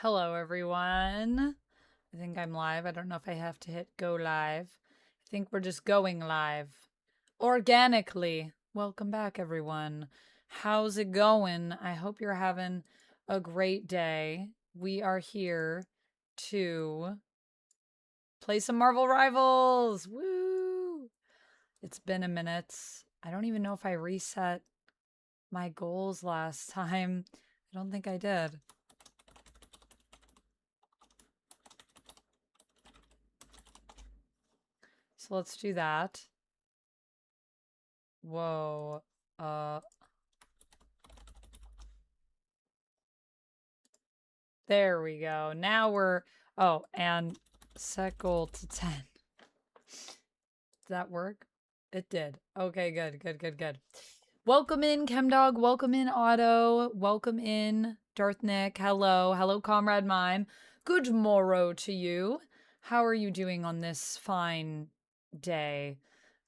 Hello, everyone. I think I'm live. I don't know if I have to hit go live. I think we're just going live organically. Welcome back, everyone. How's it going? I hope you're having a great day. We are here to play some Marvel Rivals. Woo! It's been a minute. I don't even know if I reset my goals last time. I don't think I did. So let's do that. Whoa. There we go. Now we're... Oh, and set goal to 10. Did that work? It did. Okay, good. Welcome in, Chemdog. Welcome in, Otto. Welcome in, Darth Nick. Hello. Hello, Comrade Mime. Good morrow to you. How are you doing on this fine day?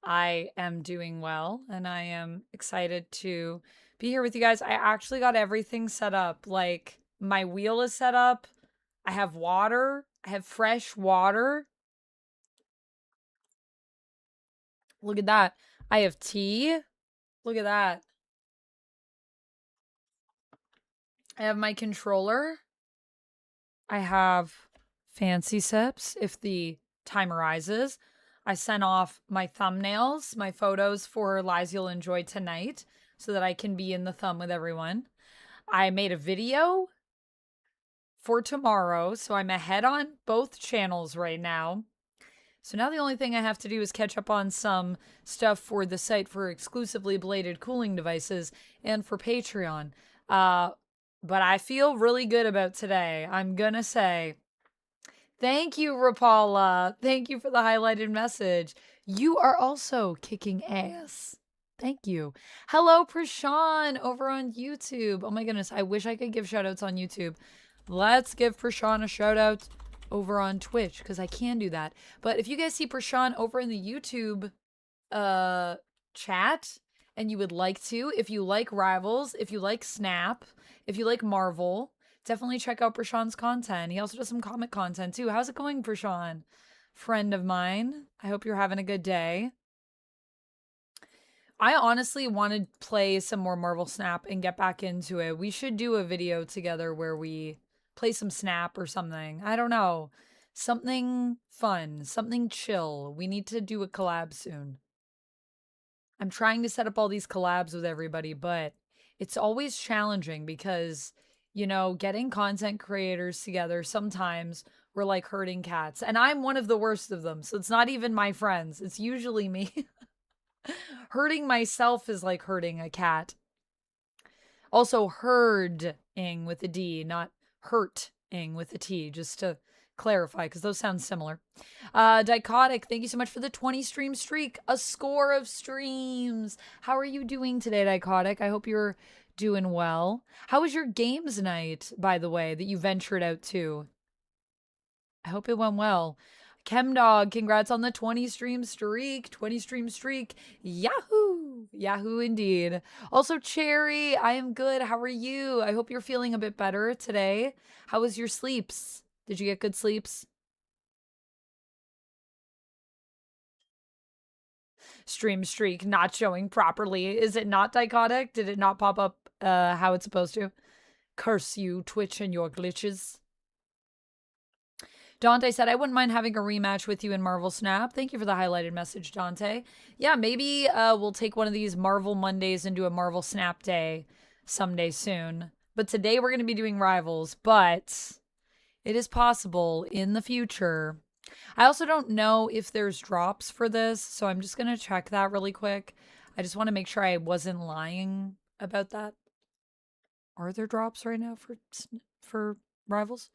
I am doing well, and I am excited to be here with you guys. I actually got everything set up. Like, my wheel is set up. I have water. I have fresh water. Look at that. I have tea. Look at that. I have my controller. I have fancy sips if the time arises. I sent off my thumbnails, my photos for lives you'll enjoy tonight so that I can be in the thumb with everyone. I made a video for tomorrow, so I'm ahead on both channels right now. So now the only thing I have to do is catch up on some stuff for the site for exclusively bladed cooling devices and for Patreon. But I feel really good about today. I'm gonna say thank you, Rapala. Thank you for the highlighted message. You are also kicking ass. Thank you. Hello, Prashan over on YouTube. Oh my goodness, I wish I could give shoutouts on YouTube. Let's give Prashan a shout out over on Twitch because I can do that. But if you guys see Prashan over in the YouTube chat and you would like to, if you like Rivals, if you like Snap, if you like Marvel, definitely check out Prashan's content. He also does some comic content too. How's it going, Prashan? Friend of mine. I hope you're having a good day. I honestly want to play some more Marvel Snap and get back into it. We should do a video together where we play some Snap or something. I don't know. Something fun, something chill. We need to do a collab soon. I'm trying to set up all these collabs with everybody, but it's always challenging because, you know, getting content creators together, sometimes we're like herding cats. And I'm one of the worst of them. So it's not even my friends. It's usually me. Hurting myself is like hurting a cat. Also, herding with a D, not hurting with a T, just to clarify, because those sound similar. Dichotic, thank you so much for the 20 stream streak. A score of streams. How are you doing today, Dichotic? I hope you're doing well. How was your games night, by the way, that you ventured out to? I hope it went well. Chemdog, congrats on the 20 stream streak. 20 stream streak. Yahoo! Yahoo indeed. Also, Cherry, I am good. How are you? I hope you're feeling a bit better today. How was your sleeps? Did you get good sleeps? Stream streak not showing properly. Is it not dichotic? Did it not pop up how it's supposed to? Curse you, Twitch and your glitches. Dante said, I wouldn't mind having a rematch with you in Marvel Snap. Thank you for the highlighted message, Dante. Yeah, maybe we'll take one of these Marvel Mondays and do a Marvel Snap day someday soon. But today we're going to be doing Rivals, but it is possible in the future. I also don't know if there's drops for this, so I'm just going to check that really quick. I just want to make sure I wasn't lying about that. Are there drops right now for Rivals?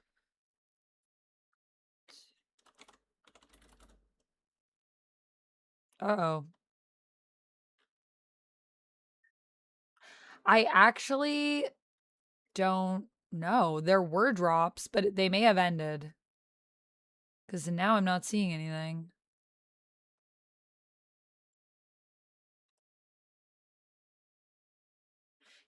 Uh-oh. I actually don't know. There were drops, but they may have ended. Because now I'm not seeing anything.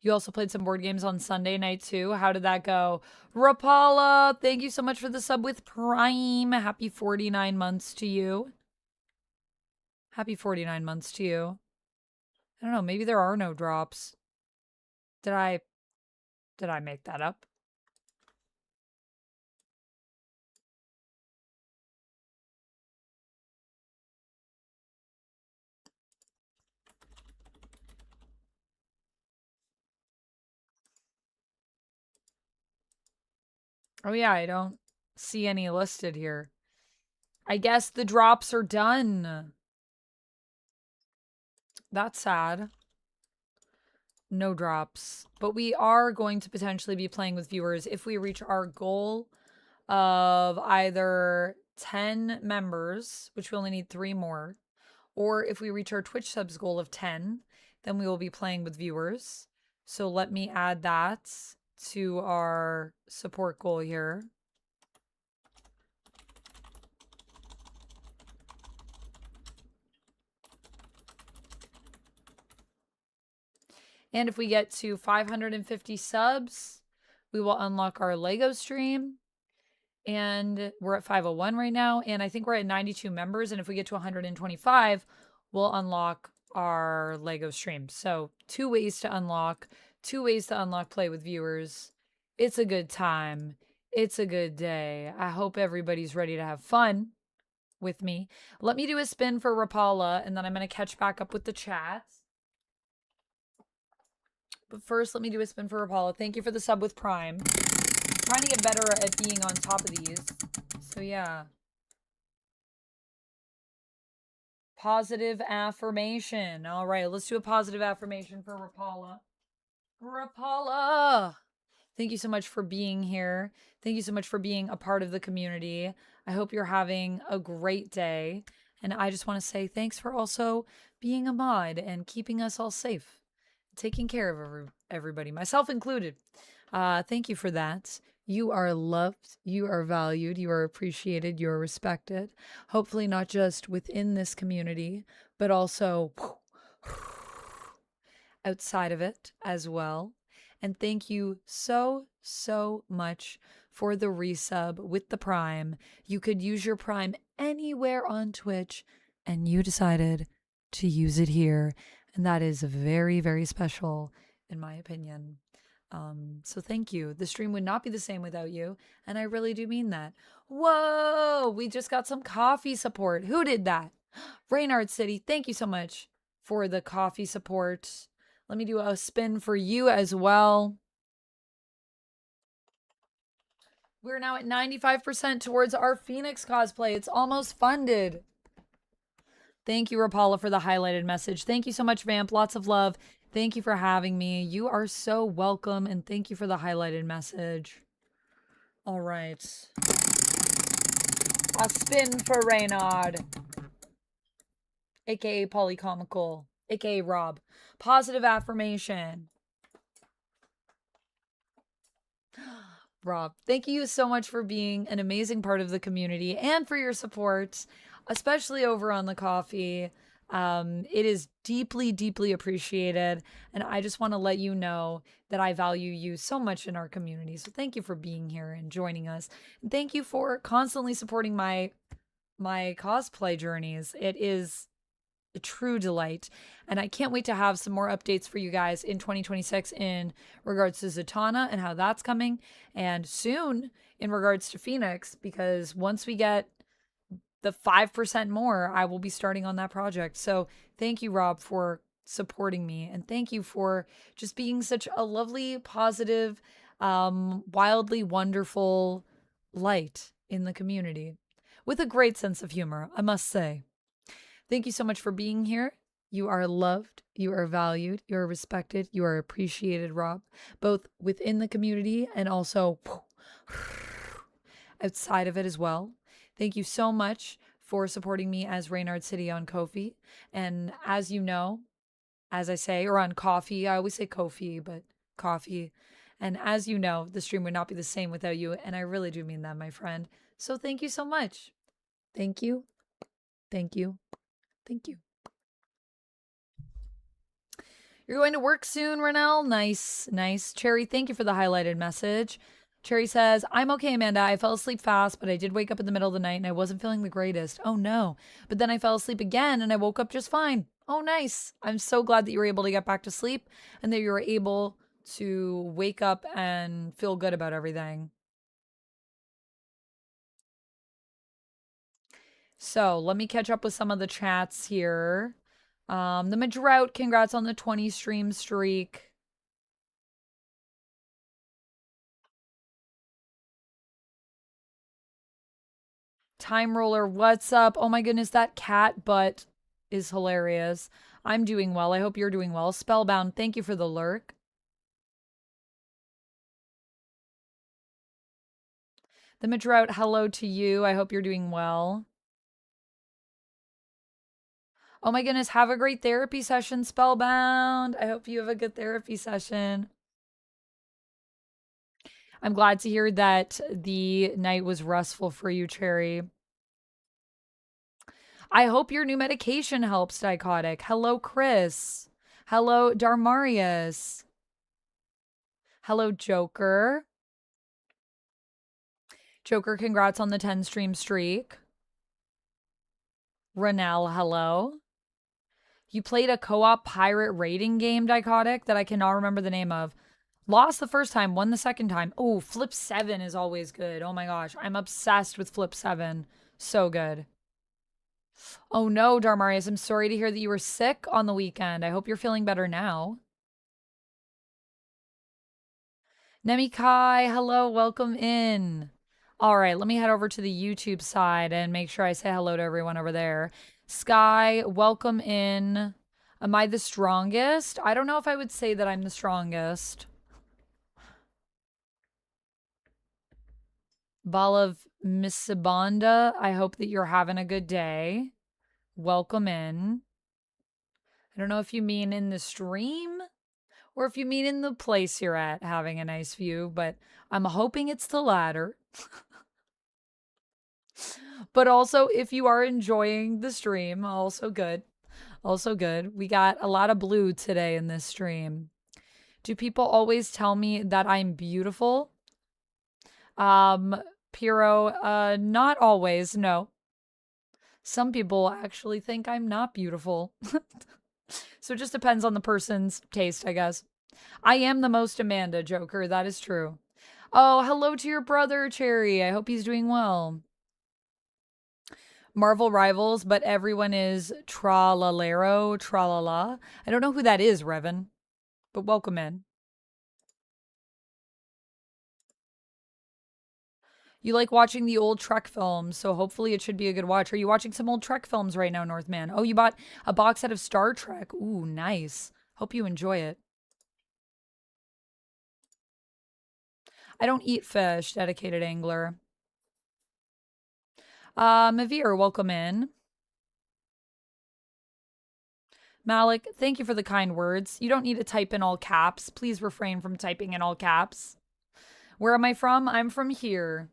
You also played some board games on Sunday night too. How did that go? Rapala, thank you so much for the sub with Prime. Happy 49 months to you. Happy 49 months to you. I don't know, maybe there are no drops. Did I make that up? Oh yeah, I don't see any listed here. I guess the drops are done. That's sad. No drops. But we are going to potentially be playing with viewers if we reach our goal of either 10 members, which we only need 3 more, or if we reach our Twitch subs goal of 10, then we will be playing with viewers. So let me add that to our support goal here. And if we get to 550 subs, we will unlock our Lego stream. And we're at 501 right now. And I think we're at 92 members. And if we get to 125, we'll unlock our Lego stream. So 2 ways to unlock, 2 ways to unlock play with viewers. It's a good time. It's a good day. I hope everybody's ready to have fun with me. Let me do a spin for Rapala, and then I'm going to catch back up with the chat. But first, let me do a spin for Rapala. Thank you for the sub with Prime. I'm trying to get better at being on top of these. So yeah. Positive affirmation. All right, let's do a positive affirmation for Rapala. Rapala! Thank you so much for being here. Thank you so much for being a part of the community. I hope you're having a great day. And I just want to say thanks for also being a mod and keeping us all safe. Taking care of everybody, myself included. Thank you for that. You are loved, you are valued, you are appreciated, you are respected. Hopefully not just within this community, but also outside of it as well. And thank you so, so much for the resub with the Prime. You could use your Prime anywhere on Twitch, and you decided to use it here. And that is very, very special, in my opinion. So thank you. The stream would not be the same without you. And I really do mean that. Whoa, we just got some coffee support. Who did that? Reynard City, thank you so much for the coffee support. Let me do a spin for you as well. We're now at 95% towards our Phoenix cosplay. It's almost funded. Thank you, Rapala, for the highlighted message. Thank you so much, Vamp. Lots of love. Thank you for having me. You are so welcome, and thank you for the highlighted message. All right. A spin for Reynard, a.k.a. Polycomical, a.k.a. Rob. Positive affirmation. Rob, thank you so much for being an amazing part of the community and for your support, especially over on the coffee. It is deeply, deeply appreciated. And I just want to let you know that I value you so much in our community. So thank you for being here and joining us. And thank you for constantly supporting my cosplay journeys. It is a true delight. And I can't wait to have some more updates for you guys in 2026 in regards to Zatanna and how that's coming. And soon in regards to Phoenix, because once we get the 5% more, I will be starting on that project. So thank you, Rob, for supporting me. And thank you for just being such a lovely, positive, wildly wonderful light in the community with a great sense of humor, I must say. Thank you so much for being here. You are loved, you are valued, you are respected, you are appreciated, Rob, both within the community and also outside of it as well. Thank you so much for supporting me as Reynard City on Ko-fi. And as you know, as I say, or on coffee, I always say Ko-fi, but coffee. And as you know, the stream would not be the same without you. And I really do mean that, my friend. So thank you so much. Thank you. Thank you. Thank you. You're going to work soon, Renelle? Nice, nice. Cherry, thank you for the highlighted message. Cherry says, I'm okay, Amanda. I fell asleep fast, but I did wake up in the middle of the night and I wasn't feeling the greatest. Oh no. But then I fell asleep again and I woke up just fine. Oh, nice. I'm so glad that you were able to get back to sleep and that you were able to wake up and feel good about everything. So let me catch up with some of the chats here. The Madrout, congrats on the 20 stream streak. Time Roller, what's up? Oh my goodness, that cat butt is hilarious. I'm doing well. I hope you're doing well. Spellbound, thank you for the lurk. The Madrout, hello to you. I hope you're doing well. Oh my goodness, have a great therapy session, Spellbound. I hope you have a good therapy session. I'm glad to hear that the night was restful for you, Cherry. I hope your new medication helps, Dichotic. Hello, Chris. Hello, Darmarius. Hello, Joker. Joker, congrats on the 10 stream streak. Renelle, hello. You played a co-op pirate raiding game, Dichotic, that I cannot remember the name of. Lost the first time, won the second time. Oh, Flip 7 is always good. Oh my gosh, I'm obsessed with Flip 7. So good. Oh no, Darmarius, I'm sorry to hear that you were sick on the weekend. I hope you're feeling better now. Nemikai, hello, welcome in. All right, let me head over to the YouTube side and make sure I say hello to everyone over there. Sky, welcome in. Am I the strongest? I don't know if I would say that I'm the strongest. Balav Misibanda, I hope that you're having a good day. Welcome in. I don't know if you mean in the stream or if you mean in the place you're at having a nice view, but I'm hoping it's the latter. But also, if you are enjoying the stream, also good. Also good. We got a lot of blue today in this stream. Do people always tell me that I'm beautiful? Piro, not always, no. Some people actually think I'm not beautiful. So it just depends on the person's taste, I guess. I am the most Amanda, Joker. That is true. Oh, hello to your brother, Cherry. I hope he's doing well. Marvel Rivals, but everyone is Tralalero, Tralala. I don't know who that is, Revan, but welcome in. You like watching the old Trek films, so hopefully it should be a good watch. Are you watching some old Trek films right now, Northman? Oh, you bought a box set of Star Trek. Ooh, nice. Hope you enjoy it. I don't eat fish, dedicated angler. Mavir, welcome in. Malik, thank you for the kind words. You don't need to type in all caps. Please refrain from typing in all caps. Where am I from? I'm from here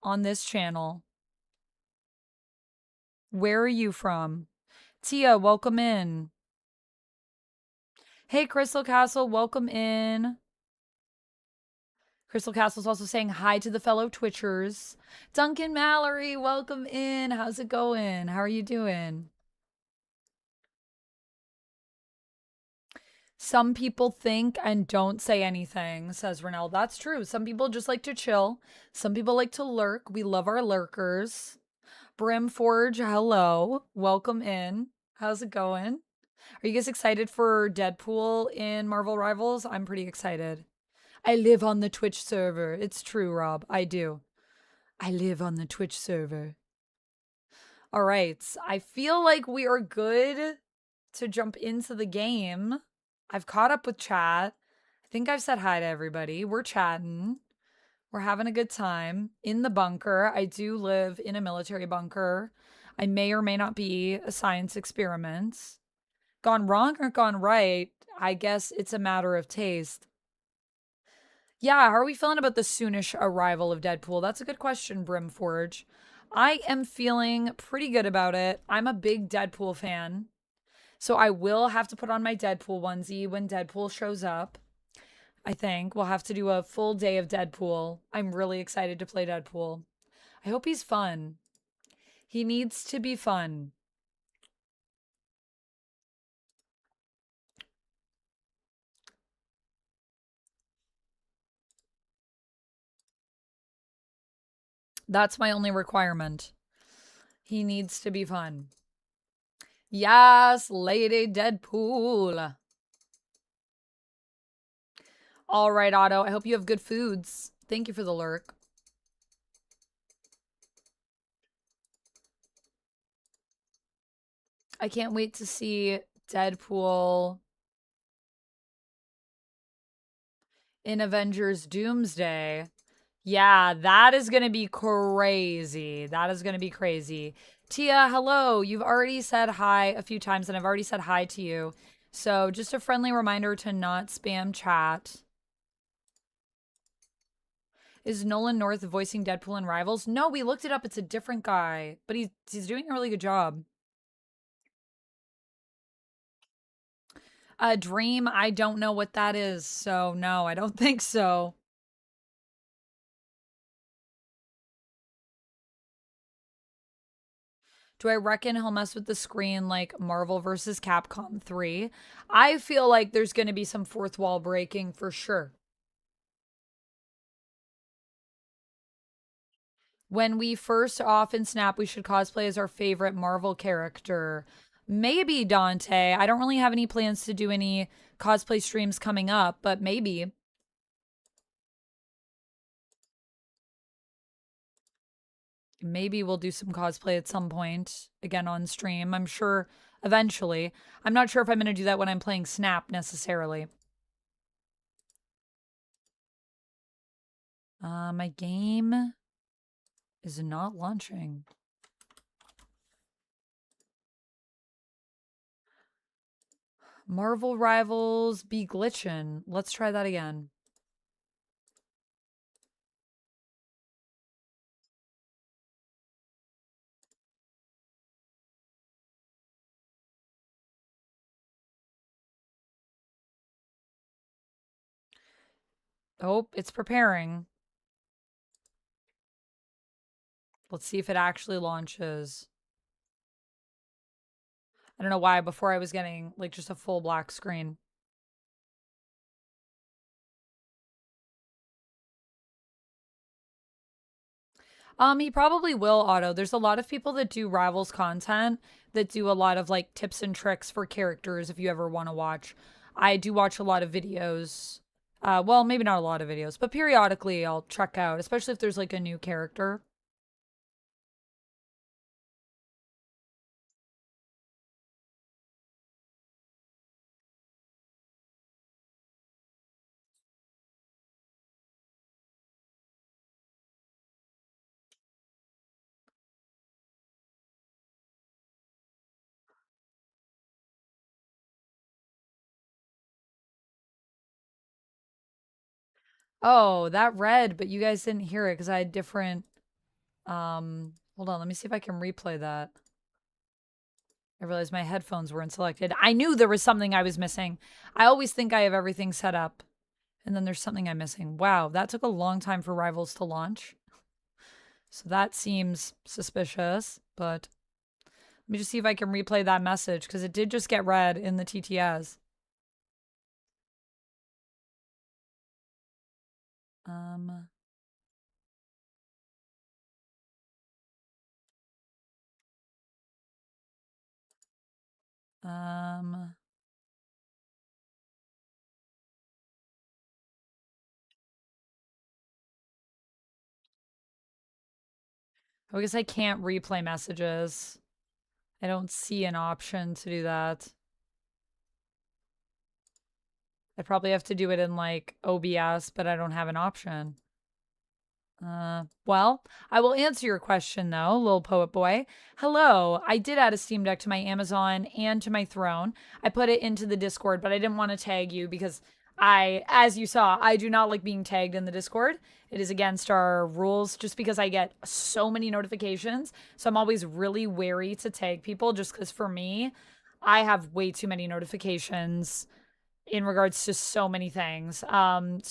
on this channel. Where are you from? Tia, welcome in. Hey, Crystal Castle, welcome in. Crystal Castle's also saying hi to the fellow Twitchers. Duncan Mallory, welcome in. How's it going? How are you doing? Some people think and don't say anything, says Renelle. That's true. Some people just like to chill. Some people like to lurk. We love our lurkers. Brimforge, hello. Welcome in. How's it going? Are you guys excited for Deadpool in Marvel Rivals? I'm pretty excited. I live on the Twitch server. It's true, Rob. I do. I live on the Twitch server. All right. I feel like we are good to jump into the game. I've caught up with chat. I think I've said hi to everybody. We're chatting. We're having a good time in the bunker. I do live in a military bunker. I may or may not be a science experiment. Gone wrong or gone right? I guess it's a matter of taste. Yeah, how are we feeling about the soonish arrival of Deadpool? That's a good question, Brimforge. I am feeling pretty good about it. I'm a big Deadpool fan. So I will have to put on my Deadpool onesie when Deadpool shows up. I think we'll have to do a full day of Deadpool. I'm really excited to play Deadpool. I hope he's fun. He needs to be fun. That's my only requirement. He needs to be fun. Yes, Lady Deadpool. All right, Otto. I hope you have good foods. Thank you for the lurk. I can't wait to see Deadpool in Avengers Doomsday. Yeah, that is going to be crazy. That is going to be crazy. Tia, hello. You've already said hi a few times, and I've already said hi to you. So just a friendly reminder to not spam chat. Is Nolan North voicing Deadpool in Rivals? No, we looked it up. It's a different guy, but he's doing a really good job. Dream, I don't know what that is, so no, I don't think so. Do I reckon he'll mess with the screen like Marvel vs. Capcom 3? I feel like there's going to be some fourth wall breaking for sure. When we first off in Snap, we should cosplay as our favorite Marvel character. Maybe Dante. I don't really have any plans to do any cosplay streams coming up, but maybe. Maybe we'll do some cosplay at some point again on stream. I'm sure eventually. I'm not sure if I'm going to do that when I'm playing Snap necessarily. My game is not launching. Marvel Rivals be glitching. Let's try that again. Oh, it's preparing. Let's see if it actually launches. I don't know why before I was getting like just a full black screen. He probably will, Otto. There's a lot of people that do Rivals content that do a lot of like tips and tricks for characters if you ever want to watch. I do watch a lot of videos. Well, maybe not a lot of videos, but periodically I'll check out, especially if there's like a new character. Oh, that read, but you guys didn't hear it because I had different. Hold on, let me see if I can replay that. I realized my headphones weren't selected. I knew there was something I was missing. I always think I have everything set up, and then there's something I'm missing. Wow, that took a long time for Rivals to launch. So that seems suspicious, but let me just see if I can replay that message because it did just get read in the TTS. Um, um, I guess I can't replay messages. I don't see an option to do that. I probably have to do it in like OBS, but I don't have an option. Well, I will answer your question though, little poet boy. Hello, I did add a Steam Deck to my Amazon and to my Throne. I put it into the Discord, but I didn't want to tag you because as you saw, I do not like being tagged in the Discord. It is against our rules just because I get so many notifications. So I'm always really wary to tag people just because for me, I have way too many notifications in regards to so many things. Yes,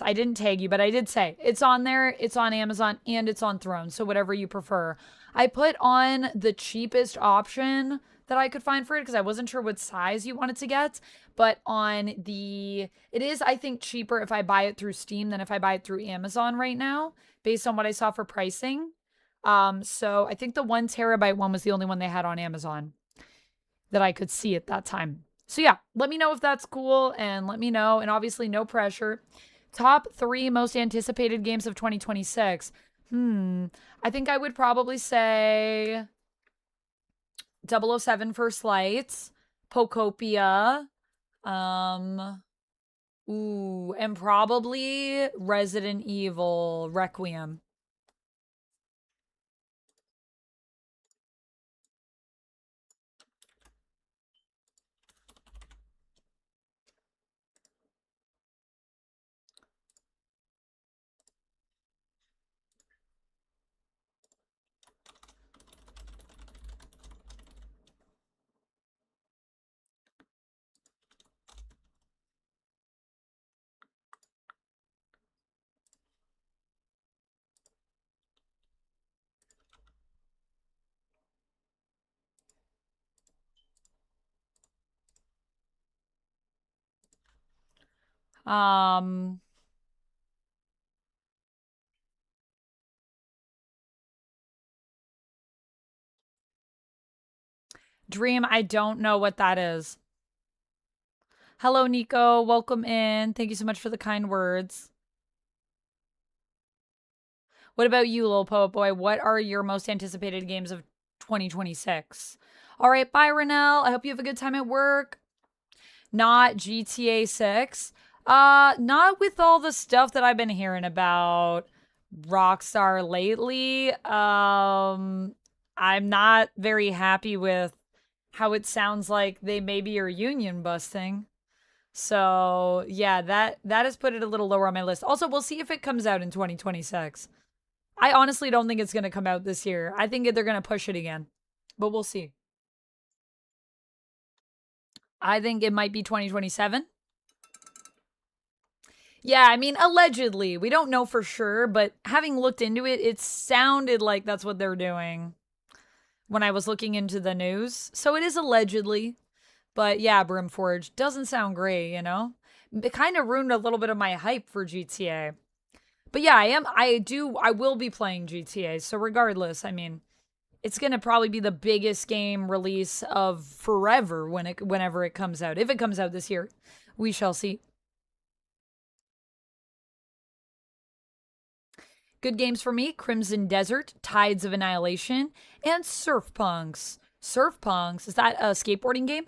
I didn't tag you, but I did say it's on there, it's on Amazon, and it's on Throne. So whatever you prefer. I put on the cheapest option that I could find for it because I wasn't sure what size you wanted to get. But it is, I think, cheaper if I buy it through Steam than if I buy it through Amazon right now, based on what I saw for pricing. So I think the 1 terabyte one was the only one they had on Amazon that I could see at that time. So yeah, let me know if that's cool and let me know. And obviously no pressure. Top 3 most anticipated games of 2026. I think I would probably say 007 First Light, Pokopia, and probably Resident Evil Requiem. Dream, I don't know what that is. Hello, Nico. Welcome in. Thank you so much for the kind words. What about you, little poet boy? What are your most anticipated games of 2026? All right, bye, Renelle. I hope you have a good time at work. Not GTA 6. Not with all the stuff that I've been hearing about Rockstar lately. I'm not very happy with how it sounds like they maybe are union busting. So yeah, that has put it a little lower on my list. Also, we'll see if it comes out in 2026. I honestly don't think it's going to come out this year. I think they're going to push it again, but we'll see. I think it might be 2027. Yeah, I mean, allegedly. We don't know for sure, but having looked into it, it sounded like that's what they're doing when I was looking into the news. So it is allegedly. But yeah, Brimforge doesn't sound great, you know? It kind of ruined a little bit of my hype for GTA. But yeah, I will be playing GTA. So regardless, I mean, it's going to probably be the biggest game release of forever whenever it comes out. If it comes out this year, we shall see. Good games for me: Crimson Desert, Tides of Annihilation, and Surf Punks. Surf Punks, is that a skateboarding game?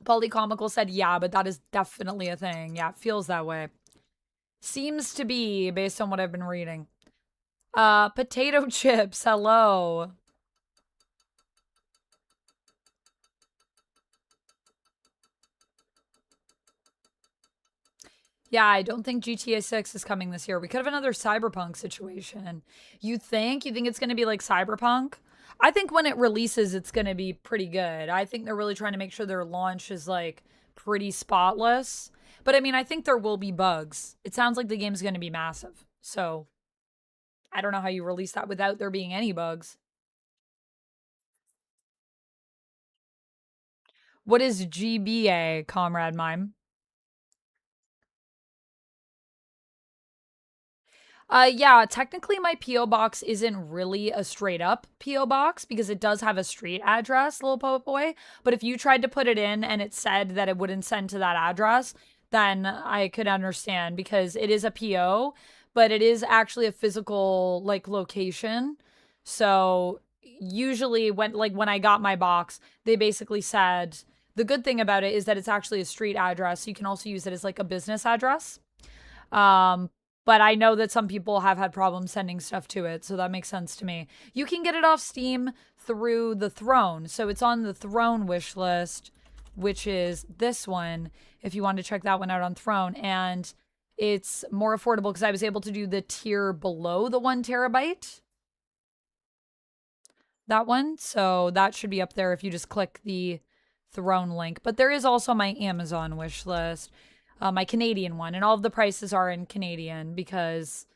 Polycomical said, yeah, but that is definitely a thing. Yeah, it feels that way. Seems to be, based on what I've been reading. Potato chips, hello. Yeah, I don't think GTA 6 is coming this year. We could have another Cyberpunk situation. You think? You think it's going to be like Cyberpunk? I think when it releases, it's going to be pretty good. I think they're really trying to make sure their launch is like pretty spotless. But I mean, I think there will be bugs. It sounds like the game's going to be massive. So I don't know how you release that without there being any bugs. What is GBA, Comrade Mime? Yeah, technically my P.O. box isn't really a straight up P.O. box because it does have a street address, little poet boy. But if you tried to put it in and it said that it wouldn't send to that address, then I could understand because it is a P.O., but it is actually a physical like location. So usually when I got my box, they basically said the good thing about it is that it's actually a street address. So you can also use it as like a business address. But I know that some people have had problems sending stuff to it, so that makes sense to me. You can get it off Steam through the Throne. So it's on the Throne wish list, which is this one, if you want to check that one out on Throne. And it's more affordable because I was able to do the tier below the 1 terabyte, that one. So that should be up there if you just click the Throne link. But there is also my Amazon wish list, my Canadian one. And all of the prices are in Canadian because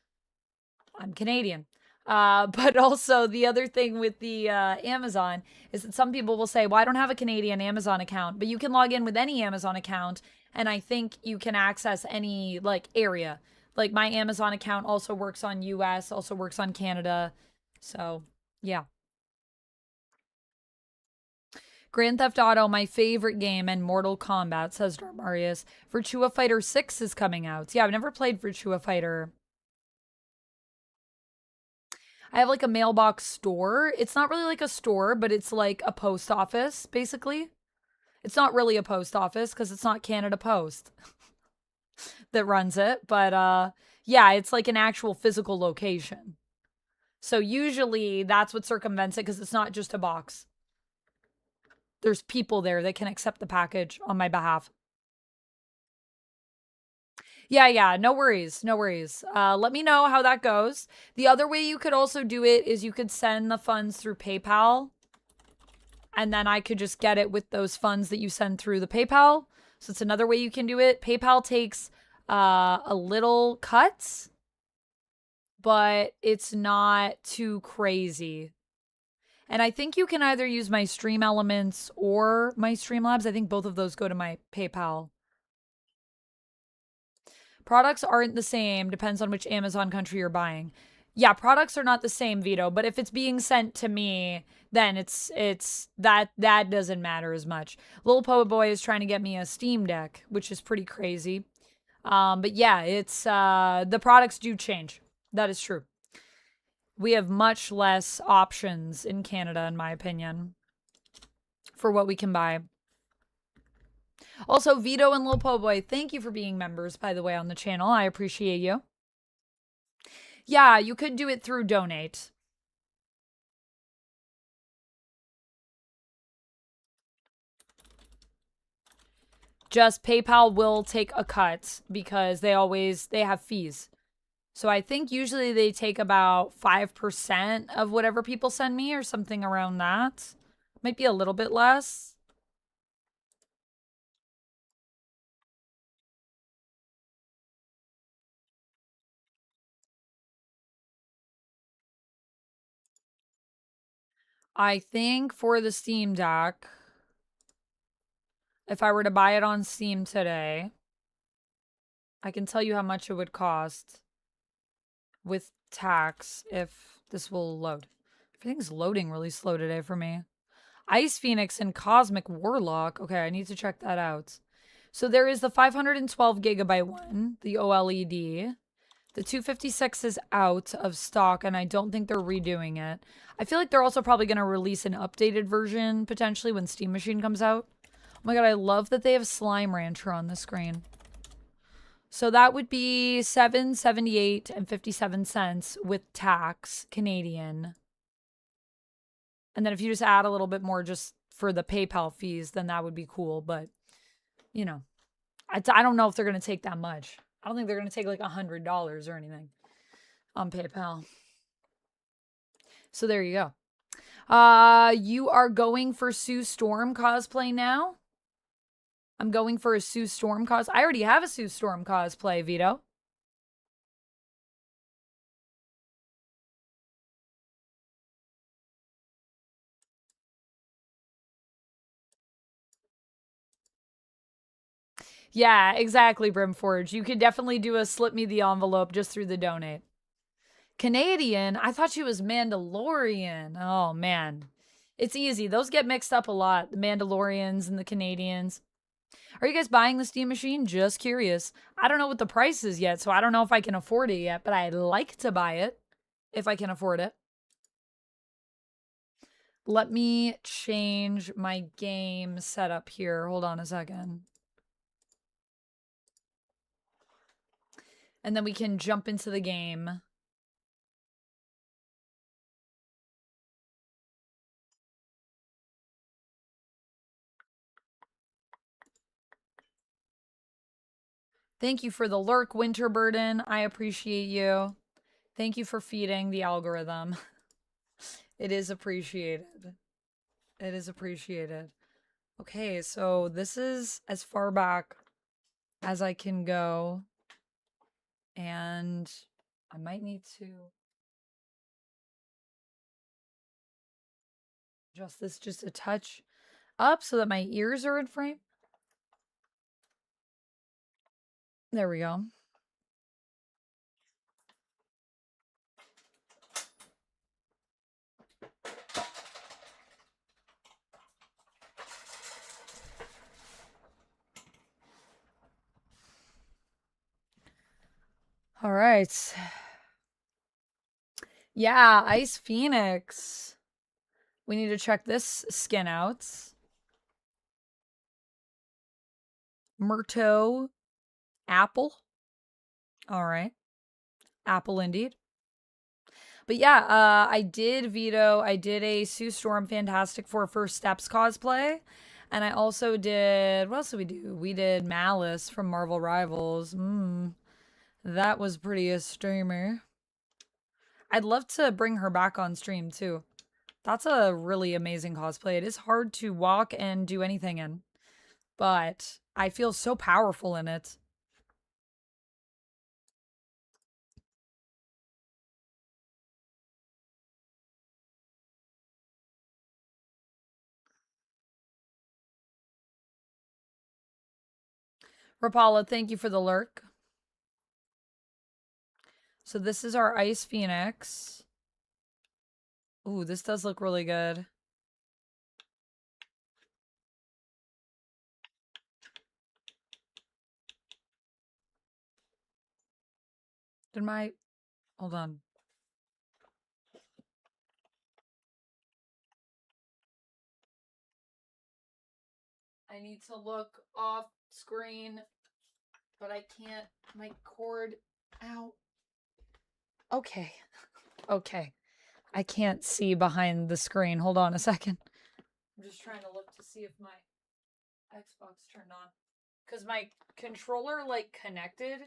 I'm Canadian. But also the other thing with the Amazon is that some people will say, well, I don't have a Canadian Amazon account, but you can log in with any Amazon account. And I think you can access any like area. Like my Amazon account also works on US, also works on Canada. So yeah. Grand Theft Auto, my favorite game, and Mortal Kombat, says Darmarius. Virtua Fighter 6 is coming out. Yeah, I've never played Virtua Fighter. I have like a mailbox store. It's not really like a store, but it's like a post office, basically. It's not really a post office because it's not Canada Post that runs it. But yeah, it's like an actual physical location. So usually that's what circumvents it because it's not just a box. There's people there that can accept the package on my behalf. Yeah, no worries, no worries. Let me know how that goes. The other way you could also do it is you could send the funds through PayPal, and then I could just get it with those funds that you send through the PayPal. So it's another way you can do it. PayPal takes a little cuts, but it's not too crazy. And I think you can either use my Stream Elements or my Streamlabs. I think both of those go to my PayPal. Products aren't the same, depends on which Amazon country you're buying. Yeah, products are not the same, Vito, but if it's being sent to me, then it's that doesn't matter as much. Lil Poet Boy is trying to get me a Steam Deck, which is pretty crazy. But yeah, it's the products do change. That is true. We have much less options in Canada, in my opinion, for what we can buy. Also, Vito and Lil Po Boy, thank you for being members, by the way, on the channel. I appreciate you. Yeah, you could do it through donate. Just PayPal will take a cut because they have fees. So I think usually they take about 5% of whatever people send me or something around that. Might be a little bit less. I think for the Steam Deck, if I were to buy it on Steam today, I can tell you how much it would cost with tax if this will load. Everything's loading really slow today for me. Ice Phoenix and Cosmic Warlock. Okay, I need to check that out. So there is the 512 gigabyte one, the OLED. The 256 is out of stock, and I don't think they're redoing it. I feel like they're also probably going to release an updated version, potentially, when Steam Machine comes out. Oh my god, I love that they have Slime Rancher on the screen. So that would be $7.78 and 57 cents with tax, Canadian. And then if you just add a little bit more just for the PayPal fees, then that would be cool. But, you know, I don't know if they're going to take that much. I don't think they're going to take like $100 or anything on PayPal. So there you go. You are going for Sue Storm cosplay now? I'm going for a Sue Storm cos. I already have a Sue Storm cosplay, Vito. Yeah, exactly, Brimforge. You could definitely do a slip me the envelope just through the donate. Canadian? I thought she was Mandalorian. Oh, man. It's easy. Those get mixed up a lot. The Mandalorians and the Canadians. Are you guys buying the Steam Machine? Just curious. I don't know what the price is yet, so I don't know if I can afford it yet, but I'd like to buy it if I can afford it. Let me change my game setup here. Hold on a second. And then we can jump into the game. Thank you for the lurk, Winter Burden. I appreciate you. Thank you for feeding the algorithm. It is appreciated. It is appreciated. Okay, so this is as far back as I can go. And I might need to adjust this just a touch up so that my ears are in frame. There we go. All right. Yeah, Ice Phoenix. We need to check this skin out. Myrto Apple. All right. Apple indeed. But yeah, I did a Sue Storm Fantastic Four First Steps cosplay. And I also did, what else did we do? We did Malice from Marvel Rivals. That was pretty a streamer. I'd love to bring her back on stream too. That's a really amazing cosplay. It is hard to walk and do anything in, but I feel so powerful in it. Rapala, thank you for the lurk. So this is our Ice Phoenix. Ooh, this does look really good. Hold on. I need to look off screen, but I can't, my cord out. Okay. Okay. I can't see behind the screen. Hold on a second. I'm just trying to look to see if my Xbox turned on. Because my controller, like, connected.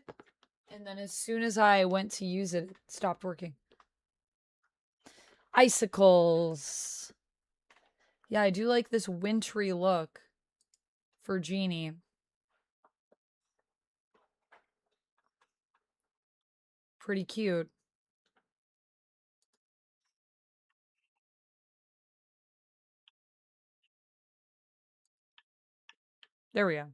And then as soon as I went to use it, it stopped working. Icicles. Yeah, I do like this wintry look for Genie. Pretty cute. There we go.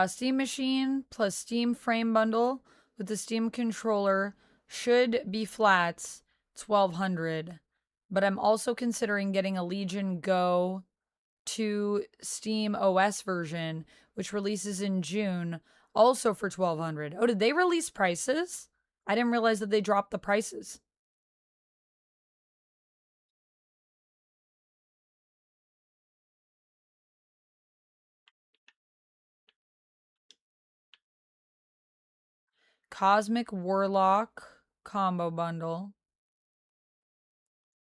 Steam Machine plus Steam Frame Bundle with the Steam controller should be flat 1200. But I'm also considering getting a Legion Go 2 Steam OS version, which releases in June, also for 1200. Oh, did they release prices? I didn't realize that they dropped the prices. Cosmic Warlock combo bundle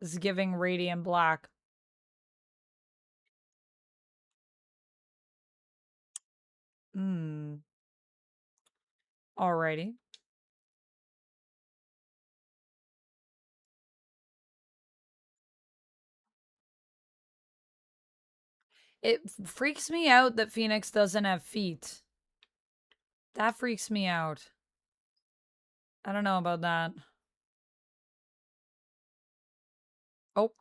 is giving Radiant Black. Alrighty. It freaks me out that Phoenix doesn't have feet. That freaks me out. I don't know about that. Oh.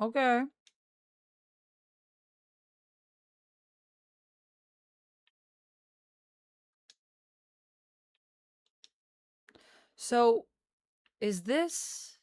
Okay. So, is this...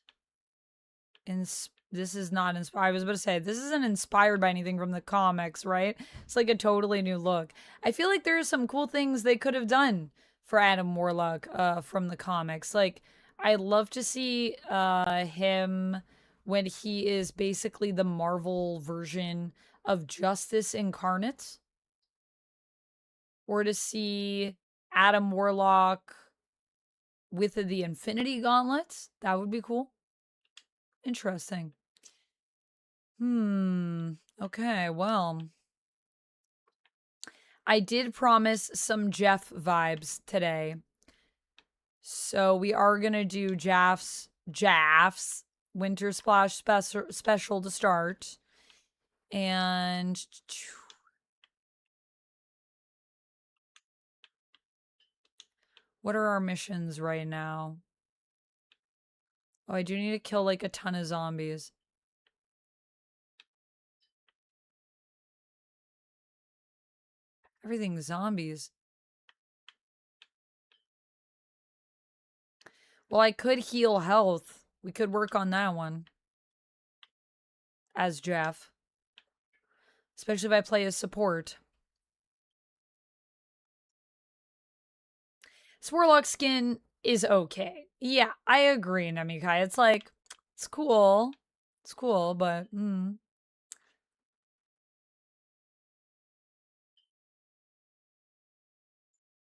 this is not inspired. I was about to say, this isn't inspired by anything from the comics, right? It's like a totally new look. I feel like there are some cool things they could have done for Adam Warlock from the comics. Like, I'd love to see him when he is basically the Marvel version of Justice Incarnate. Or to see Adam Warlock with the Infinity Gauntlets. That would be cool. Interesting. Okay, well. I did promise some Jeff vibes today. So we are going to do Jaff's Winter Splash special to start. And what are our missions right now? Oh, I do need to kill like a ton of zombies. Everything's zombies. Well, I could heal health. We could work on that one. As Jeff. Especially if I play as support. Warlock skin is okay. Yeah, I agree, Namikai. It's like, it's cool. It's cool, but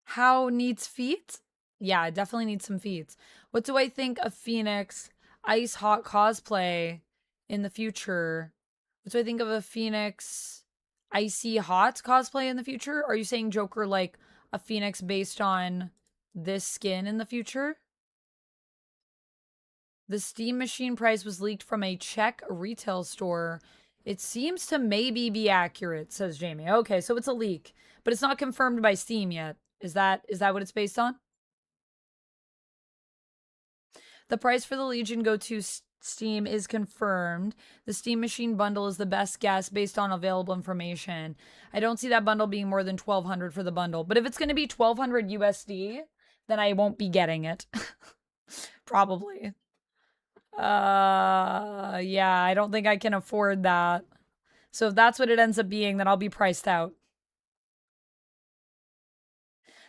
How needs feet? Yeah, I definitely need some feet. What do I think of Phoenix Ice Hot cosplay in the future? What do I think of a Phoenix Icy Hot cosplay in the future? Are you saying Joker like a Phoenix based on this skin in the future? The Steam Machine price was leaked from a Czech retail store. It seems to maybe be accurate, says Jamie. Okay, so it's a leak, but it's not confirmed by Steam yet. Is that what it's based on? The price for the Legion Go to Steam is confirmed. The Steam Machine bundle is the best guess based on available information. I don't see that bundle being more than $1,200 for the bundle. But if it's going to be $1,200 USD, then I won't be getting it. Probably. Yeah, I don't think I can afford that. So if that's what it ends up being, then I'll be priced out.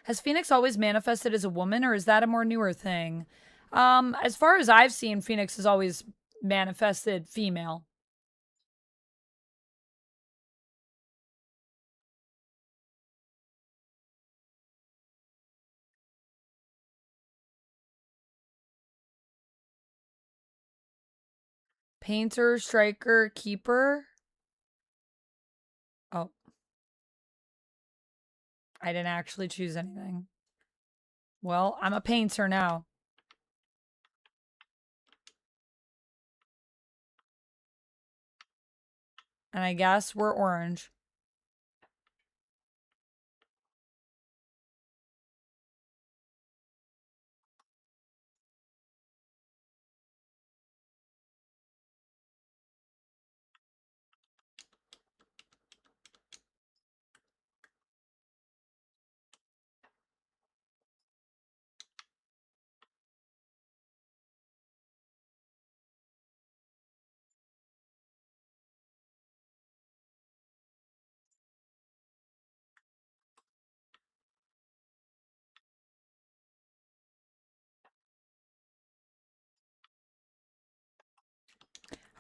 Has Phoenix always manifested as a woman, or is that a more newer thing? As far as I've seen, Phoenix has always manifested female. Painter, striker, keeper. Oh. I didn't actually choose anything. Well, I'm a painter now. And I guess we're orange.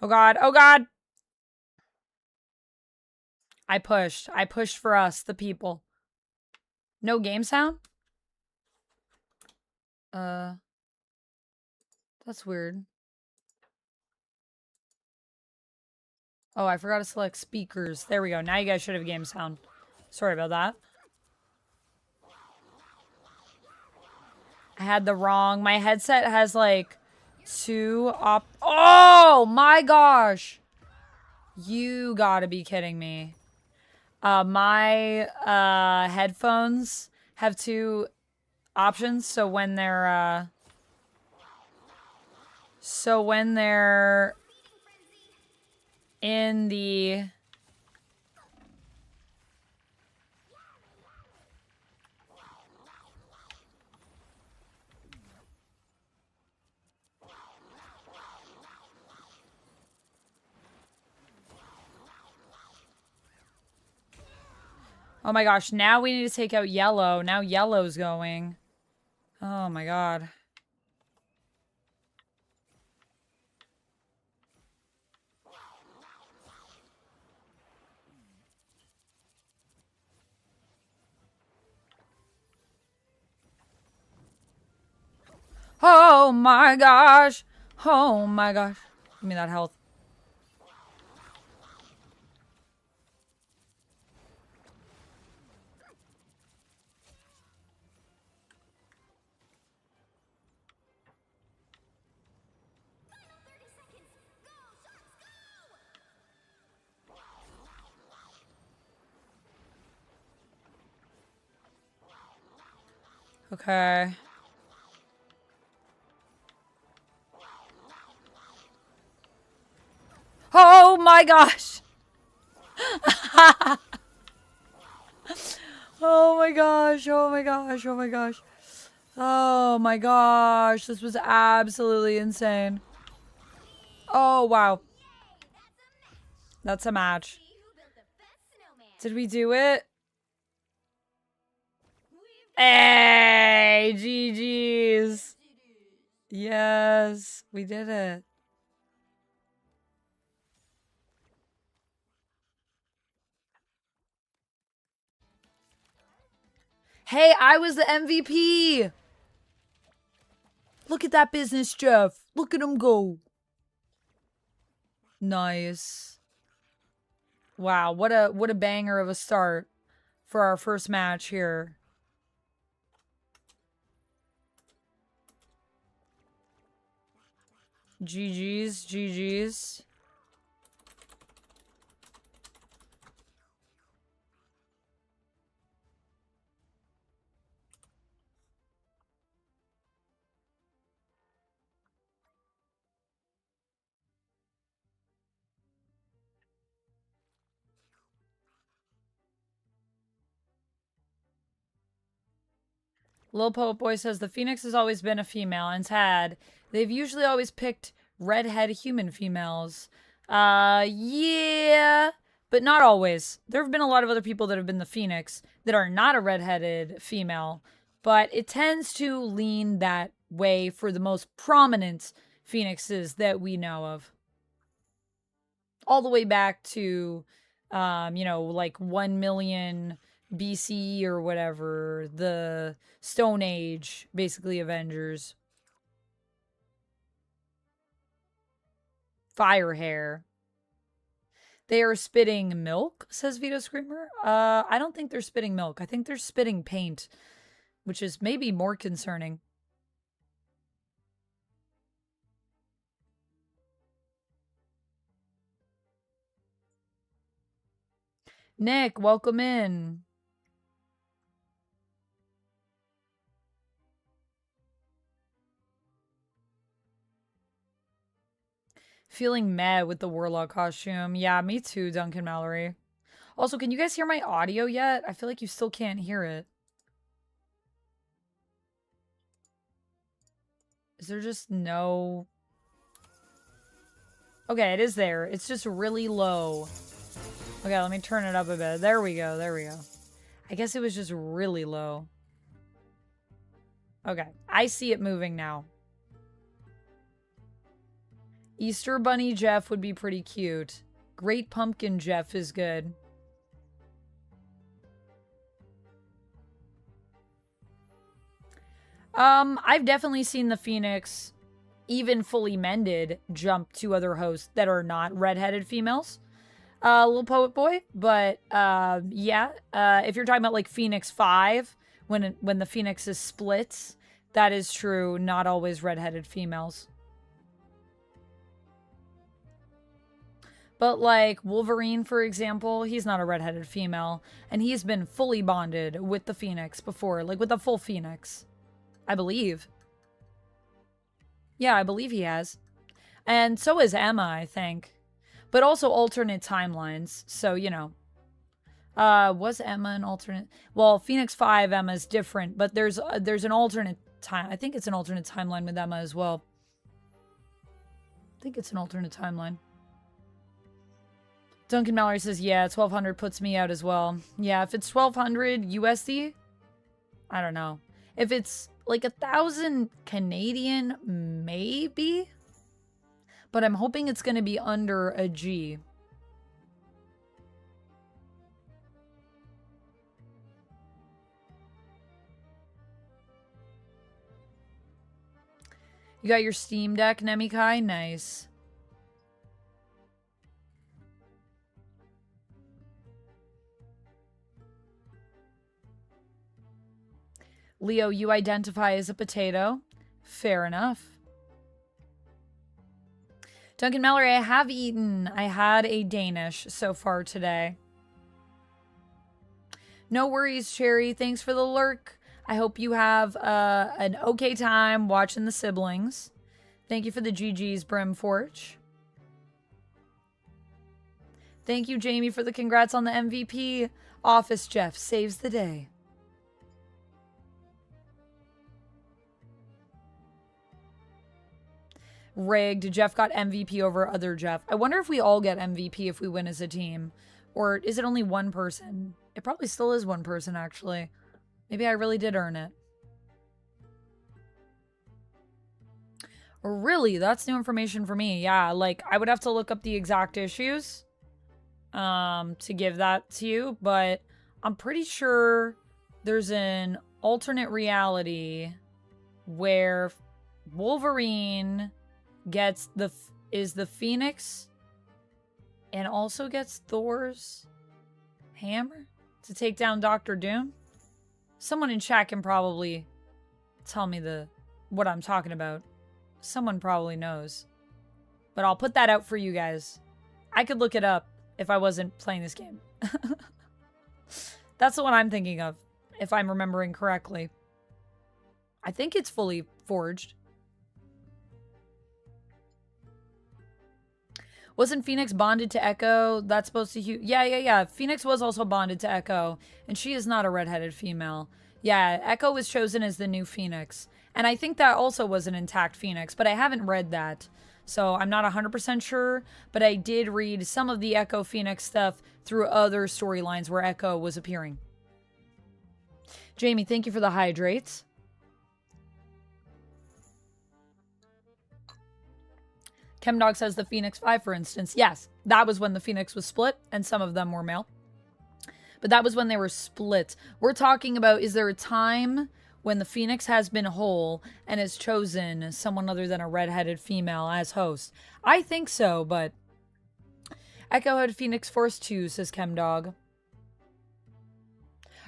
Oh God. Oh God. I pushed. I pushed for us, the people. No game sound? That's weird. Oh, I forgot to select speakers. There we go. Now you guys should have game sound. Sorry about that. I had the wrong... My headset has like Oh my gosh! You gotta be kidding me. My headphones have two options. So when they're in the... Oh my gosh, now we need to take out yellow. Now yellow's going. Oh my God. Oh my gosh. Oh my gosh. Give me that health. Okay. Oh my gosh. Oh my gosh. Oh my gosh. Oh my gosh. Oh my gosh. This was absolutely insane. Oh wow. That's a match. Did we do it? Hey, GG's. Yes, we did it. Hey, I was the MVP. Look at that business, Jeff. Look at him go. Nice. Wow, what a banger of a start for our first match here. GG's, GG's. Lil Poet Boy says the Phoenix has always been a female and had. They've usually always picked redhead human females. Yeah, but not always. There have been a lot of other people that have been the Phoenix that are not a redheaded female, but it tends to lean that way for the most prominent Phoenixes that we know of. All the way back to, you know, like 1 million BC or whatever, the Stone Age, basically Avengers. Fire hair. They are spitting milk, says Vito Screamer. I don't think they're spitting milk. I think they're spitting paint, which is maybe more concerning. Nick, welcome in. Feeling mad with the Warlock costume. Yeah, me too, Duncan Mallory. Also, can you guys hear my audio yet? I feel like you still can't hear it. Is there just no... Okay, it is there. It's just really low. Okay, let me turn it up a bit. There we go, there we go. I guess it was just really low. Okay, I see it moving now. Easter Bunny Jeff would be pretty cute. Great Pumpkin Jeff is good. I've definitely seen the Phoenix, even fully mended, jump to other hosts that are not redheaded females. Little Poet Boy, but yeah, if you're talking about like Phoenix 5, when the Phoenix is split, that is true. Not always redheaded females. But like Wolverine, for example, he's not a redheaded female, and he's been fully bonded with the Phoenix before, like with a full Phoenix, I believe. Yeah, I believe he has. And so is Emma, I think. But also alternate timelines, so, you know. Was Emma an alternate? Well, Phoenix 5 Emma's different, but there's an alternate time. I think it's an alternate timeline with Emma as well. I think it's an alternate timeline. Duncan Mallory says, yeah, 1200 puts me out as well. Yeah, if it's 1200 USD, I don't know. If it's like 1,000 Canadian, maybe? But I'm hoping it's going to be under a G. You got your Steam Deck, Nemikai? Nice. Leo, you identify as a potato. Fair enough. Duncan Mallory, I have eaten. I had a Danish so far today. No worries, Cherry. Thanks for the lurk. I hope you have an okay time watching the siblings. Thank you for the GG's, Brimforge. Thank you, Jamie, for the congrats on the MVP. Office Jeff saves the day. Rigged. Jeff got MVP over other Jeff. I wonder if we all get MVP if we win as a team. Or is it only one person? It probably still is one person, actually. Maybe I really did earn it. Really? That's new information for me. Yeah, like, I would have to look up the exact issues to give that to you. But I'm pretty sure there's an alternate reality where Wolverine gets is the Phoenix and also gets Thor's hammer to take down Dr. Doom. Someone in chat can probably tell me what I'm talking about. Someone probably knows. But I'll put that out for you guys. I could look it up if I wasn't playing this game. That's the one I'm thinking of, if I'm remembering correctly. I think it's fully forged. Wasn't Phoenix bonded to Echo? That's supposed to... Yeah. Phoenix was also bonded to Echo. And she is not a redheaded female. Yeah, Echo was chosen as the new Phoenix. And I think that also was an intact Phoenix. But I haven't read that. So I'm not 100% sure. But I did read some of the Echo Phoenix stuff through other storylines where Echo was appearing. Jamie, thank you for the hydrates. Chemdog says the Phoenix 5, for instance. Yes, that was when the Phoenix was split, and some of them were male. But that was when they were split. We're talking about, is there a time when the Phoenix has been whole and has chosen someone other than a redheaded female as host? I think so, but... Echo had Phoenix Force 2, says Chemdog.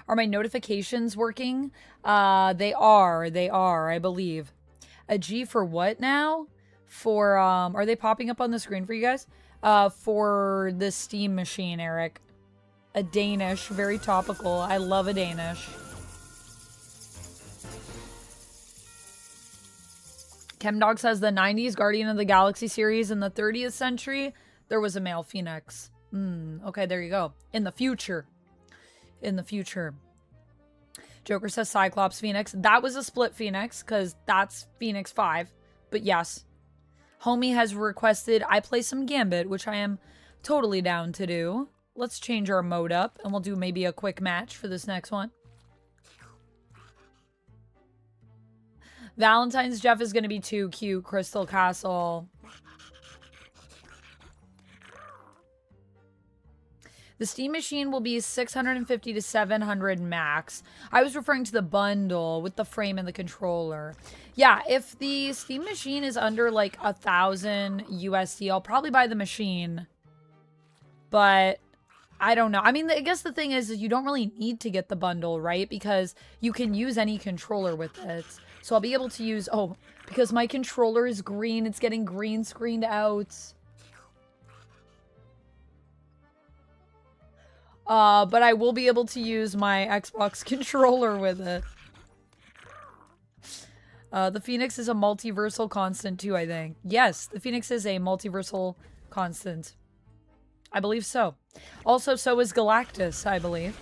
Are my notifications working? They are, I believe. A G for what now? For, are they popping up on the screen for you guys? For the Steam machine, Eric. A Danish, very topical. I love a Danish. Chemdog says the 90s Guardian of the Galaxy series in the 30th century, there was a male Phoenix. Okay, there you go. In the future. In the future. Joker says Cyclops Phoenix. That was a split Phoenix, because that's Phoenix 5. But yes. Homie has requested I play some Gambit, which I am totally down to do. Let's change our mode up, and we'll do maybe a quick match for this next one. Valentine's Jeff is going to be too cute. Crystal Castle. The Steam machine will be 650 to 700 max. I was referring to the bundle with the frame and the controller. Yeah, if the Steam machine is under like 1,000 USD, I'll probably buy the machine. But I don't know. I mean, I guess the thing is you don't really need to get the bundle, right? Because you can use any controller with it. So I'll be able to use... Oh, because my controller is green. It's getting green screened out. But I will be able to use my Xbox controller with it. The Phoenix is a multiversal constant too, I think. Yes, the Phoenix is a multiversal constant. I believe so. Also, so is Galactus, I believe.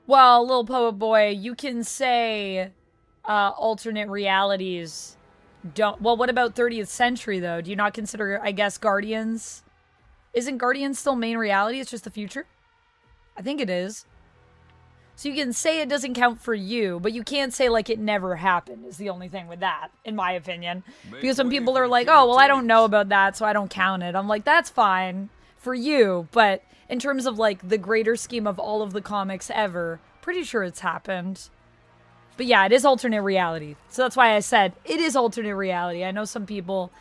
Well, little poet boy, you can say... alternate realities don't... Well, what about 30th century, though? Do you not consider, I guess, Guardians? Isn't Guardians still main reality? It's just the future? I think it is. So you can say it doesn't count for you, but you can't say, like, it never happened, is the only thing with that, in my opinion. Because some people are like, oh, well, I don't know about that, so I don't count it. I'm like, that's fine. for you, but in terms of like the greater scheme of all of the comics ever, pretty sure it's happened. But yeah, it is alternate reality. So that's why I said it is alternate reality. I know some people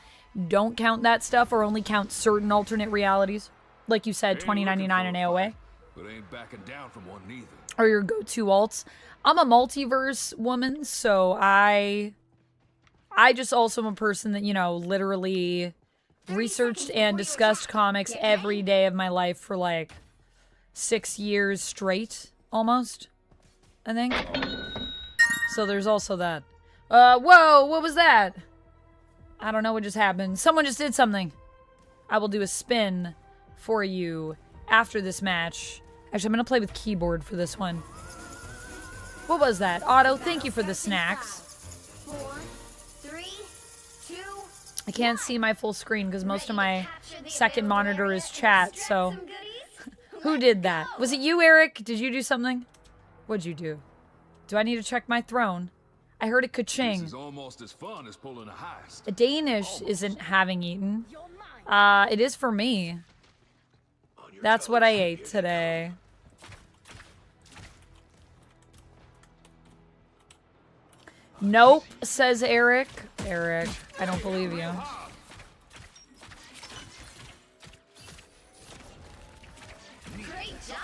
don't count that stuff or only count certain alternate realities. Like you said, 2099 and AOA. But ain't backing down from one neither. Or your go-to alts. I'm a multiverse woman, so I just also am a person that, you know, literally researched and discussed comics every day of my life for like 6 years straight, almost, I think. So there's also that. Whoa, what was that? I don't know what just happened. Someone just did something. I will do a spin for you after this match. Actually, I'm going to play with keyboard for this one. What was that? Otto, thank you for the snacks. 4, 3, 2, I can't see my full screen because most of my second monitor is chat, so... Who did that? Was it you, Eric? Did you do something? What'd you do? Do I need to check my throne? I heard a ka-ching. This is almost as fun as pulling a heist. A Danish isn't having eaten. It is for me. That's what I ate today. Nope, says Eric. Eric, I don't believe you. great job!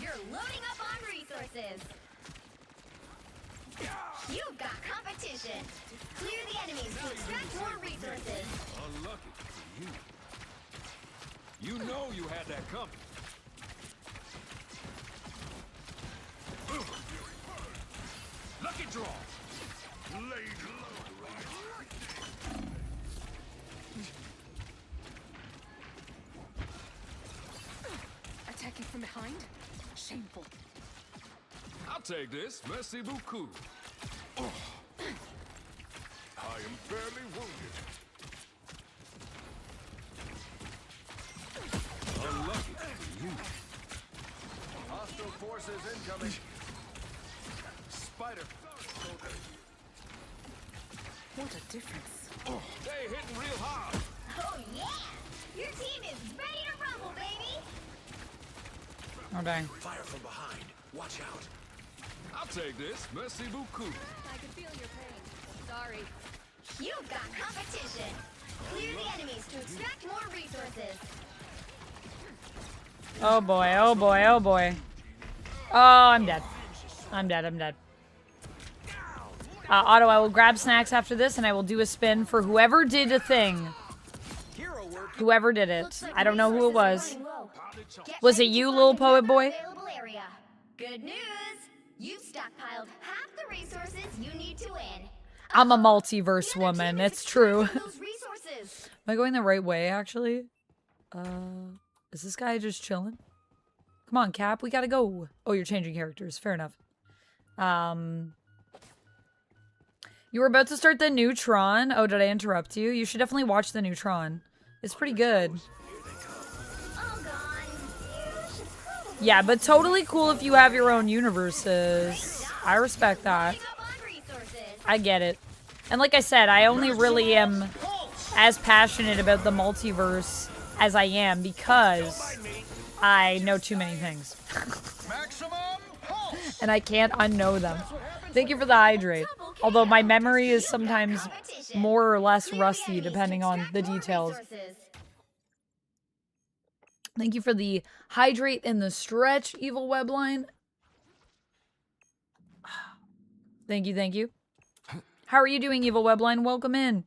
You're loading up on resources. You've got competition. Clear the enemies to extract more resources. Unlucky for you. You know you had that coming. Lucky draw. Laid low. Attacking from behind? Shameful. I'll take this. Merci beaucoup. Oh. I am barely wounded. Unlucky for you. Hostile forces incoming. Spider. What a difference. Oh, they hitting real hard. Oh yeah! Your team is ready to rumble, baby! Oh, dang. Fire from behind. Watch out. I'll take this. Merci beaucoup. I can feel your pain. Sorry. You've got competition. Clear the enemies to extract more resources. Oh boy, oh boy, oh boy. Oh, I'm dead. I'm dead, I'm dead. Otto, I will grab snacks after this, and I will do a spin for whoever did a thing. Whoever did it. I don't know who it was. Was it you, little poet boy? Good news! You've stockpiled half the resources you need to win. I'm a multiverse woman, it's true. Those resources. Am I going the right way, actually? Is this guy just chilling? Come on, Cap, we gotta go. Oh, you're changing characters. Fair enough. You were about to start the new Tron. Oh, did I interrupt you? You should definitely watch the new Tron. It's pretty good. All gone. Yeah, but totally cool if you have your own universes. I respect that. Up on resources. I get it. And like I said, I only really am as passionate about the multiverse as I am because I know too many things. And I can't unknow them. Thank you for the hydrate. Although my memory is sometimes more or less rusty depending on the details. Thank you for the hydrate and the stretch, Evil Webline. Thank you, thank you. How are you doing, Evil Webline? Welcome in.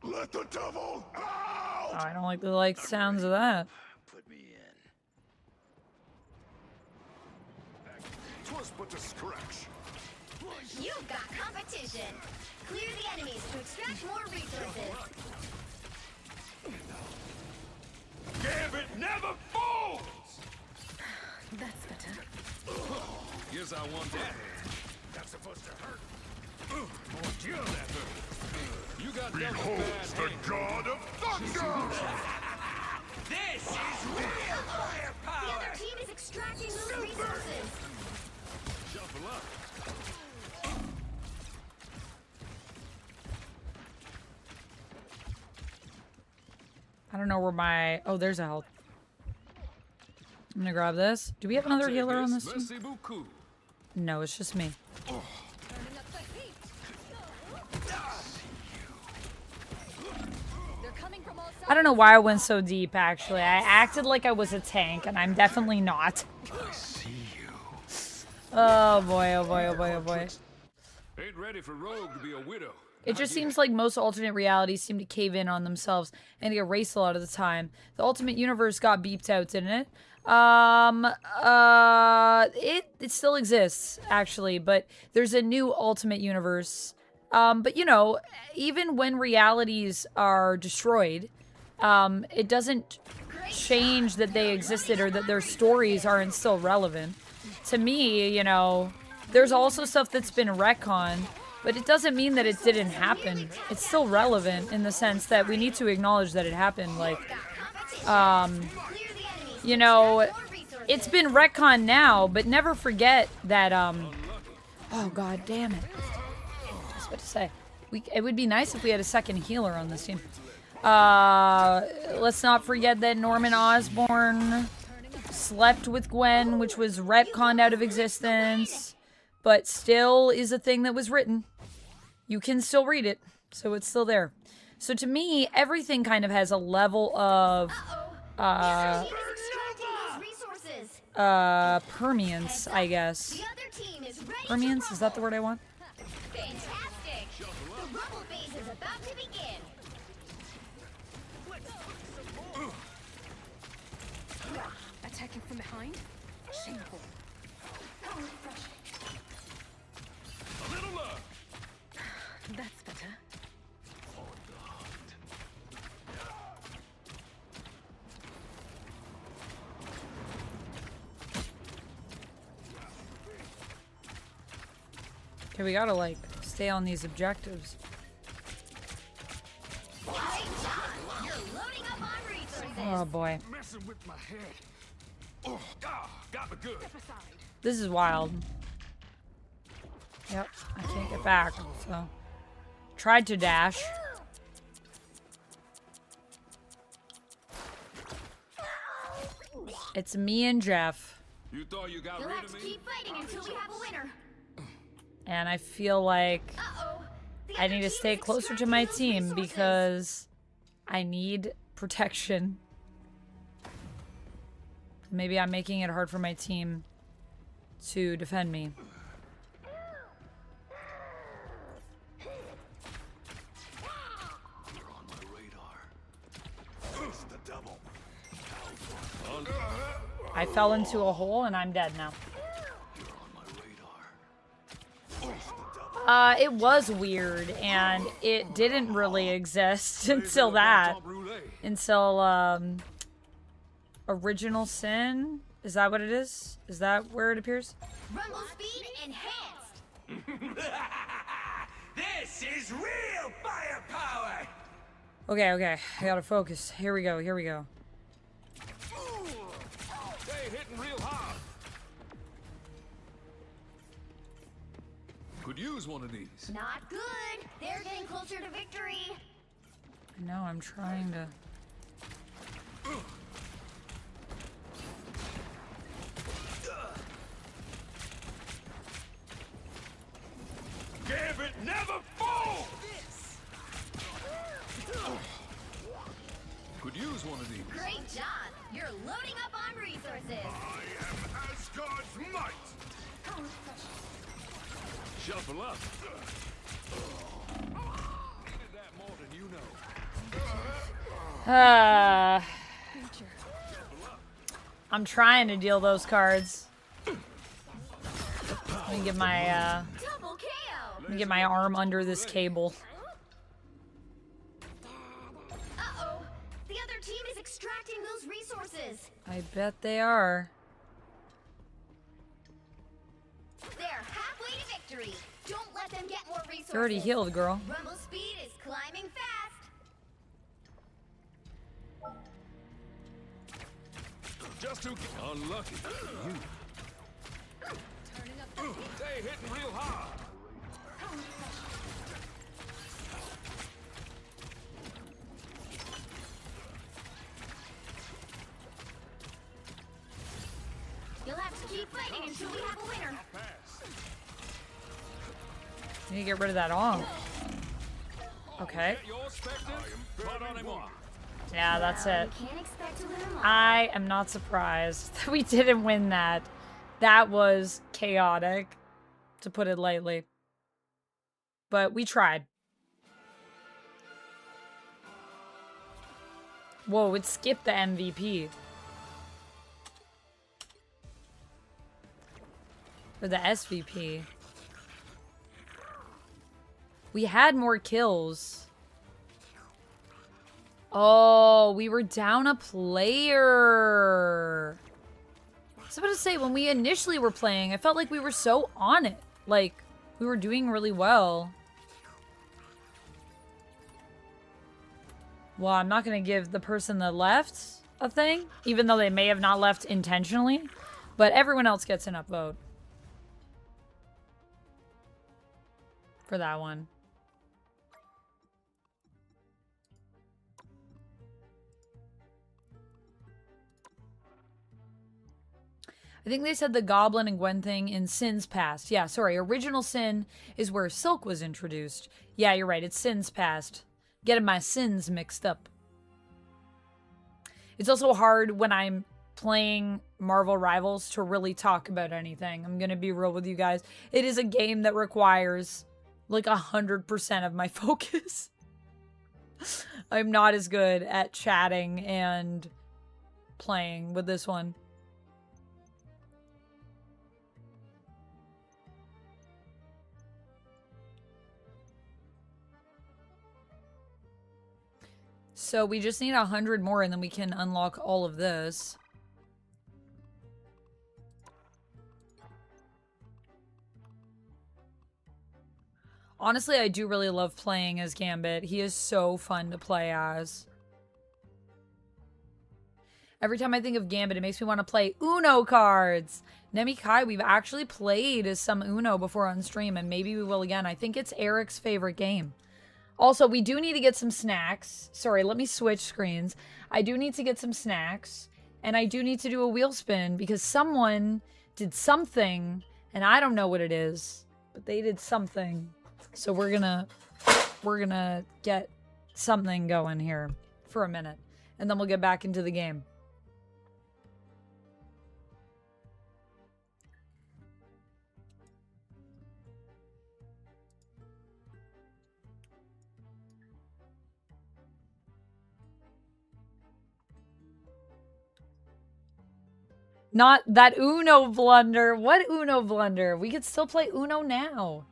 Let the devil out! Oh, I don't like the sounds of that. Put me in. 'Twas but a scratch. You've got competition. Clear the enemies to extract more resources. Gambit never falls! That's better. Guess I want that. That's supposed to hurt. Mon Dieu, that hurt. You got Behold the god of thunder! This is real The firepower! other team is extracting those resources. Shuffle up. I don't know where my... Oh, there's a health. I'm gonna grab this. Do we have another healer on this team? Merci beaucoup. No, it's just me. Turning up the heat. They're coming from all sides. I don't know why I went so deep, actually. I acted like I was a tank, and I'm definitely not. I see you. Oh boy, oh boy, oh boy, oh boy. Ain't ready for Rogue to be a widow. It just seems like most alternate realities seem to cave in on themselves and get erased a lot of the time. The ultimate universe got beeped out, didn't it? It still exists, actually, but there's a new ultimate universe. But you know, even when realities are destroyed, it doesn't change that they existed or that their stories aren't still relevant. To me, you know, there's also stuff that's been retconned, but it doesn't mean that it didn't happen. It's still relevant in the sense that we need to acknowledge that it happened. Like, you know, it's been retconned now, but never forget that, oh god damn it. I was about to say, it would be nice if we had a second healer on this team. Let's not forget that Norman Osborn slept with Gwen, which was retconned out of existence, but still is a thing that was written. You can still read it, so it's still there. So to me, everything kind of has a level of permeance, I guess. Permeance, is that the word I want? Fantastic! The rumble phase is about to begin. Attacking from behind? Shameful. A little love. That's better. Okay, we gotta, like, stay on these objectives. You're loading up on resources. Oh boy. Messing with my head. Oh, got me good. This is wild. Yep, I can't get back, so. Tried to dash. It's me and Jeff. You thought you got You'll rid have of to me? keep fighting until we have a winner. And I feel like Uh-oh. The I other need to team stay is closer to extracting my those team resources. because I need protection. Maybe I'm making it hard for my team to defend me. You're on my radar. It's the devil. I fell into a hole and I'm dead now. You're on my radar. It's the devil. It was weird and it didn't really exist until that. Top roulette. Until, Original Sin? Is that what it is? Is that where it appears? Rumble speed enhanced. This is real firepower! Okay, okay. I gotta focus. Here we go, here we go. They hitting real hard. Could use one of these. Not good. They're getting closer to victory. I know, I'm trying to... Gambit never falls! Could use one of these. Great job. You're loading up on resources. I am Asgard's might! Shuffle up. Needed that more than you know. I'm trying to deal those cards. Let me get my, Double KO. let me get my arm under this cable. Uh-oh. The other team is extracting those resources. I bet they are. They're halfway to victory. Don't let them get more resources. You're already healed, girl. Rumble speed is climbing fast. Just too unlucky. You. Turning up the heat. They hitting real hard. keep fighting until we have a winner. Need to get rid of that all. Okay. Your specters? Pardonnez-moi. Yeah, that's it. We can't expect to win them all. I am not surprised that we didn't win that. That was chaotic, to put it lightly. But we tried. Whoa, it skipped the MVP. Or the SVP. We had more kills. Oh, we were down a player. I was about to say, when we initially were playing, I felt like we were so on it. Like, we were doing really well. Well, I'm not going to give the person that left a thing, even though they may have not left intentionally. But everyone else gets an upvote. For that one. I think they said the Goblin and Gwen thing in Sins Past. Yeah, sorry. Original Sin is where Silk was introduced. Yeah, you're right. It's Sins Past. Getting my sins mixed up. It's also hard when I'm playing Marvel Rivals to really talk about anything. I'm going to be real with you guys. It is a game that requires like 100% of my focus. I'm not as good at chatting and playing with this one. So we just need 100 more and then we can unlock all of this. Honestly, I do really love playing as Gambit. He is so fun to play as. Every time I think of Gambit, it makes me want to play Uno cards. Nemi Kai, we've actually played some Uno before on stream, and maybe we will again. I think it's Eric's favorite game. Also, we do need to get some snacks. Sorry, let me switch screens. I do need to get some snacks. And I do need to do a wheel spin because someone did something. And I don't know what it is. But they did something. So we're gonna get something going here for a minute. And then we'll get back into the game. Not that Uno blunder. What Uno blunder? We could still play Uno now.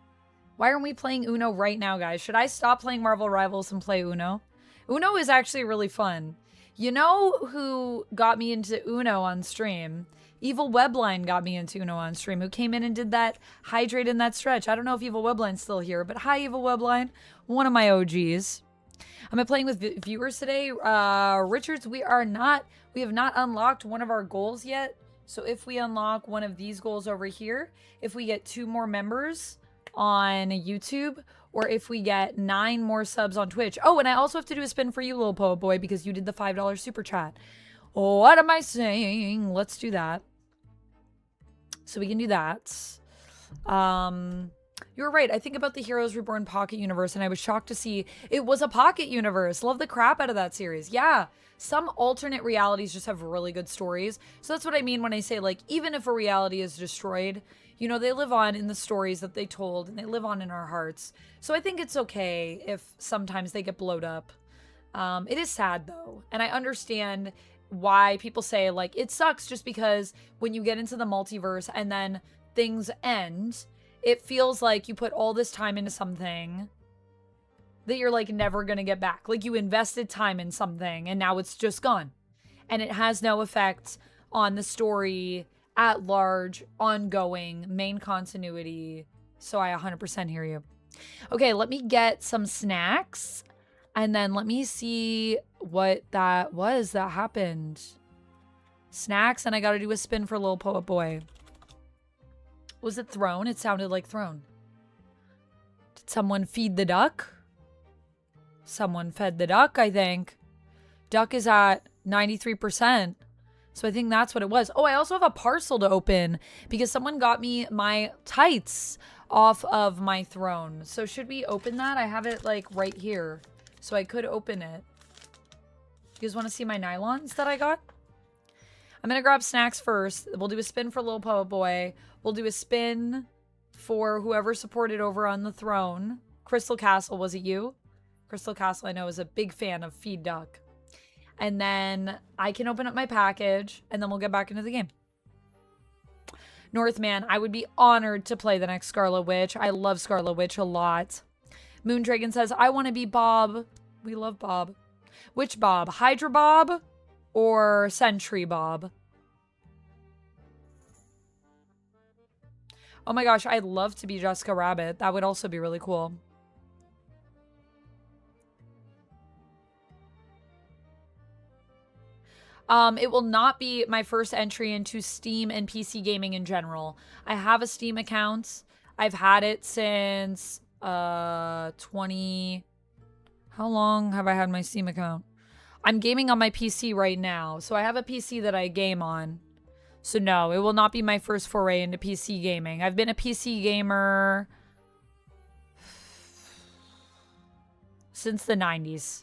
Why aren't we playing Uno right now, guys? Should I stop playing Marvel Rivals and play Uno? Uno is actually really fun. You know who got me into Uno on stream? Evil Webline got me into Uno on stream, who came in and did that hydrate in that stretch. I don't know if Evil Webline's still here, but hi, Evil Webline. One of my OGs. Am I playing with viewers today? Richards, we have not unlocked one of our goals yet. So if we unlock one of these goals over here, if we get 2 more members on YouTube, or if we get 9 more subs on Twitch. Oh, and I also have to do a spin for you, little poet boy, because you did the $5 super chat. What am I saying? Let's do that. So we can do that. You're right. I think about the Heroes Reborn Pocket Universe, and I was shocked to see it was a Pocket Universe. Love the crap out of that series. Yeah. Some alternate realities just have really good stories. So that's what I mean when I say, like, even if a reality is destroyed, you know, they live on in the stories that they told, and they live on in our hearts. So I think it's okay if sometimes they get blowed up. It is sad, though. And I understand why people say, like, it sucks just because when you get into the multiverse and then things end, it feels like you put all this time into something that you're like never gonna get back. Like you invested time in something and now it's just gone. And it has no effect on the story at large, ongoing, main continuity. So I 100% hear you. Okay, let me get some snacks and then let me see what that was that happened. Snacks, and I gotta do a spin for Little Poet Boy. Was it Throne? It sounded like Throne. Did someone feed the duck? Someone fed the duck, I think. Duck is at 93%. So I think that's what it was. Oh, I also have a parcel to open because someone got me my tights off of my throne. So should we open that? I have it like right here. So I could open it. You guys want to see my nylons that I got? I'm going to grab snacks first. We'll do a spin for Little Poet Boy. We'll do a spin for whoever supported over on the throne. Crystal Castle, was it you? Crystal Castle, I know, is a big fan of Feed Duck. And then I can open up my package, and then we'll get back into the game. Northman, I would be honored to play the next Scarlet Witch. I love Scarlet Witch a lot. Moondragon says, I want to be Bob. We love Bob. Which Bob? Hydra Bob or Sentry Bob? Oh my gosh, I'd love to be Jessica Rabbit. That would also be really cool. It will not be my first entry into Steam and PC gaming in general. I have a Steam account. I've had it since 20... How long have I had my Steam account? I'm gaming on my PC right now. So I have a PC that I game on. So no, it will not be my first foray into PC gaming. I've been a PC gamer since the 90s.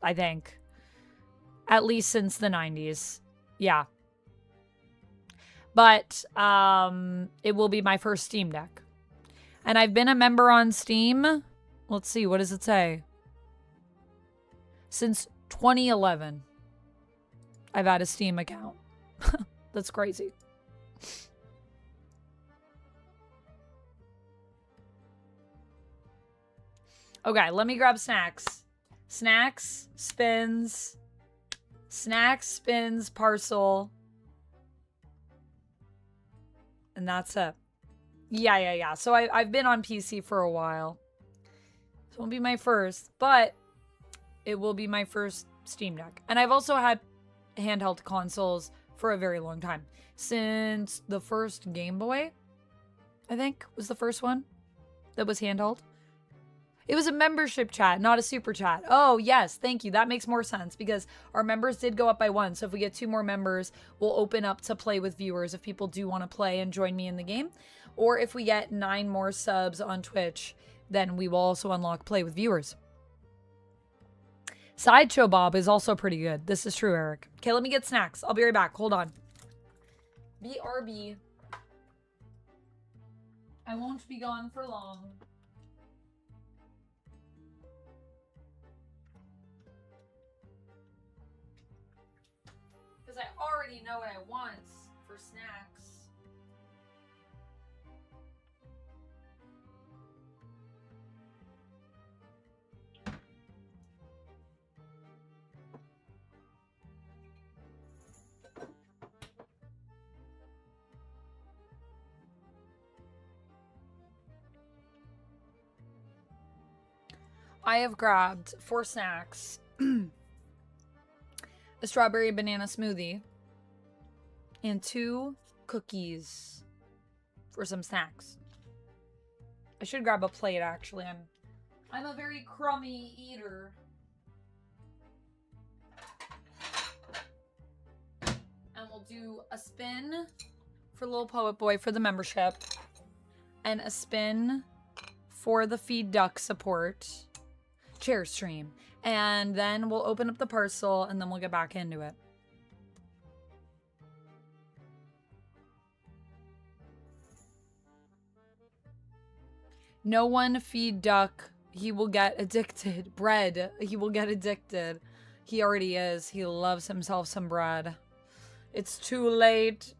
I think. At least since the 90s. Yeah. But it will be my first Steam Deck. And I've been a member on Steam. Let's see, what does it say? Since 2011. I've had a Steam account. That's crazy. Okay, let me grab snacks. Snacks, spins... Snacks, spins, parcel. And that's it. Yeah. So I've been on PC for a while. So it won't be my first, but it will be my first Steam Deck. And I've also had handheld consoles for a very long time. Since the first Game Boy, I think, was the first one that was handheld. It was a membership chat, not a super chat. Oh, yes. Thank you. That makes more sense because our members did go up by one. So if we get 2 more members, we'll open up to play with viewers if people do want to play and join me in the game. Or if we get 9 more subs on Twitch, then we will also unlock play with viewers. Sideshow Bob is also pretty good. This is true, Eric. Okay, let me get snacks. I'll be right back. Hold on. BRB. I won't be gone for long. I already know what I want for snacks. I have grabbed 4 snacks. A strawberry banana smoothie, and 2 cookies for some snacks. I should grab a plate, actually. I'm a very crummy eater. And we'll do a spin for Little Poet Boy for the membership, and a spin for the Feed Duck support chair stream. And then we'll open up the parcel, and then we'll get back into it. No one feed Duck. He will get addicted. Bread. He will get addicted. He already is. He loves himself some bread. It's too late.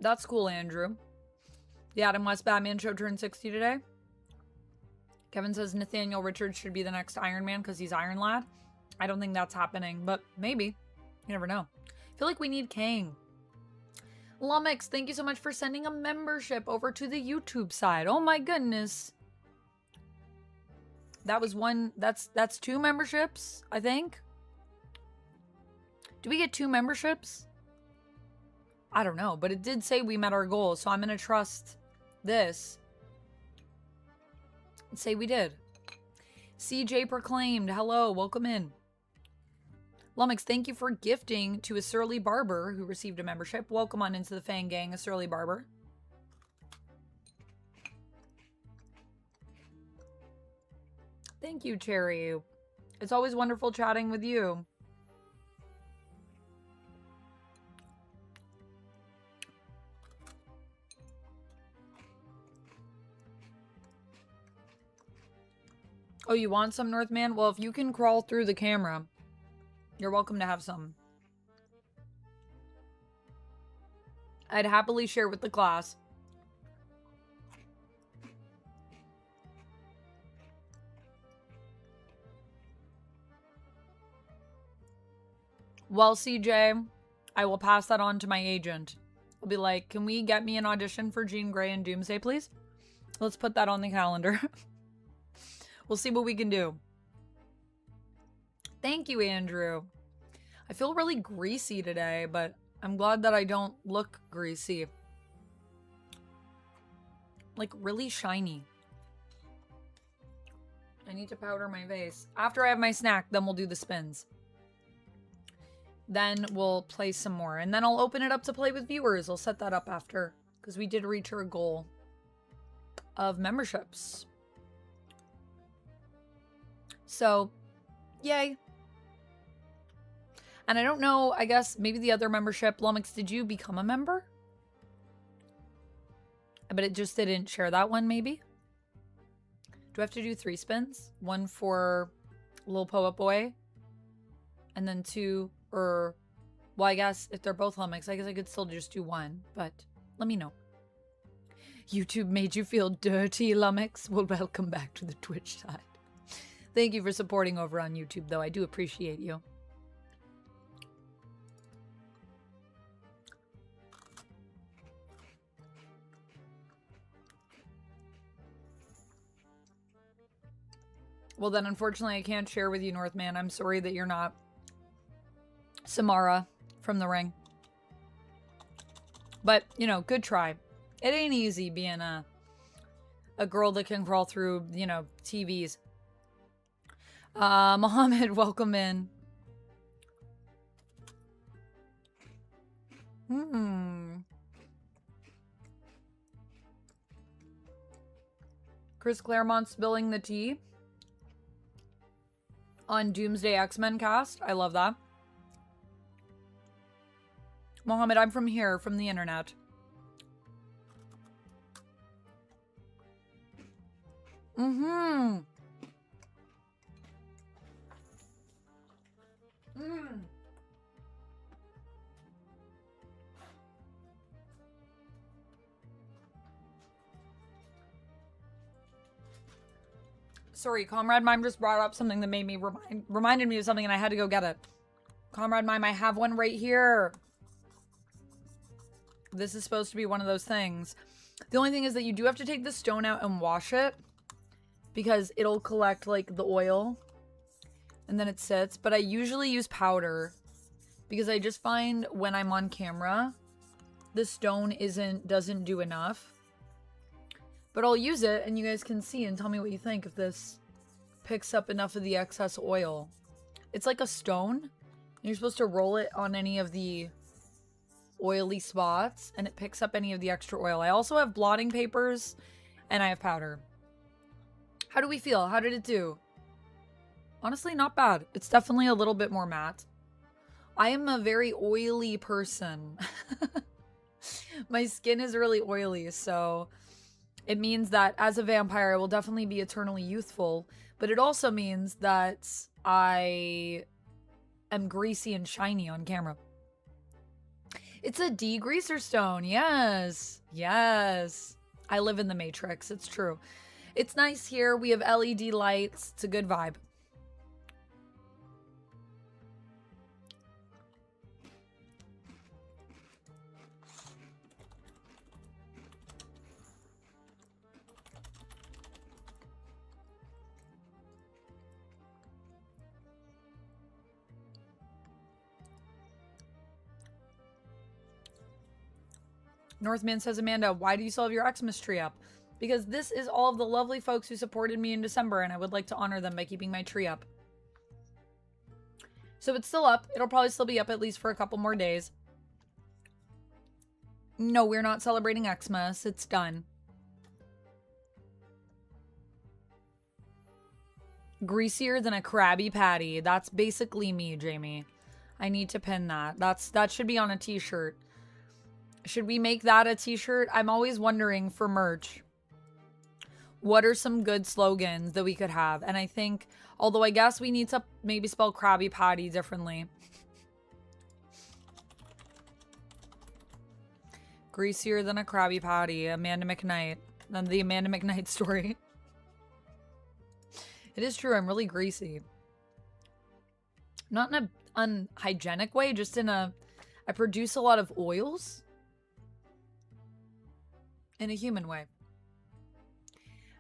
That's cool, Andrew. The Adam West Batman show turned 60 today. Kevin says Nathaniel Richards should be the next Iron Man because he's Iron Lad. I don't think that's happening, but maybe. You never know. I feel like we need Kang. Lumix, thank you so much for sending a membership over to the YouTube side. Oh my goodness. That was one. That's 2 memberships, I think. Do we get 2 memberships? I don't know, but it did say we met our goal, so I'm gonna trust this and say we did. CJ Proclaimed, hello, welcome in. Lumix, thank you for gifting to a Surly Barber who received a membership. Welcome on into the Fang Gang, a Surly Barber. Thank you, Cherry. It's always wonderful chatting with you. Oh, you want some, Northman? Well, if you can crawl through the camera, you're welcome to have some. I'd happily share with the class. Well, CJ, I will pass that on to my agent. I'll be like, can we get me an audition for Jean Grey and Doomsday, please? Let's put that on the calendar. We'll see what we can do. Thank you, Andrew. I feel really greasy today, but I'm glad that I don't look greasy. Like, really shiny. I need to powder my face. After I have my snack, then we'll do the spins. Then we'll play some more. And then I'll open it up to play with viewers. I'll set that up after. Because we did reach our goal of memberships. So, yay. And I don't know, I guess maybe the other membership, Lumix, did you become a member? But it just didn't share that one, maybe? Do I have to do 3 spins? 1 for Lil Poet Boy, and then 2, or, well, I guess if they're both Lumix, I guess I could still just do 1, but let me know. YouTube made you feel dirty, Lumix? Well, welcome back to the Twitch side. Thank you for supporting over on YouTube, though. I do appreciate you. Well, then, unfortunately, I can't share with you, Northman. I'm sorry that you're not Samara from The Ring. But, you know, good try. It ain't easy being a girl that can crawl through, you know, TVs. Mohammed, welcome in. Chris Claremont spilling the tea on Doomsday X-Men cast. I love that. Mohammed, I'm from here, from the internet. Sorry, Comrade Mime just brought up something that made me reminded me of something, and I had to go get it. Comrade Mime, I have one right here. This is supposed to be one of those things. The only thing is that you do have to take the stone out and wash it, because it'll collect, like, the oil, and then it sits. But I usually use powder, because I just find when I'm on camera, the stone doesn't do enough. But I'll use it, and you guys can see and tell me what you think if this picks up enough of the excess oil. It's like a stone, and you're supposed to roll it on any of the oily spots, and it picks up any of the extra oil. I also have blotting papers, and I have powder. How do we feel? How did it do? Honestly, not bad. It's definitely a little bit more matte. I am a very oily person. My skin is really oily, so it means that as a vampire, I will definitely be eternally youthful, but it also means that I am greasy and shiny on camera. It's a degreaser stone. Yes. Yes. I live in the Matrix. It's true. It's nice here. We have LED lights. It's a good vibe. Northman says, Amanda, why do you still have your Xmas tree up? Because this is all of the lovely folks who supported me in December, and I would like to honor them by keeping my tree up. So it's still up. It'll probably still be up at least for a couple more days. No, we're not celebrating Xmas. It's done. Greasier than a Krabby Patty. That's basically me, Jamie. I need to pin that. That should be on a t-shirt. Should we make that a t-shirt? I'm always wondering for merch. What are some good slogans that we could have? And I think, although I guess we need to maybe spell Krabby Patty differently. Greasier than a Krabby Patty. Amanda McKnight. And the Amanda McKnight story. It is true. I'm really greasy. Not in an unhygienic way. Just in a... I produce a lot of oils. In a human way.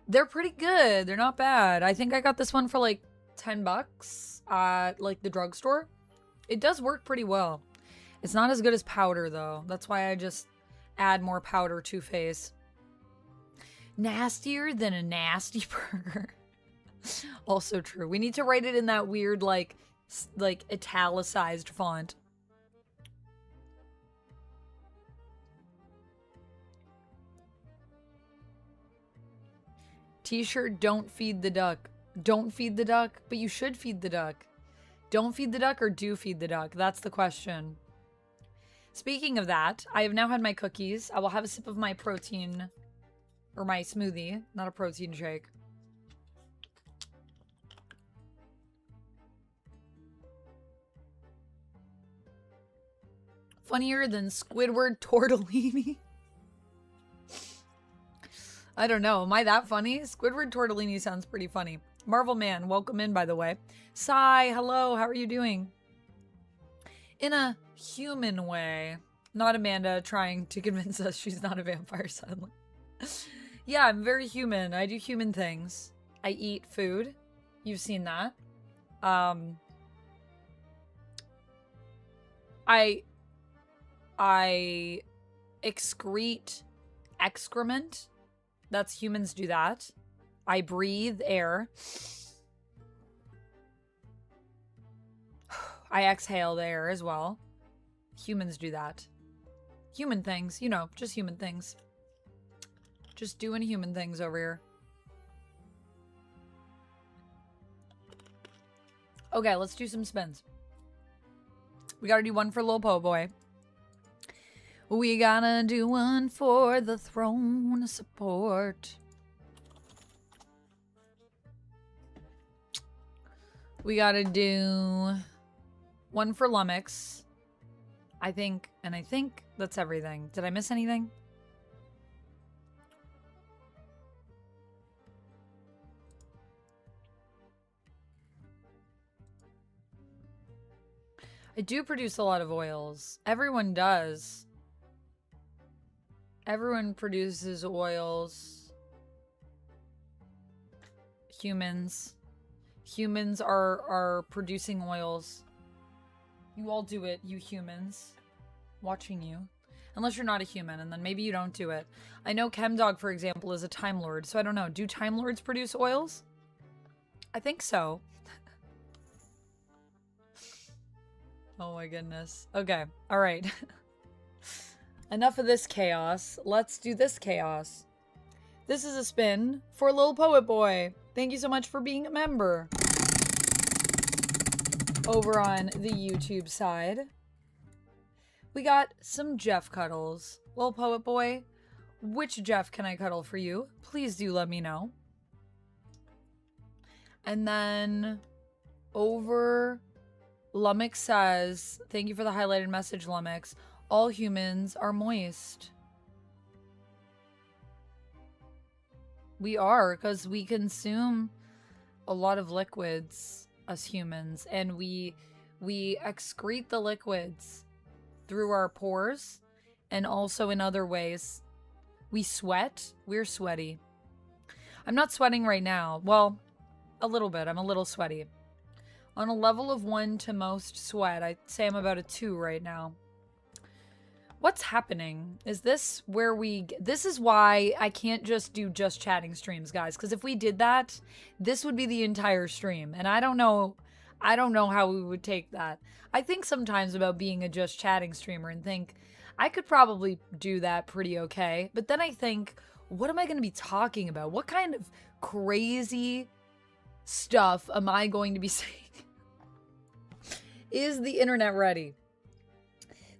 They're pretty good. They're not bad. I think I got this one for like $10 at like the drugstore. It does work pretty well. It's not as good as powder though. That's why I just add more powder to face. Nastier than a nasty burger. Also true. We need to write it in that weird like italicized font. T-shirt, don't feed the duck. Don't feed the duck, but you should feed the duck. Don't feed the duck or do feed the duck? That's the question. Speaking of that, I have now had my cookies. I will have a sip of my protein, or my smoothie, not a protein shake. Funnier than Squidward tortellini. I don't know. Am I that funny? Squidward tortellini sounds pretty funny. Marvel Man, welcome in, by the way. Sai, hello. How are you doing? In a human way. Not Amanda trying to convince us she's not a vampire suddenly. Yeah, I'm very human. I do human things. I eat food. You've seen that. I excrete excrement. That's humans do that. I breathe air. I exhale the air as well. Humans do that. Human things, you know, just human things. Just doing human things over here. Okay, let's do some spins. We gotta do one for Lil Po Boy. We gotta do one for the throne support. We gotta do one for Lummox. I think that's everything. Did I miss anything? I do produce a lot of oils. Everyone does. Everyone produces oils. Humans. Humans are producing oils. You all do it, you humans. Watching you. Unless you're not a human, and then maybe you don't do it. I know Chemdog, for example, is a Time Lord, so I don't know. Do Time Lords produce oils? I think so. Oh my goodness. Okay, alright. Enough of this chaos. Let's do this chaos. This is a spin for Lil Poet Boy. Thank you so much for being a member. Over on the YouTube side, we got some Jeff cuddles. Lil Poet Boy, which Jeff can I cuddle for you? Please do let me know. And then over, Lummox says, thank you for the highlighted message, Lummox. All humans are moist. We are, because we consume a lot of liquids, us humans, and we excrete the liquids through our pores and also in other ways. We sweat. We're sweaty. I'm not sweating right now. Well, a little bit. I'm a little sweaty. On a level of 1 to most sweat, I'd say I'm about a 2 right now. What's happening? Is this where this is why I can't just do just chatting streams, guys. Because if we did that, this would be the entire stream. And I don't know how we would take that. I think sometimes about being a just chatting streamer and think, I could probably do that pretty okay. But then I think, what am I going to be talking about? What kind of crazy stuff am I going to be saying? Is the internet ready?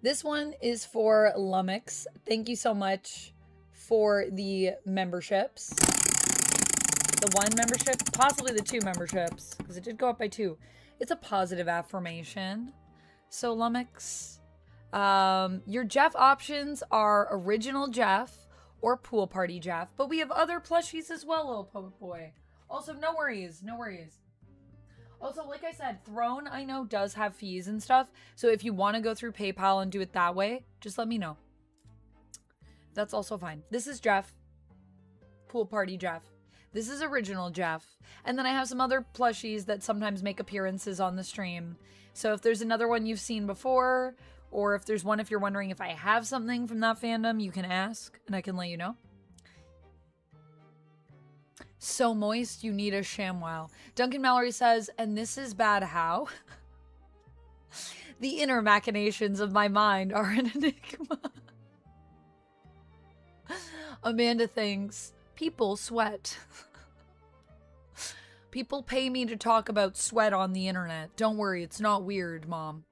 This one is for Lumix. Thank you so much for the memberships. The 1 membership, possibly the 2 memberships, because it did go up by 2. It's a positive affirmation. So Lumix, your Jeff options are original Jeff or pool party Jeff, but we have other plushies as well, little poet boy. Also, no worries, no worries. Also, like I said, Throne, I know, does have fees and stuff. So if you want to go through PayPal and do it that way, just let me know. That's also fine. This is Jeff. Pool Party Jeff. This is original Jeff. And then I have some other plushies that sometimes make appearances on the stream. So if there's another one you've seen before, or if there's one if you're wondering if I have something from that fandom, you can ask and I can let you know. So moist, you need a ShamWow. Duncan Mallory says, and this is bad how? The inner machinations of my mind are an enigma. Amanda thinks, people sweat. People pay me to talk about sweat on the internet. Don't worry, it's not weird, Mom.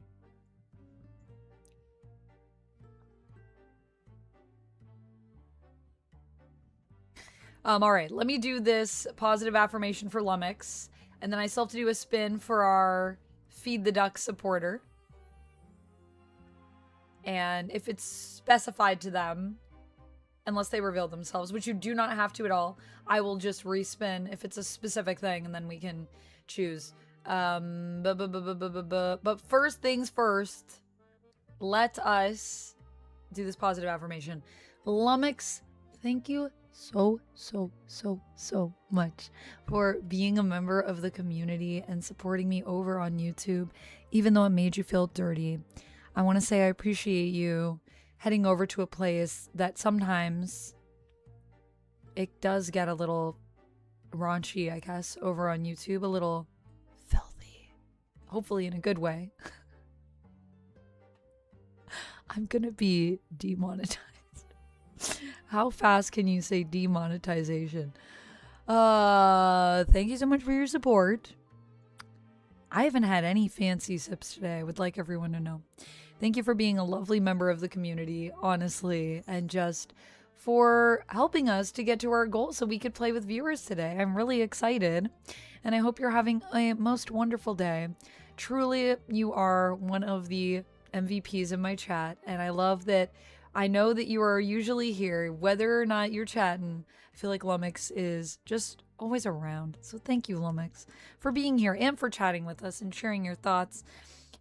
All right, let me do this positive affirmation for Lumix, and then I still have to do a spin for our Feed the Duck supporter. And if it's specified to them, unless they reveal themselves, which you do not have to at all, I will just respin if it's a specific thing, and then we can choose. But first things first, let us do this positive affirmation. Lumix, thank you so much for being a member of the community and supporting me over on YouTube, even though it made you feel dirty. I want to say I appreciate you heading over to a place that sometimes it does get a little raunchy, I guess, over on YouTube, a little filthy, hopefully in a good way. I'm gonna be demonetized. How fast can you say demonetization? Thank you so much for your support. I haven't had any fancy sips today. I would like everyone to know. Thank you for being a lovely member of the community, honestly, and just for helping us to get to our goal so we could play with viewers today. I'm really excited, and I hope you're having a most wonderful day. Truly, you are one of the MVPs in my chat, and I love that. I know that you are usually here, whether or not you're chatting. I feel like Lumix is just always around. So thank you, Lumix, for being here and for chatting with us and sharing your thoughts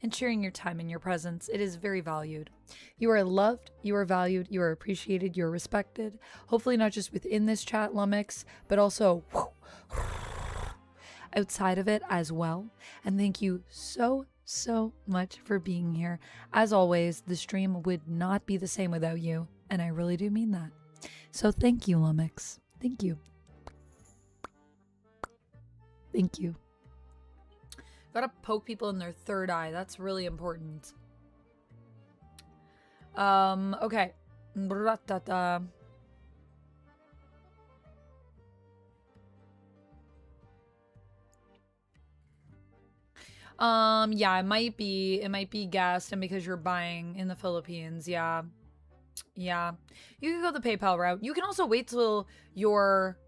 and sharing your time and your presence. It is very valued. You are loved, you are valued, you are appreciated, you are respected. Hopefully not just within this chat, Lumix, but also outside of it as well. And thank you so much for being here. As always, the stream would not be the same without you, and I really do mean that. So thank you, Lumix. Thank you. Thank you. Gotta poke people in their third eye. That's really important. Okay. Yeah, it might be gassed, and because you're buying in the Philippines, yeah. You can go the PayPal route. You can also wait till you're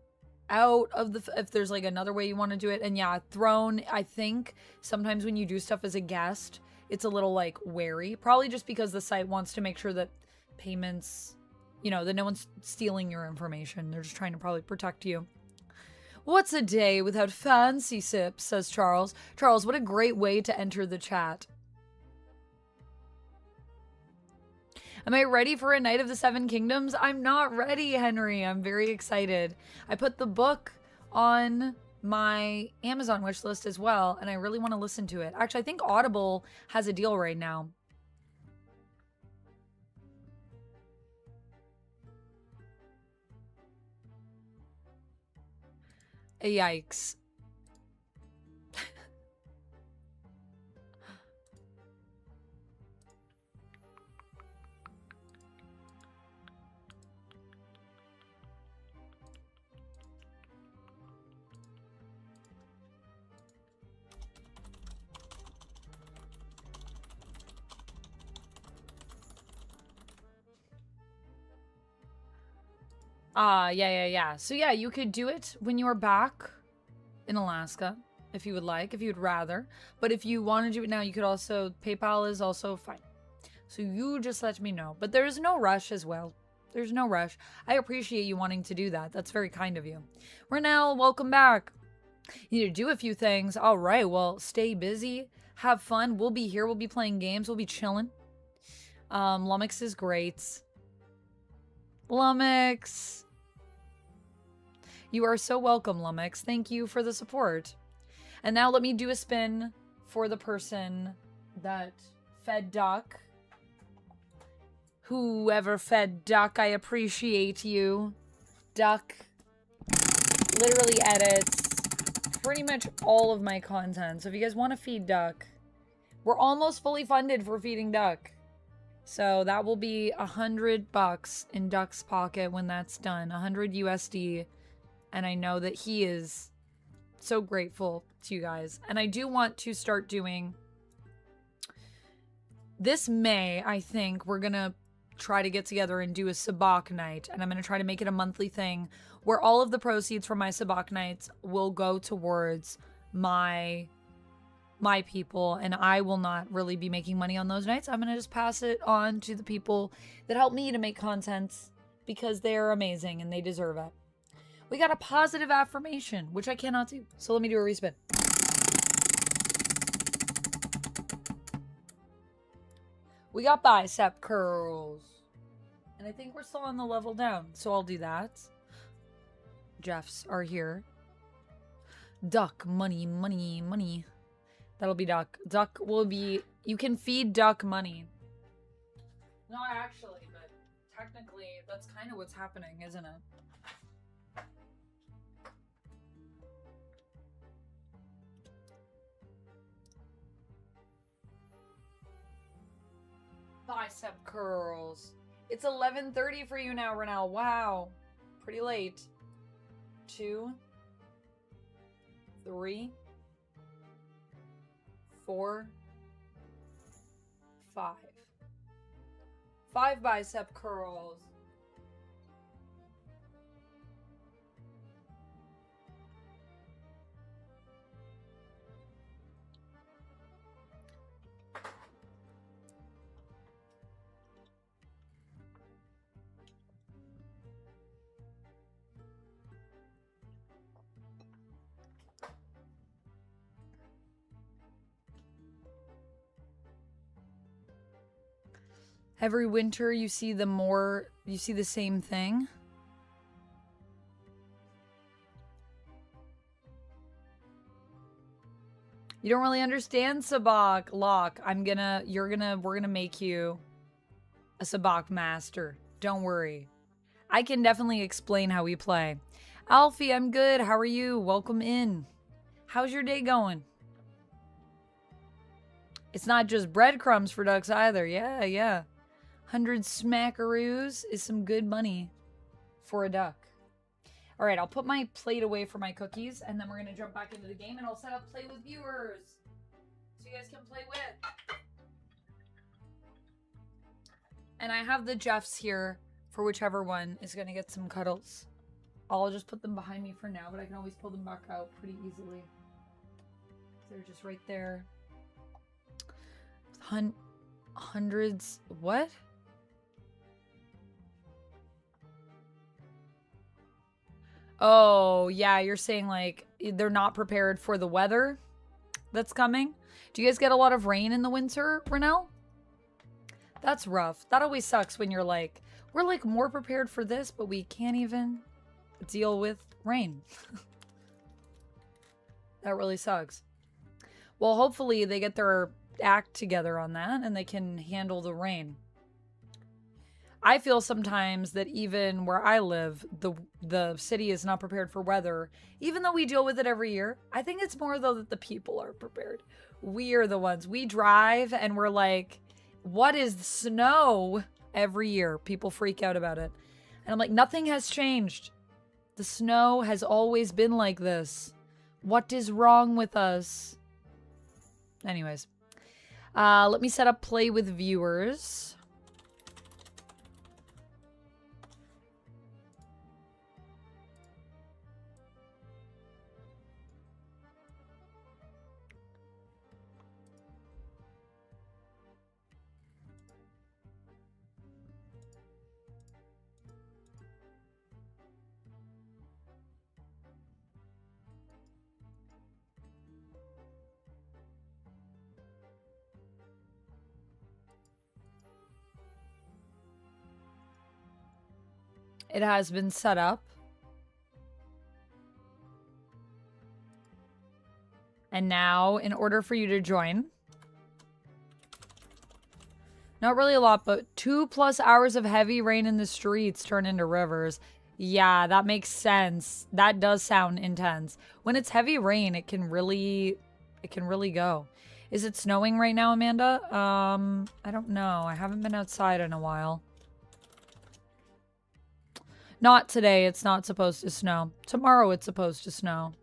out of the, if there's like another way you want to do it. And yeah, Throne, I think sometimes when you do stuff as a guest, it's a little like wary, probably just because the site wants to make sure that payments, that no one's stealing your information. They're just trying to probably protect you. What's a day without fancy sips, says Charles. Charles, what a great way to enter the chat. Am I ready for a Night of the Seven Kingdoms? I'm not ready, Henry. I'm very excited. I put the book on my Amazon wish list as well, and I really want to listen to it. Actually, I think Audible has a deal right now. Yikes. Yeah. So yeah, you could do it when you're back in Alaska, if you would like, if you'd rather. But if you want to do it now, you could also, PayPal is also fine. So you just let me know. But there's no rush as well. There's no rush. I appreciate you wanting to do that. That's very kind of you. Renelle, welcome back. You need to do a few things. All right, well, stay busy. Have fun. We'll be here. We'll be playing games. We'll be chilling. Lumix is great. Lumix. You are so welcome, Lumix. Thank you for the support. And now let me do a spin for the person that fed Duck. Whoever fed Duck, I appreciate you. Duck literally edits pretty much all of my content. So if you guys want to feed Duck, we're almost fully funded for feeding Duck. So that will be $100 in Duck's pocket when that's done. 100 USD. And I know that he is so grateful to you guys. And I do want to start doing this May. I think we're going to try to get together and do a sabacc night. And I'm going to try to make it a monthly thing where all of the proceeds from my sabacc nights will go towards my people, and I will not really be making money on those nights. I'm going to just pass it on to the people that help me to make content because they're amazing and they deserve it. We got a positive affirmation, which I cannot do. So let me do a respin. We got bicep curls. And I think we're still on the level down. So I'll do that. Jeffs are here. Duck, money, money, money. That'll be Duck. Duck will be... You can feed Duck money. Not actually, but technically that's kind of what's happening, isn't it? Bicep curls. It's 11:30 for you now, Renelle. Wow. Pretty late. 2, 3, 4, 5. 5 bicep curls. Every winter you see the same thing. You don't really understand sabacc, Locke. We're gonna make you a sabacc master. Don't worry. I can definitely explain how we play. Alfie, I'm good. How are you? Welcome in. How's your day going? It's not just breadcrumbs for ducks either. Yeah. 100 smackaroos is some good money for a duck. All right, I'll put my plate away for my cookies, and then we're going to jump back into the game, and I'll set up Play With Viewers so you guys can play with. And I have the Jeffs here for whichever one is going to get some cuddles. I'll just put them behind me for now, but I can always pull them back out pretty easily. They're just right there. Hundreds... What? Oh, yeah, you're saying, like, they're not prepared for the weather that's coming? Do you guys get a lot of rain in the winter, Renelle? That's rough. That always sucks when you're like, we're, like, more prepared for this, but we can't even deal with rain. That really sucks. Well, hopefully they get their act together on that and they can handle the rain. I feel sometimes that even where I live, the city is not prepared for weather, even though we deal with it every year. I think it's more though that the people aren't prepared. We are the ones. We drive and we're like, what is snow? Every year, people freak out about it. And I'm like, nothing has changed. The snow has always been like this. What is wrong with us? Anyways, let me set up play with viewers. It has been set up. And now, in order for you to join, not really a lot, but 2+ hours of heavy rain in the streets turn into rivers. Yeah, that makes sense. That does sound intense. When it's heavy rain, it can really go. Is it snowing right now, Amanda? I don't know. I haven't been outside in a while. Not today. It's not supposed to snow. Tomorrow it's supposed to snow.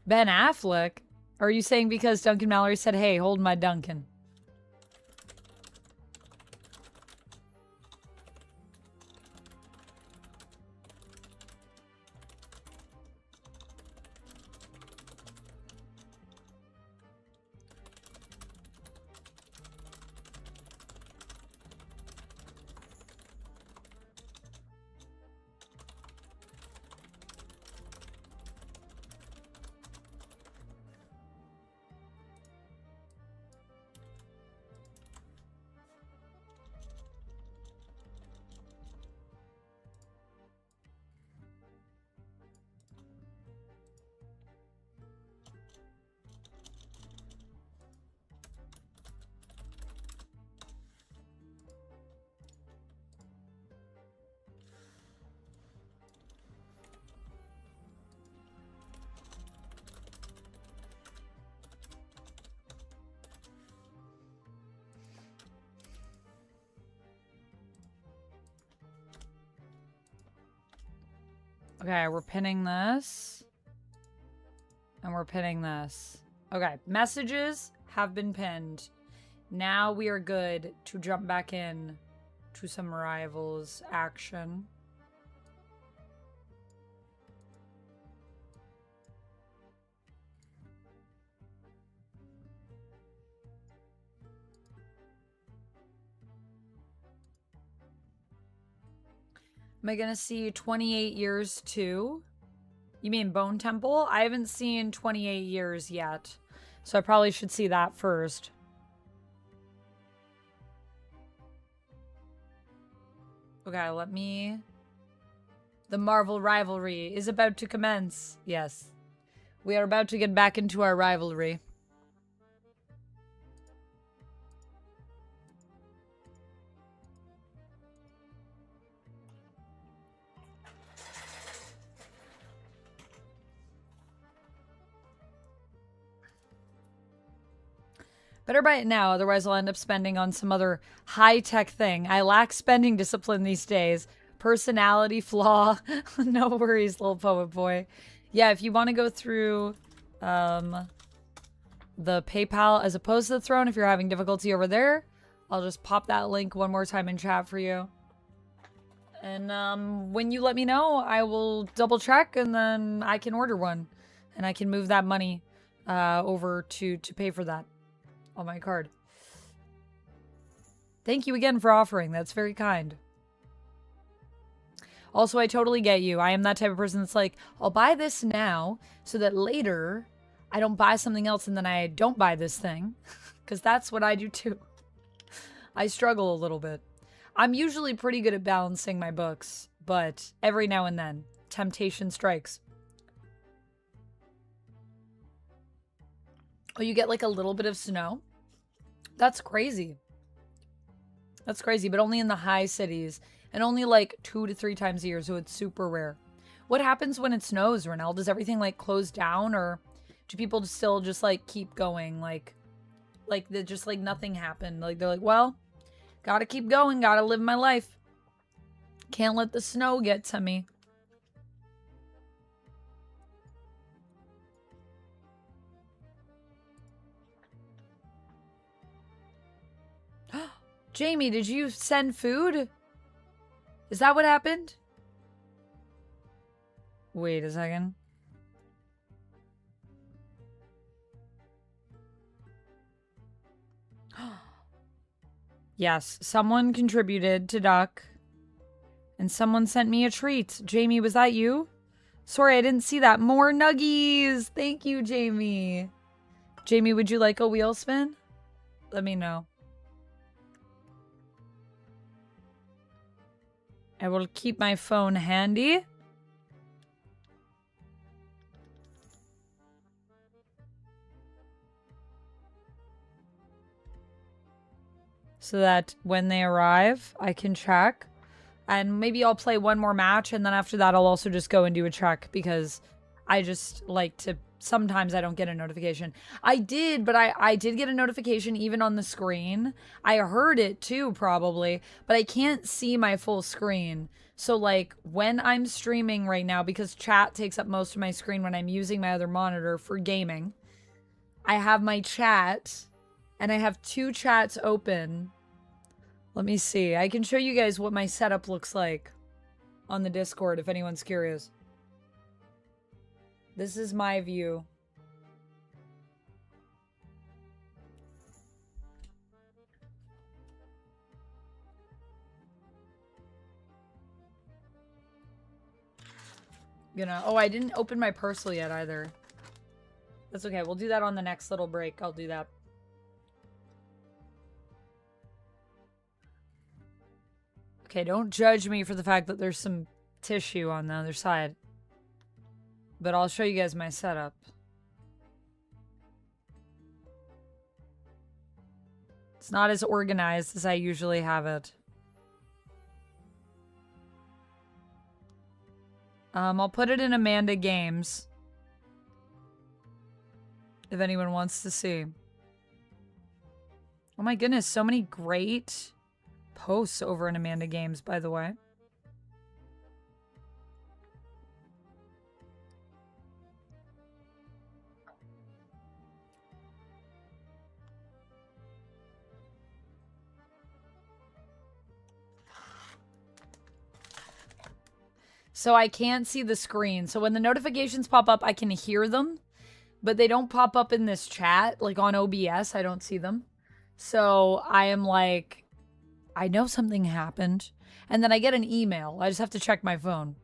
Ben Affleck? Are you saying because Duncan Mallory said, hey, hold my Duncan? Okay, we're pinning this. And we're pinning this. Okay, messages have been pinned. Now we are good to jump back in to some rivals action. Am I gonna see 28 years too? You mean Bone Temple? I haven't seen 28 years yet. So I probably should see that first. Okay, let me... The Marvel rivalry is about to commence. Yes. We are about to get back into our rivalry. Better buy it now, otherwise I'll end up spending on some other high-tech thing. I lack spending discipline these days. Personality flaw. No worries, little poet boy. Yeah, if you want to go through the PayPal as opposed to the throne, if you're having difficulty over there, I'll just pop that link one more time in chat for you. And when you let me know, I will double check and then I can order one. And I can move that money over to pay for that. On my card. Thank you again for offering. That's very kind. Also, I totally get you. I am that type of person that's like, I'll buy this now so that later I don't buy something else and then I don't buy this thing. Because that's what I do too. I struggle a little bit. I'm usually pretty good at balancing my books, but every now and then, temptation strikes. Oh, you get like a little bit of snow? That's crazy. That's crazy, but only in the high cities and only like 2 to 3 times a year, so it's super rare. What happens when it snows, Renelle? Does everything like close down, or do people still just like keep going? Like just like nothing happened. Like they're like, well, gotta keep going, gotta live my life. Can't let the snow get to me. Jamie, did you send food? Is that what happened? Wait a second. Yes, someone contributed to Duck. And someone sent me a treat. Jamie, was that you? Sorry, I didn't see that. More nuggies. Thank you, Jamie. Jamie, would you like a wheel spin? Let me know. I will keep my phone handy. So that when they arrive, I can check. And maybe I'll play one more match, and then after that I'll also just go and do a check, because I just like to... Sometimes I don't get a notification. I did, but I did get a notification even on the screen. I heard it too, probably, but I can't see my full screen. So, like, when I'm streaming right now, because chat takes up most of my screen when I'm using my other monitor for gaming, I have my chat, and I have 2 chats open. Let me see. I can show you guys what my setup looks like on the Discord if anyone's curious. This is my view. Oh, I didn't open my parcel yet either. That's okay. We'll do that on the next little break. I'll do that. Okay, don't judge me for the fact that there's some tissue on the other side. But I'll show you guys my setup. It's not as organized as I usually have it. I'll put it in Amanda Games. If anyone wants to see. Oh my goodness, so many great posts over in Amanda Games, by the way. So I can't see the screen. So when the notifications pop up, I can hear them. But they don't pop up in this chat. Like on OBS, I don't see them. So I am like, I know something happened. And then I get an email. I just have to check my phone.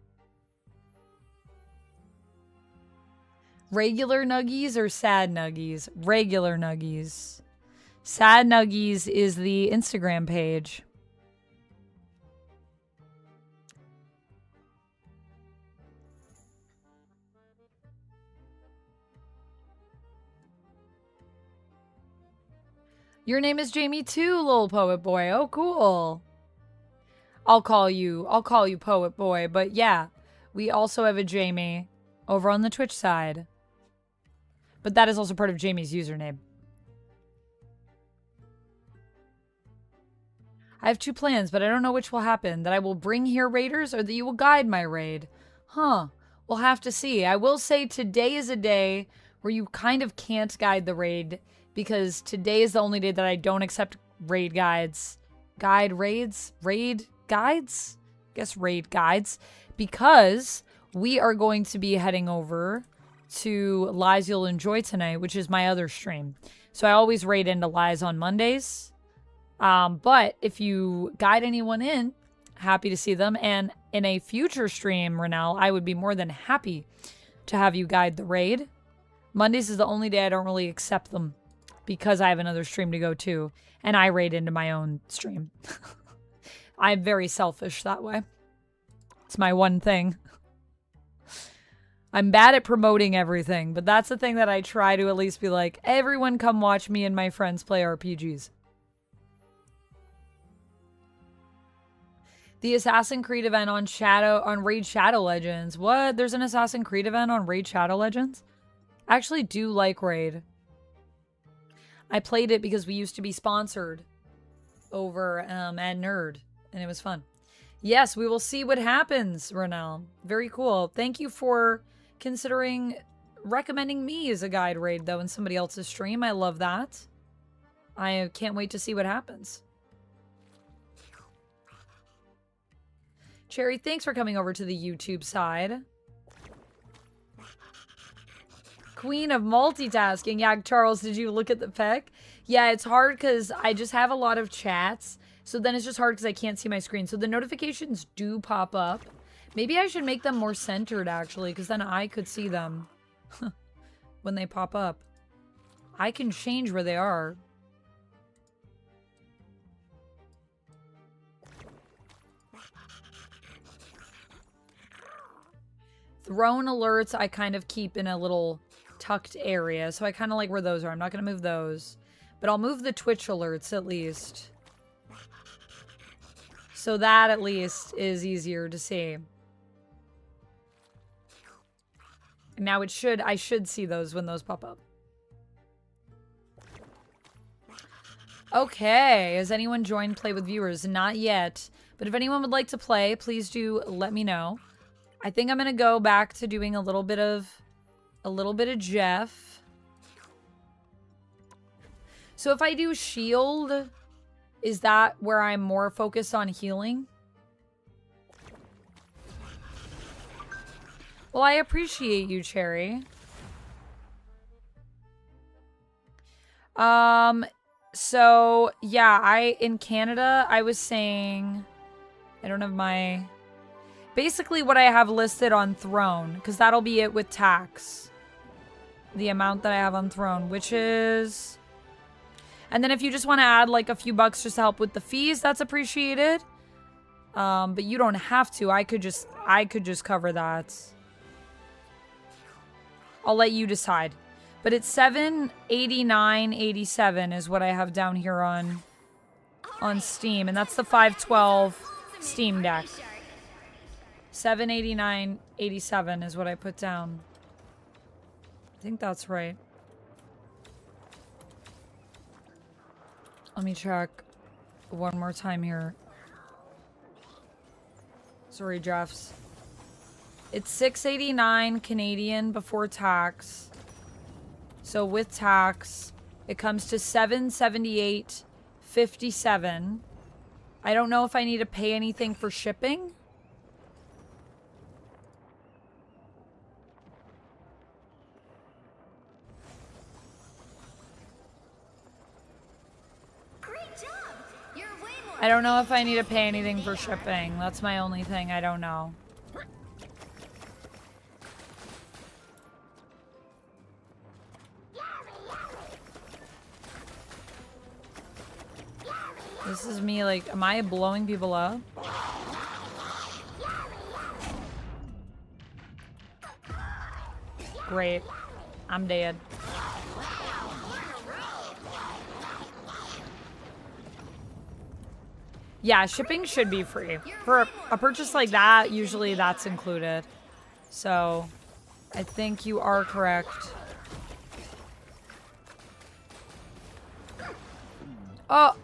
Regular nuggies or sad nuggies? Regular nuggies. Sad nuggies is the Instagram page. Your name is Jamie too, lil poet boy. Oh, cool. I'll call you poet boy. But yeah, we also have a Jamie over on the Twitch side. But that is also part of Jamie's username. I have 2 plans, but I don't know which will happen. That I will bring here raiders or that you will guide my raid. Huh. We'll have to see. I will say today is a day where you kind of can't guide the raid, because today is the only day that I don't accept raid guides. Raid guides? I guess raid guides. Because we are going to be heading over to Lies You'll Enjoy tonight, which is my other stream. So I always raid into Lies on Mondays. But if you guide anyone in, happy to see them. And in a future stream, Renelle, I would be more than happy to have you guide the raid. Mondays is the only day I don't really accept them, because I have another stream to go to, and I raid into my own stream. I'm very selfish that way. It's my one thing. I'm bad at promoting everything, but that's the thing that I try to at least be like, everyone come watch me and my friends play RPGs. The Assassin's Creed event on Raid Shadow Legends. What? There's an Assassin's Creed event on Raid Shadow Legends? I actually do like Raid. I played it because we used to be sponsored over at Nerd, and it was fun. Yes, we will see what happens, Ronell. Very cool. Thank you for considering recommending me as a guide raid, though, in somebody else's stream. I love that. I can't wait to see what happens. Cherry, thanks for coming over to the YouTube side. Queen of multitasking. Yeah, Charles, did you look at the pic? Yeah, it's hard because I just have a lot of chats. So then it's just hard because I can't see my screen. So the notifications do pop up. Maybe I should make them more centered, actually, because then I could see them when they pop up. I can change where they are. Throne alerts I kind of keep in a little tucked area. So I kind of like where those are. I'm not going to move those. But I'll move the Twitch alerts at least. So that at least is easier to see. And now I should see those when those pop up. Okay, has anyone joined Play with Viewers? Not yet. But if anyone would like to play, please do let me know. I think I'm gonna go back to doing a little bit of Jeff. So if I do shield, is that where I'm more focused on healing? Well, I appreciate you, Cherry. So yeah, in Canada, I was saying, I don't have my, basically what I have listed on Throne, because that'll be it with tax. The amount that I have on Throne, which is, and then if you just want to add like a few bucks just to help with the fees, that's appreciated. But you don't have to. I could just cover that. I'll let you decide. But it's $789.87 is what I have down here on Steam, and that's the 512 Steam Deck. $789.87 is what I put down. I think that's right. Let me check one more time here. Sorry, Jeffs. It's $689 Canadian before tax. So with tax, it comes to $778.57. I don't know if I need to pay anything for shipping. I don't know if I need to pay anything for shipping. That's my only thing. I don't know. This is me, like, am I blowing people up? Great. I'm dead. Yeah, shipping should be free. For a purchase like that, usually that's included. So, I think you are correct. Oh!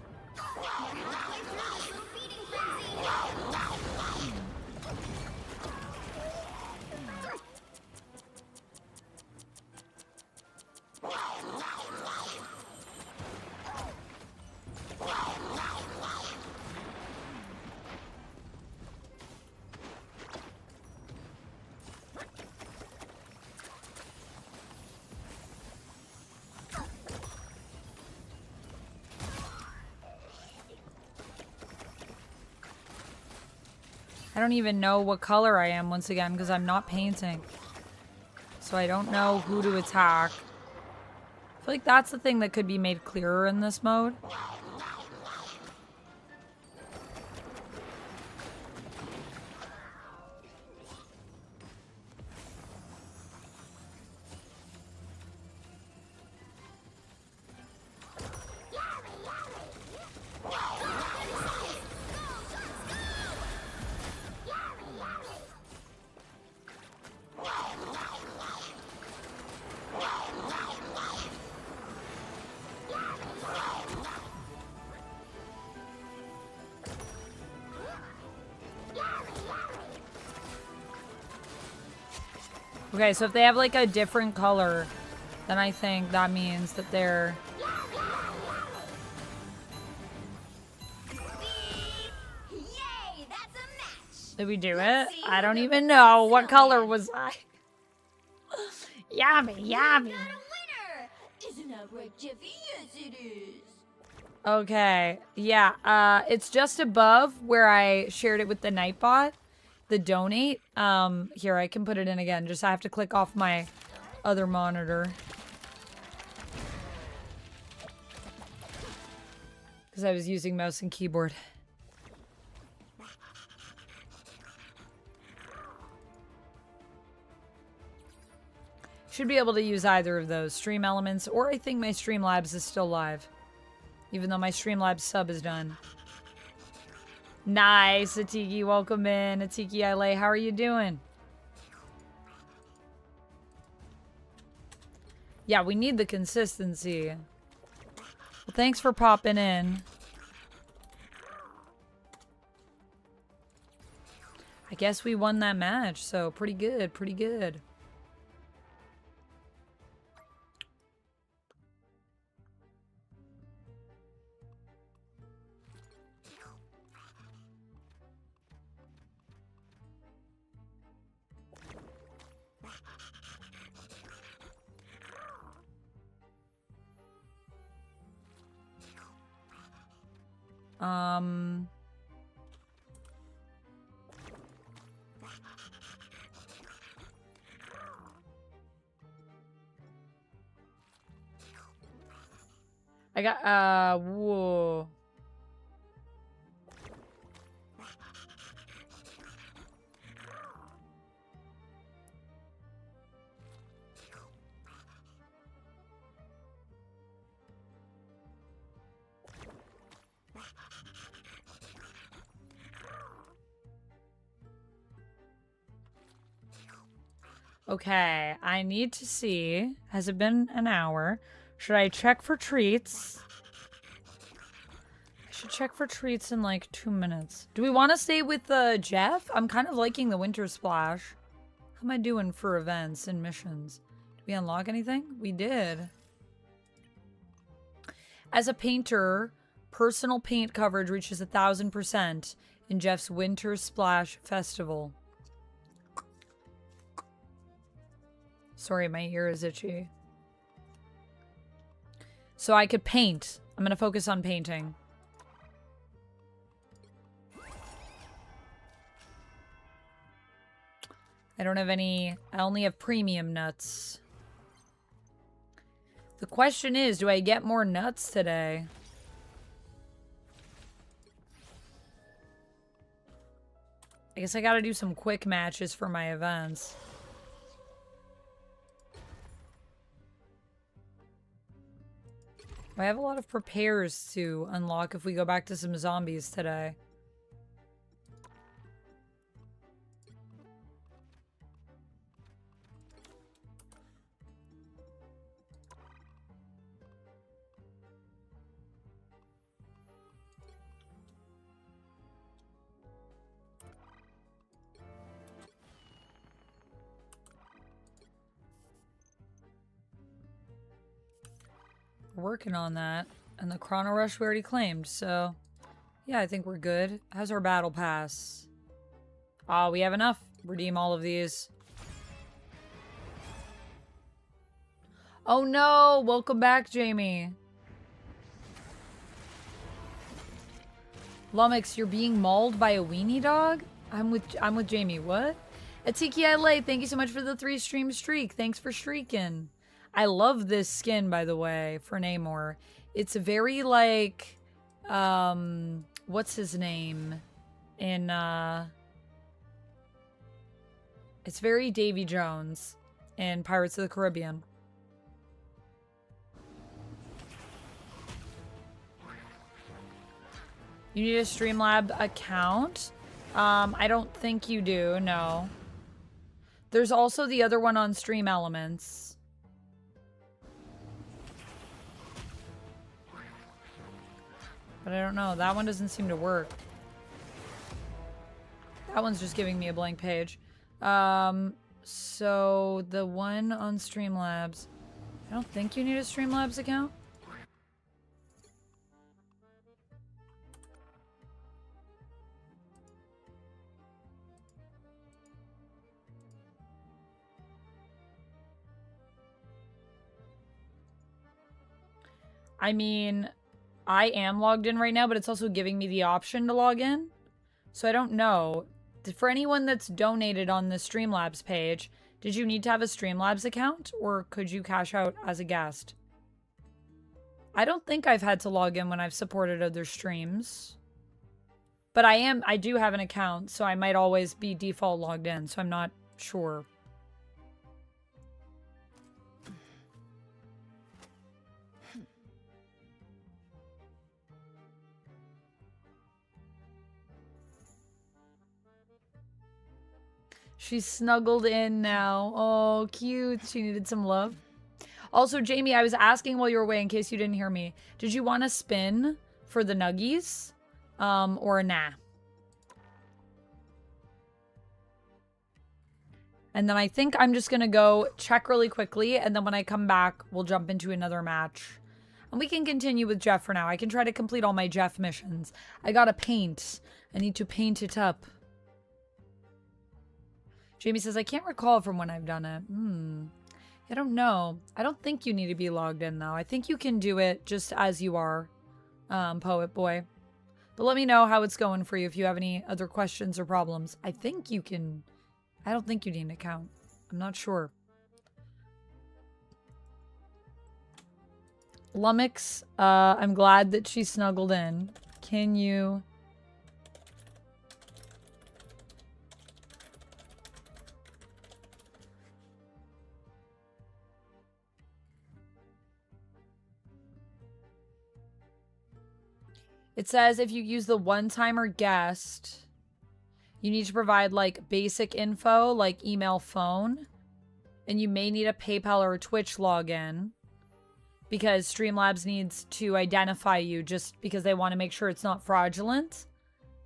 I don't even know what color I am once again because I'm not painting. So I don't know who to attack. I feel like that's the thing that could be made clearer in this mode. Okay, so if they have like a different color, then I think that means that they're... Yay, that's a match. Did we do it? Let's see I don't who even the know. What snowman. color was I? Yummy, yummy. Got a winner. Isn't that right, Jeffy? Yes, it is. Okay, yeah, it's just above where I shared it with the Nightbot, the donate. Here, I can put it in again, just I have to click off my other monitor. Because I was using mouse and keyboard. Should be able to use either of those, Stream Elements, or I think my Streamlabs is still live. Even though my Streamlabs sub is done. Nice, Atiki, welcome in. Atiki Ile, how are you doing? Yeah, we need the consistency. Well, thanks for popping in. I guess we won that match, so pretty good, pretty good. I got, whoa. Okay, I need to see. Has it been an hour? Should I check for treats? I should check for treats in like 2 minutes. Do we want to stay with Jeff? I'm kind of liking the Winter Splash. How am I doing for events and missions? Did we unlock anything? We did. As a painter, personal paint coverage reaches 1,000% in Jeff's Winter Splash Festival. Sorry, my ear is itchy. So I could paint. I'm going to focus on painting. I don't have any... I only have premium nuts. The question is, do I get more nuts today? I guess I gotta do some quick matches for my events. I have a lot of prepares to unlock if we go back to some zombies today. Working on that, and the Chrono Rush we already claimed, so yeah, I think we're good. How's our battle pass? Ah, we have enough. Redeem all of these. Oh no! Welcome back, Jamie. Lumix, you're being mauled by a weenie dog? I'm with Jamie. What? Atiki LA, thank you so much for the 3-stream streak. Thanks for streaking. I love this skin, by the way, for Namor. It's very like, what's his name? It's very Davy Jones in Pirates of the Caribbean. You need a Streamlab account? I don't think you do, no. There's also the other one on Stream Elements. But I don't know. That one doesn't seem to work. That one's just giving me a blank page. So the one on Streamlabs, I don't think you need a Streamlabs account. I mean, I am logged in right now, but it's also giving me the option to log in. So I don't know. For anyone that's donated on the Streamlabs page, did you need to have a Streamlabs account or could you cash out as a guest? I don't think I've had to log in when I've supported other streams. But I do have an account, so I might always be default logged in, so I'm not sure. She's snuggled in now. Oh, cute. She needed some love. Also, Jamie, I was asking while you were away in case you didn't hear me. Did you want to spin for the nuggies? Or nah? And then I think I'm just going to go check really quickly. And then when I come back, we'll jump into another match. And we can continue with Jeff for now. I can try to complete all my Jeff missions. I gotta paint. I need to paint it up. Jamie says, I can't recall from when I've done it. I don't know. I don't think you need to be logged in, though. I think you can do it just as you are, Poet Boy. But let me know how it's going for you if you have any other questions or problems. I think you can... I don't think you need an account. I'm not sure. Lummox, I'm glad that she snuggled in. Can you... It says if you use the one-timer guest, you need to provide like basic info like email, phone, and you may need a PayPal or a Twitch login because Streamlabs needs to identify you just because they want to make sure it's not fraudulent.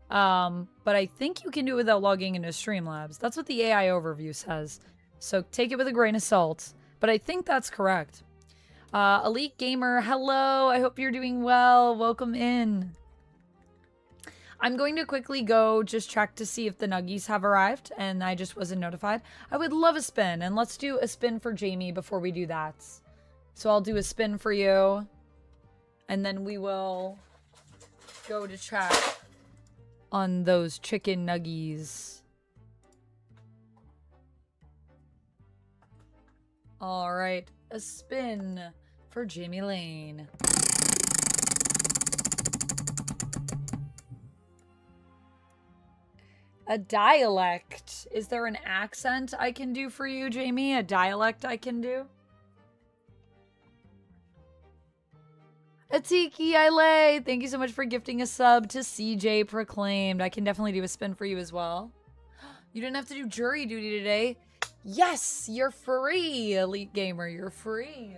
But I think you can do it without logging into Streamlabs. That's what the AI overview says. So take it with a grain of salt. But I think that's correct. Elite Gamer, hello. I hope you're doing well. Welcome in. I'm going to quickly go just check to see if the nuggies have arrived, and I just wasn't notified. I would love a spin, and let's do a spin for Jamie before we do that. So I'll do a spin for you, and then we will go to check on those chicken nuggies. All right, a spin for Jamie Lane. A dialect. Is there an accent I can do for you, Jamie? A dialect I can do? Atiki Ile, thank you so much for gifting a sub to CJ Proclaimed. I can definitely do a spin for you as well. You didn't have to do jury duty today. Yes, you're free, Elite Gamer. You're free.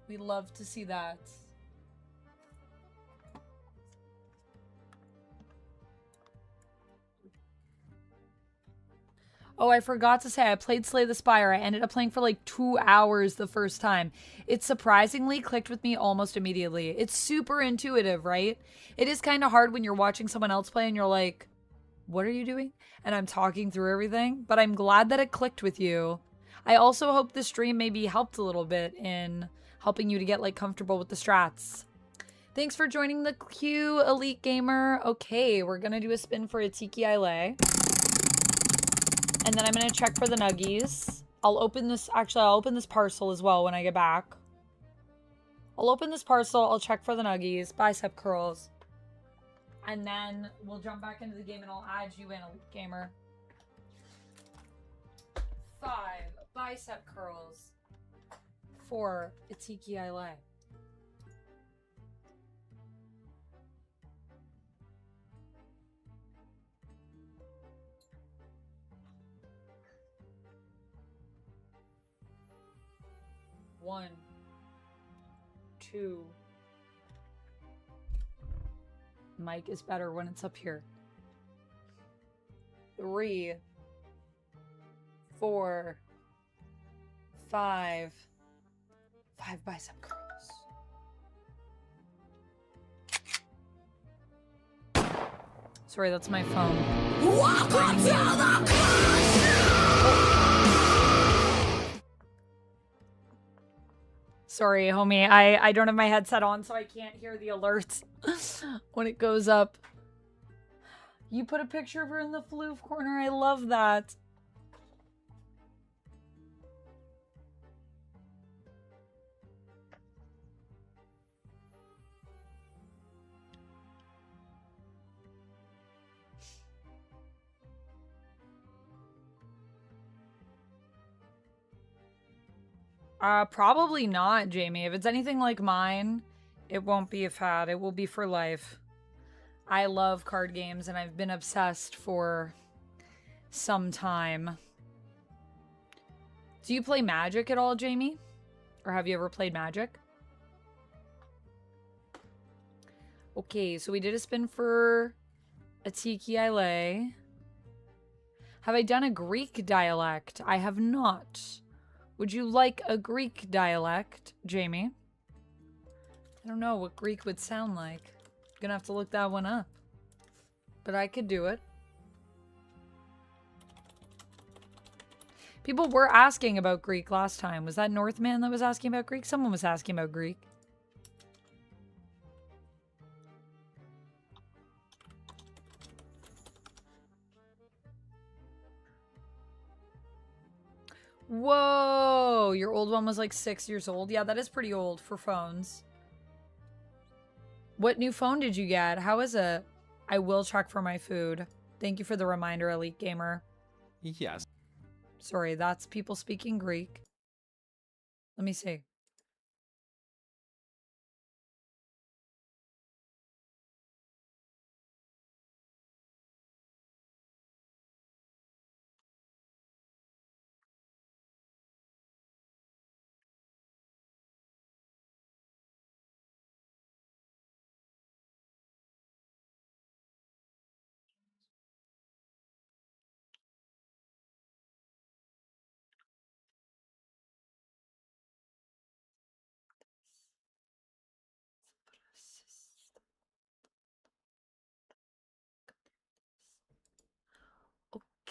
We love to see that. Oh, I forgot to say, I played Slay the Spire. I ended up playing for like 2 hours the first time. It surprisingly clicked with me almost immediately. It's super intuitive, right? It is kind of hard when you're watching someone else play and you're like, what are you doing? And I'm talking through everything, but I'm glad that it clicked with you. I also hope the stream maybe helped a little bit in helping you to get like comfortable with the strats. Thanks for joining the queue, Elite Gamer. Okay, we're gonna do a spin for a Tiki Ile. And then I'm going to check for the nuggies. I'll open this parcel as well when I get back. I'll open this parcel. I'll check for the nuggies. Bicep curls. And then we'll jump back into the game and I'll add you in, Elite Gamer. 5 bicep curls for Atiki Ile. One, 2. Mic is better when it's up here. 3, 4, 5. 5 by some girls. Sorry, that's my phone. Sorry, homie. I don't have my headset on, so I can't hear the alerts when it goes up. You put a picture of her in the floof corner. I love that. Probably not, Jamie. If it's anything like mine, it won't be a fad. It will be for life. I love card games, and I've been obsessed for some time. Do you play Magic at all, Jamie? Or have you ever played Magic? Okay, so we did a spin for a Tiki Ile. Have I done a Greek dialect? I have not. Would you like a Greek dialect, Jamie? I don't know what Greek would sound like. Gonna have to look that one up. But I could do it. People were asking about Greek last time. Was that Northman that was asking about Greek? Someone was asking about Greek. Whoa, your old one was like 6 years old. Yeah, that is pretty old for phones. What new phone did you get? How is it? I will check for my food. Thank you for the reminder, Elite Gamer. Yes. Sorry, that's people speaking Greek. Let me see.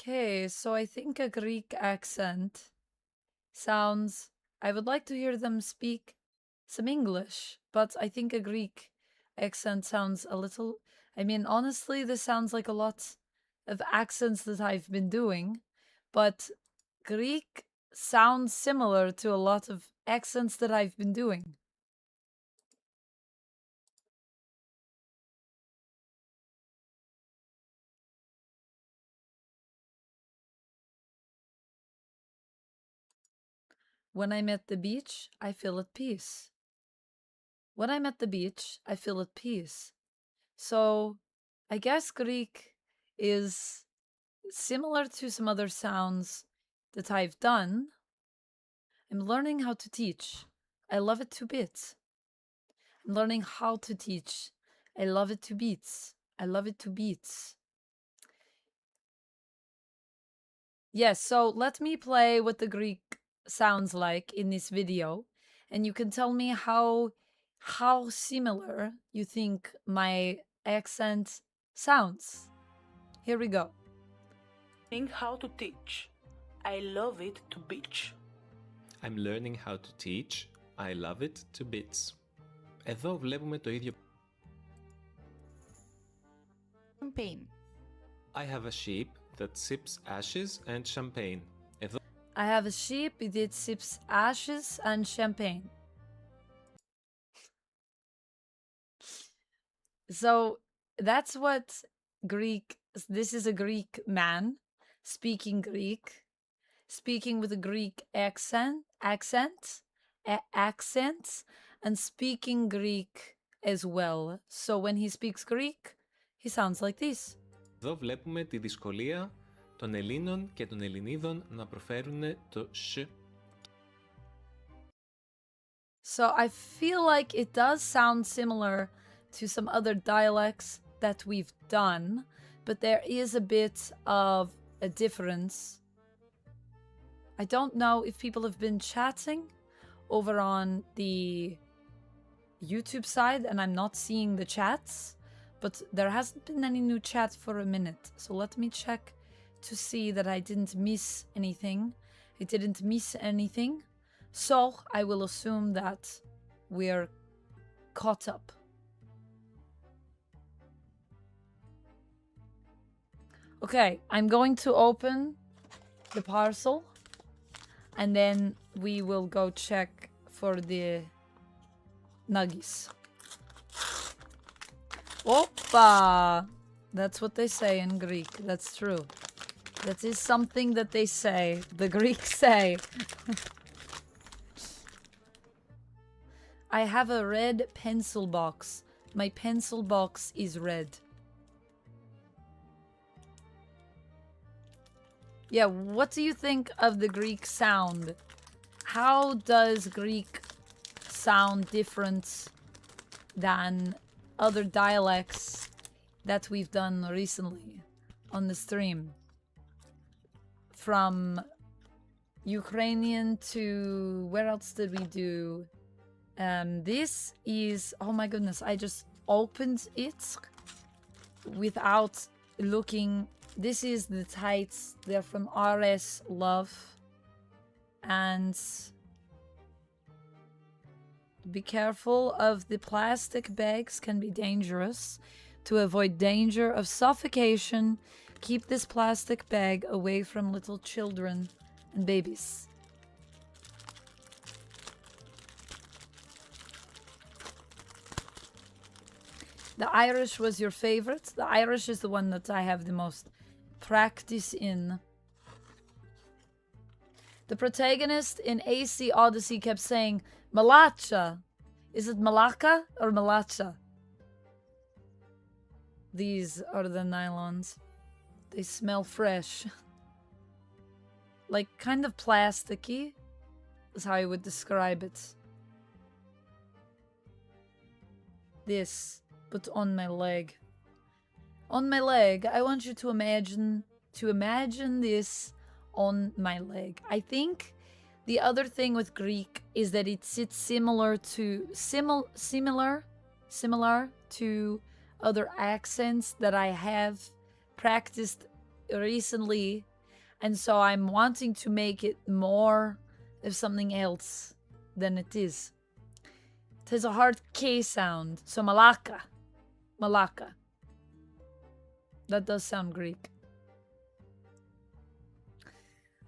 Okay, so I think a Greek accent sounds... I would like to hear them speak some English, but I think a Greek accent sounds a little... I mean, honestly, this sounds like a lot of accents that I've been doing, but Greek sounds similar to a lot of accents that I've been doing. When I'm at the beach, I feel at peace. When I'm at the beach, I feel at peace. So, I guess Greek is similar to some other sounds that I've done. I'm learning how to teach. I love it to bits. I'm learning how to teach. I love it to beats. I love it to beats. Yes, so let me play what the Greek sounds like in this video, and you can tell me how similar you think my accent sounds. Here we go. Learning how to teach. I love it to beach. I'm learning how to teach. I love it to bits. Εδώ βλέπουμε το ίδιο. Champagne. I have a sheep that sips ashes and champagne. Εδώ I have a sheep that sips ashes and champagne. So that's what Greek, this is a Greek man speaking Greek, speaking with a Greek accents, and speaking Greek as well. So when he speaks Greek, he sounds like this. Εδώ βλέπουμε τη δυσκολία των Ελλήνων και των Ελληνίδων να προφέρουν το «σ». So I feel like it does sound similar to some other dialects that we've done, but there is a bit of a difference. I don't know if people have been chatting over on the YouTube side and I'm not seeing the chats, but there hasn't been any new chats for a minute. So let me check to see that I didn't miss anything. I didn't miss anything. So I will assume that we're caught up. Okay, I'm going to open the parcel and then we will go check for the nuggies. Opa! That's what they say in Greek. That's true. That is something that they say. The Greeks say. I have a red pencil box. My pencil box is red. Yeah, what do you think of the Greek sound? How does Greek sound different than other dialects that we've done recently on the stream? From Ukrainian to... where else did we do? This is... oh my goodness, I just opened it without looking. This is the tights. They're from RS Love. And be careful of the plastic bags, can be dangerous. To avoid danger of suffocation, keep this plastic bag away from little children and babies. The Irish was your favorite? The Irish is the one that I have the most practice in. The protagonist in AC Odyssey kept saying, Malacha. Is it Malaka or Malacha? These are the nylons. They smell fresh. Like kind of plasticky is how I would describe it. This, but on my leg. On my leg, I want you to imagine this on my leg. I think the other thing with Greek is that it sits similar to other accents that I have practiced recently, and so I'm wanting to make it more of something else than it is. It has a hard K sound, so Malaka. Malaka. That does sound Greek.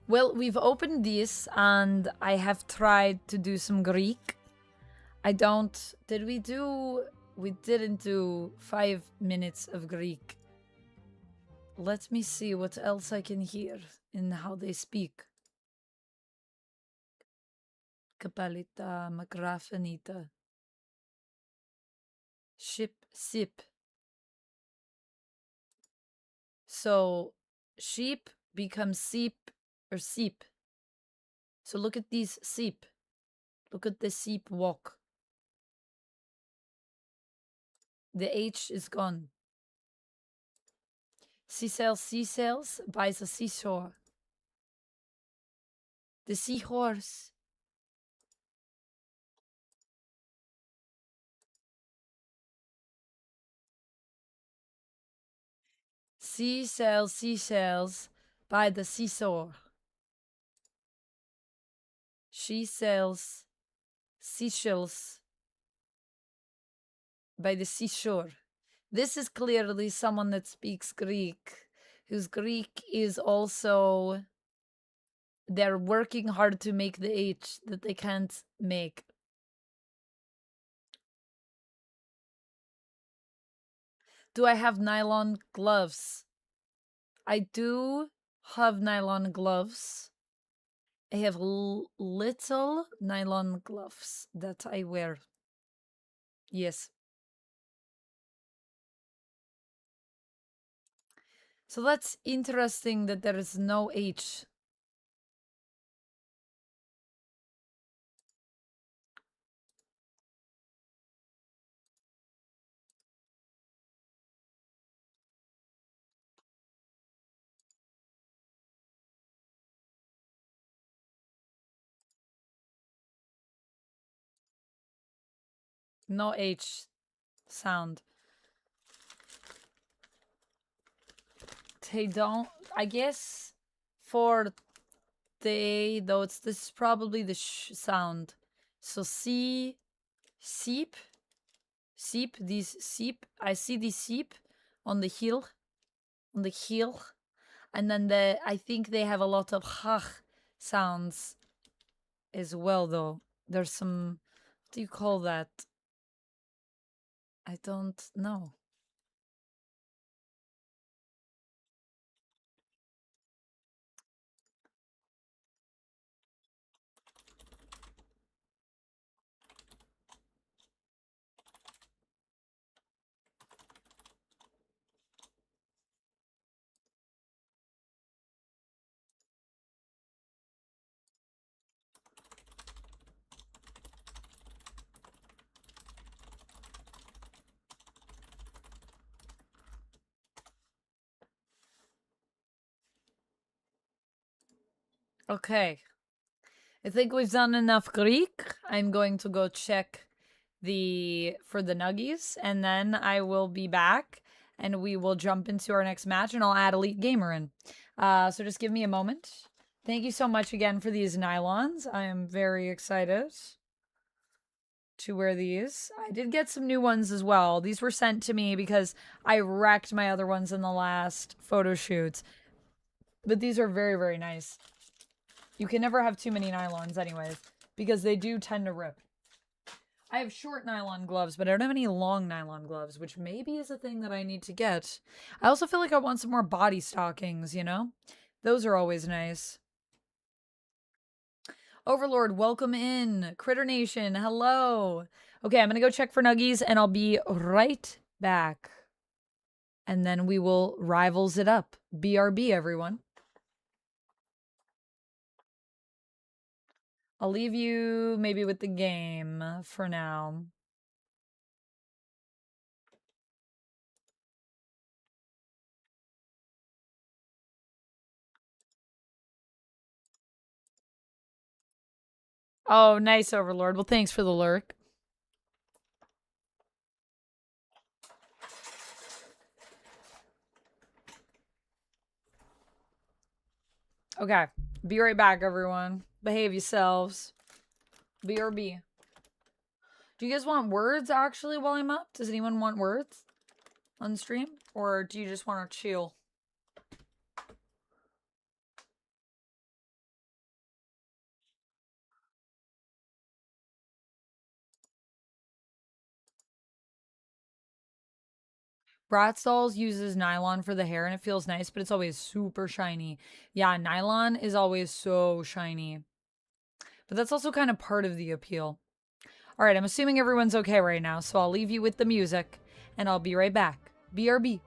Well, we've opened this and I have tried to do some Greek. We didn't do 5 minutes of Greek. Let me see what else I can hear in how they speak. Kapalita, magrafanita. Ship, sip. So, sheep becomes seep or seep. So look at these seep. Look at the seep walk. The H is gone. Seashells buys a seashore. The seahorse. Seashells by the seashore. She sells seashells by the seashore. This is clearly someone that speaks Greek, whose Greek is also... they're working hard to make the H that they can't make. Do I have nylon gloves? I do have nylon gloves. I have little nylon gloves that I wear. Yes. So that's interesting that there is no H. No H sound. They don't. I guess for they though this is probably the sh sound. So see, seep, seep. These seep. I see the seep on the heel, and then I think they have a lot of hach sounds as well. Though there's some. What do you call that? I don't know. Okay. I think we've done enough Greek. I'm going to go check for the nuggies, and then I will be back and we will jump into our next match, and I'll add Elite Gamer in. So just give me a moment. Thank you so much again for these nylons. I am very excited to wear these. I did get some new ones as well. These were sent to me because I wrecked my other ones in the last photo shoots. But these are very, very nice. You can never have too many nylons anyways, because they do tend to rip. I have short nylon gloves, but I don't have any long nylon gloves, which maybe is a thing that I need to get. I also feel like I want some more body stockings, you know? Those are always nice. Overlord, welcome in. Critter Nation, hello. Okay, I'm going to go check for nuggies, and I'll be right back. And then we will rivals it up. BRB, everyone. I'll leave you maybe with the game for now. Oh, nice, Overlord. Well, thanks for the lurk. Okay, be right back, everyone. Behave yourselves. BRB. Do you guys want words, actually, while I'm up? Does anyone want words on stream? Or do you just want to chill? Bratz Dolls uses nylon for the hair, and it feels nice, but it's always super shiny. Yeah, nylon is always so shiny. But that's also kind of part of the appeal. All right, I'm assuming everyone's okay right now, so I'll leave you with the music, and I'll be right back. BRB.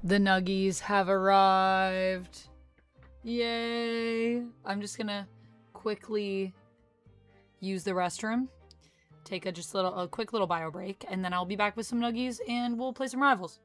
The nuggies have arrived. Yay. I'm just gonna quickly use the restroom. Take a quick little bio break, and then I'll be back with some nuggies and we'll play some rivals.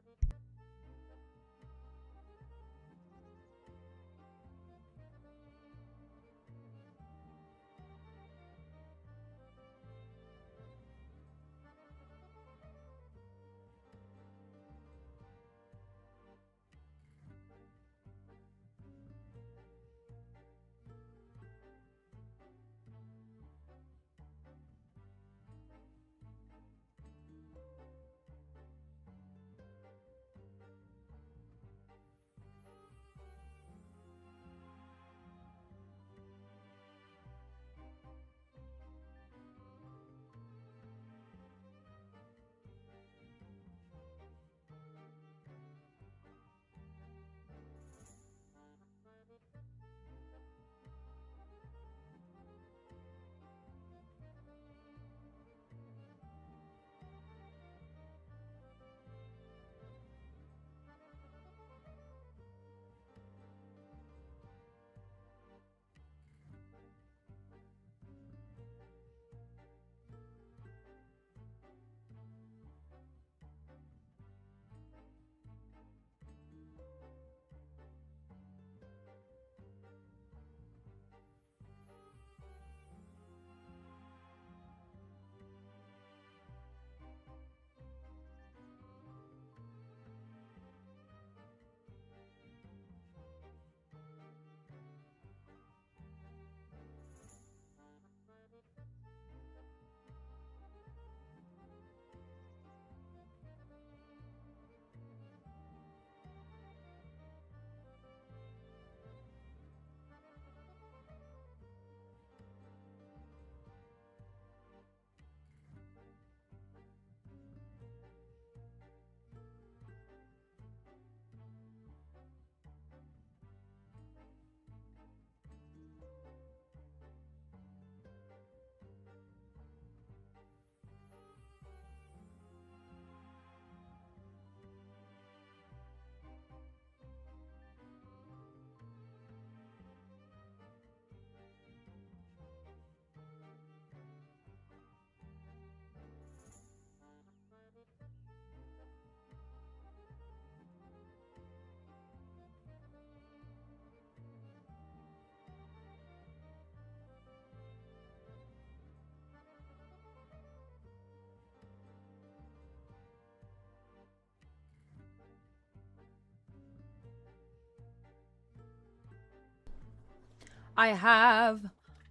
I have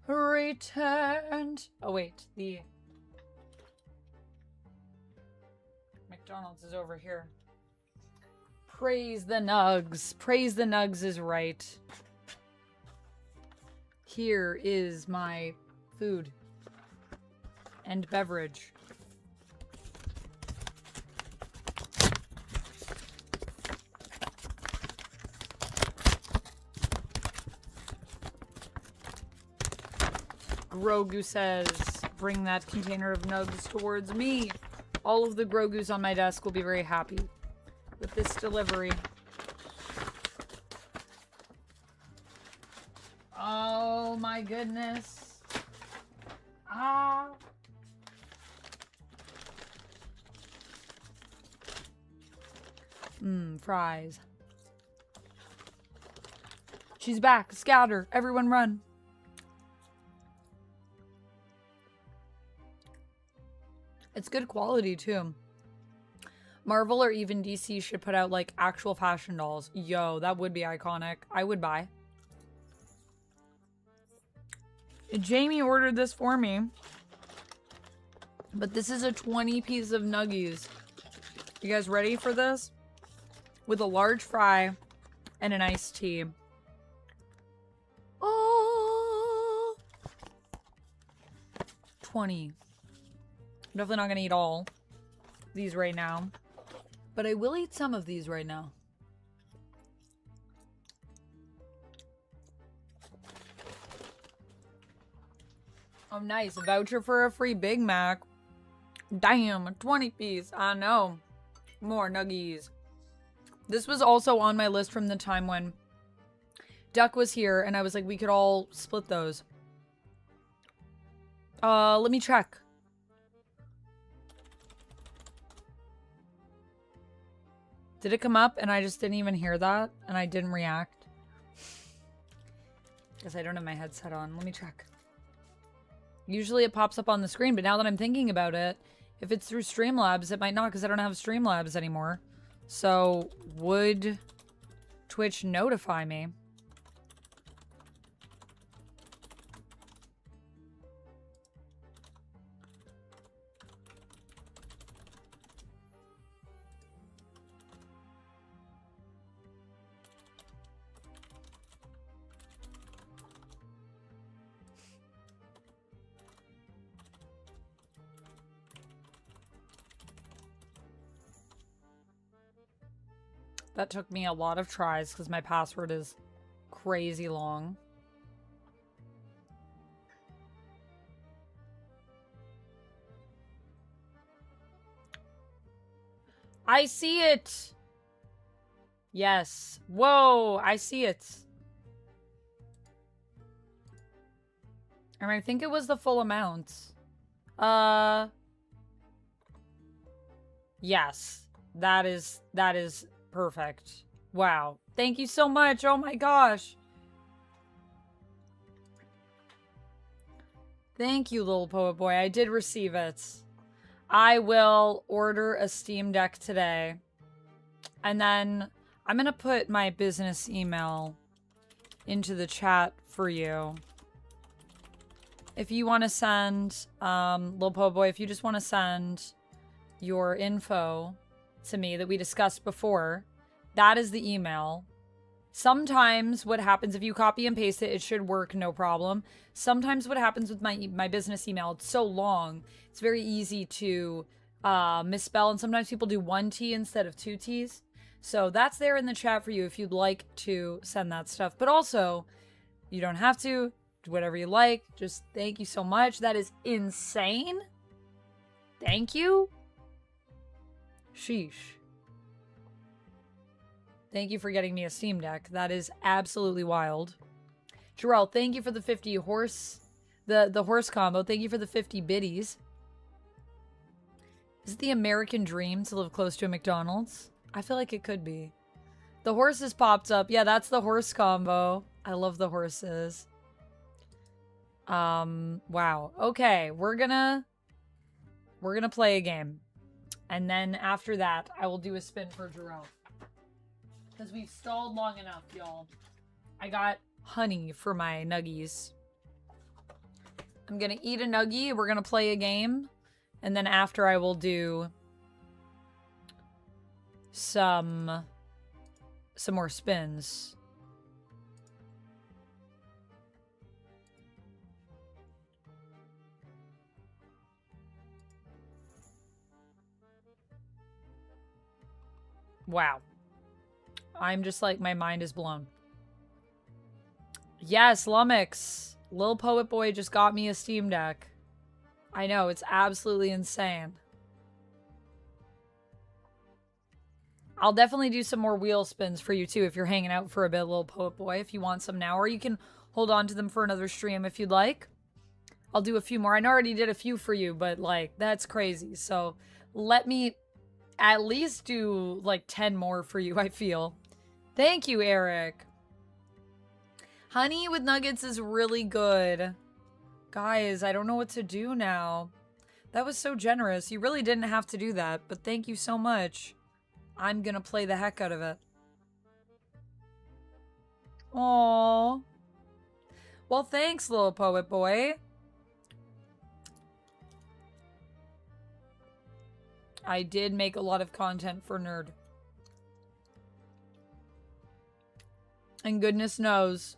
returned. Oh wait, the McDonald's is over here. Praise the nugs. Praise the nugs is right. Here is my food and beverage. Grogu says, bring that container of nugs towards me. All of the Grogus on my desk will be very happy with this delivery. Oh my goodness. Ah. Fries. She's back. Scatter. Everyone run. It's good quality, too. Marvel or even DC should put out, like, actual fashion dolls. Yo, that would be iconic. I would buy. Jamie ordered this for me. But this is a 20 piece of nuggies. You guys ready for this? With a large fry and an iced tea. Oh! 20. I'm definitely not gonna eat all these right now. But I will eat some of these right now. Oh, nice. A voucher for a free Big Mac. Damn, a 20 piece. I know. More nuggies. This was also on my list from the time when Duck was here, and I was like, we could all split those. Let me check. Did it come up and I just didn't even hear that and I didn't react? Guess I don't have my headset on. Let me check. Usually it pops up on the screen, but now that I'm thinking about it, if it's through Streamlabs, it might not because I don't have Streamlabs anymore. So, would Twitch notify me? That took me a lot of tries because my password is crazy long. I see it! Yes. Whoa, I see it. And I think it was the full amount. Yes. That is perfect. Wow. Thank you so much. Oh my gosh. Thank you, little poet boy. I did receive it. I will order a Steam Deck today. And then I'm going to put my business email into the chat for you. If you want to send, little poet boy, if you just want to send your info to me that we discussed before, that is the email. Sometimes what happens if you copy and paste it, it should work no problem. Sometimes what happens with my business email, it's so long, it's very easy to misspell, and sometimes people do 1 T instead of 2 T's. So that's there in the chat for you if you'd like to send that stuff. But also, you don't have to do whatever you like. Just thank you so much. That is insane. Thank you. Sheesh. Thank you for getting me a Steam Deck. That is absolutely wild. Jarrell, thank you for the 50 horse, the horse combo. Thank you for the 50 biddies. Is it the American dream to live close to a McDonald's? I feel like it could be. The horses popped up. Yeah, that's the horse combo. I love the horses. Wow. Okay, we're gonna play a game. And then after that, I will do a spin for Jarrell. Because we've stalled long enough, y'all. I got honey for my nuggies. I'm gonna eat a nuggie. We're gonna play a game. And then after I will do some more spins. Wow. I'm just like, my mind is blown. Yes, Lumix. Lil Poet Boy just got me a Steam Deck. I know, it's absolutely insane. I'll definitely do some more wheel spins for you too if you're hanging out for a bit, Lil Poet Boy, if you want some now. Or you can hold on to them for another stream if you'd like. I'll do a few more. I already did a few for you, but like, that's crazy. So let me at least do like 10 more for you, I feel. Thank you, Eric. Honey with nuggets is really good. Guys, I don't know what to do now. That was so generous. You really didn't have to do that, but thank you so much. I'm gonna play the heck out of it. Aww. Well, thanks, little poet boy. I did make a lot of content for Nerd. And goodness knows,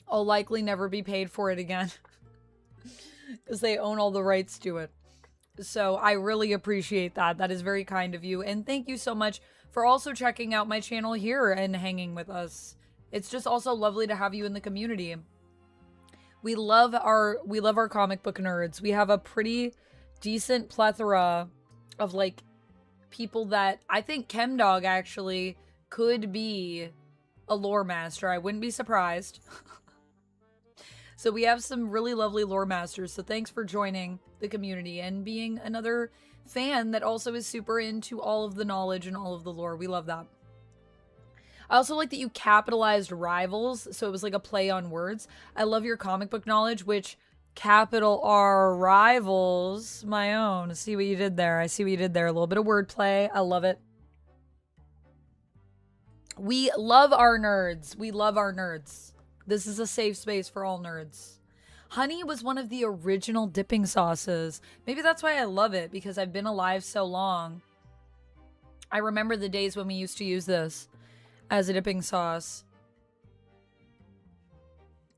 I'll likely never be paid for it again. Because they own all the rights to it. So I really appreciate that. That is very kind of you. And thank you so much for also checking out my channel here and hanging with us. It's just also lovely to have you in the community. We love our comic book nerds. We have a pretty decent plethora of like people that I think Chemdog actually could be a lore master. I wouldn't be surprised. So we have some really lovely lore masters. So thanks for joining the community and being another fan that also is super into all of the knowledge and all of the lore. We love that. I also like that you capitalized rivals, so it was like a play on words. I love your comic book knowledge, which capital R rivals, my own. See what you did there. I see what you did there. A little bit of wordplay. I love it. We love our nerds. We love our nerds. This is a safe space for all nerds. Honey was one of the original dipping sauces. Maybe that's why I love it, because I've been alive so long. I remember the days when we used to use this as a dipping sauce.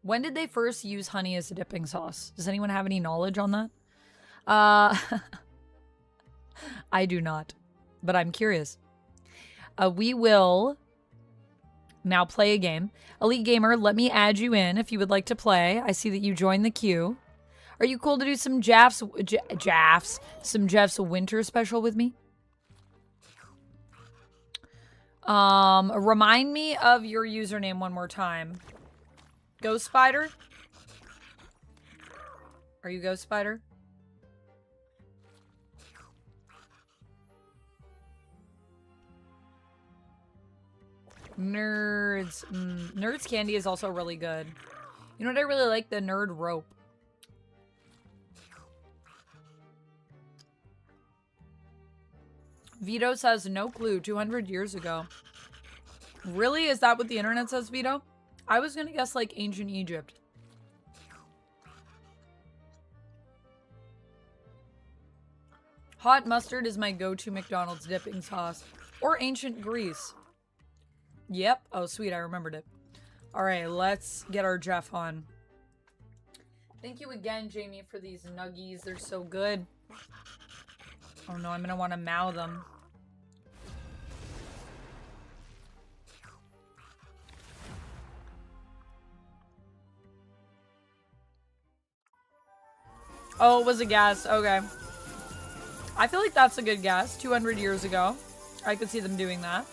When did they first use honey as a dipping sauce? Does anyone have any knowledge on that? I do not, but I'm curious. We will now play a game. Elite Gamer, let me add you in if you would like to play. I see that you joined the queue. Are you cool to do some Jeff's winter special with me? Remind me of your username one more time. Ghost Spider? Are you Ghost Spider? Nerds. Nerds candy is also really good. You know what I really like? The nerd rope. Vito says no clue 200 years ago. Really? Is that what the internet says, Vito? I was gonna guess like ancient Egypt. Hot mustard is my go-to McDonald's dipping sauce. Or ancient Greece. Yep. Oh, sweet. I remembered it. All right, let's get our Jeff on. Thank you again, Jamie, for these nuggies. They're so good. Oh no, I'm gonna want to mow them. Oh, it was a guess. Okay. I feel like that's a good guess. 200 years ago. I could see them doing that.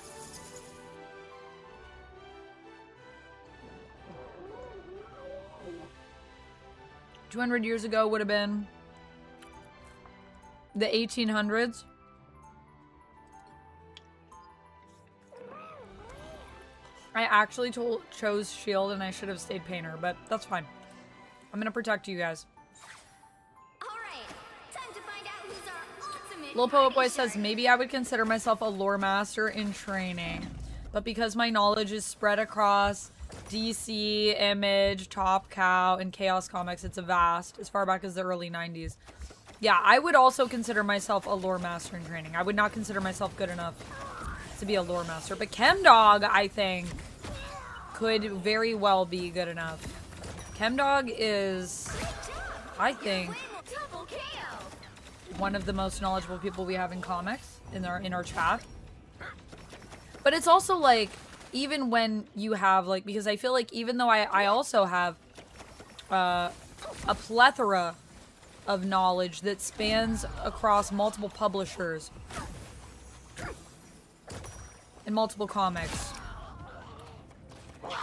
$200 years ago would have been the 1800s. I actually chose shield and I should have stayed painter, but that's fine. I'm gonna protect you guys. Lil Poet Boy says, maybe I would consider myself a lore master in training, but because my knowledge is spread across DC, Image, Top Cow, and Chaos Comics, it's a vast, as far back as the early 90s. Yeah, I would also consider myself a lore master in training. I would not consider myself good enough to be a lore master, but Chemdog, I think, could very well be good enough. Chemdog is, I think, one of the most knowledgeable people we have in comics in our chat. But it's also like, even when you have like, because I feel like even though I also have a plethora of knowledge that spans across multiple publishers and multiple comics,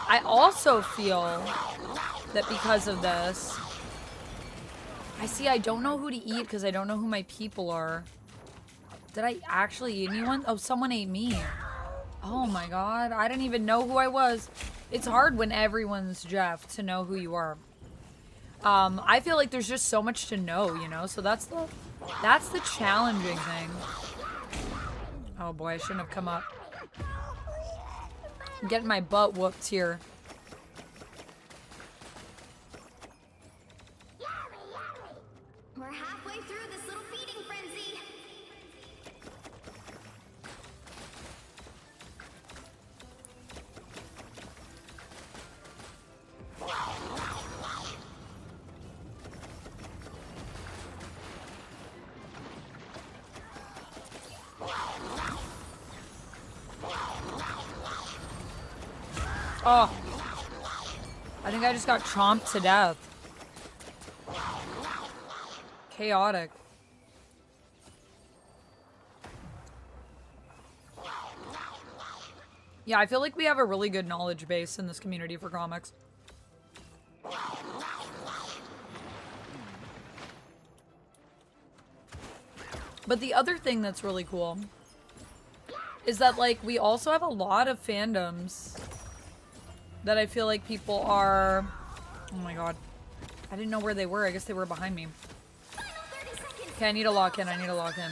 I also feel that because of this, I don't know who to eat because I don't know who my people are. Did I actually eat anyone? Oh, someone ate me. Oh my god, I didn't even know who I was. It's hard when everyone's Jeff to know who you are. I feel like there's just so much to know, you know? So that's the challenging thing. Oh boy, I shouldn't have come up. I'm getting my butt whooped here. We're halfway through this little feeding frenzy. Oh. I think I just got chomped to death. Chaotic. Yeah, I feel like we have a really good knowledge base in this community for comics. But the other thing that's really cool is that, like, we also have a lot of fandoms that I feel like people are... Oh my god. I didn't know where they were. I guess they were behind me. Okay, I need to lock in. I need to lock in.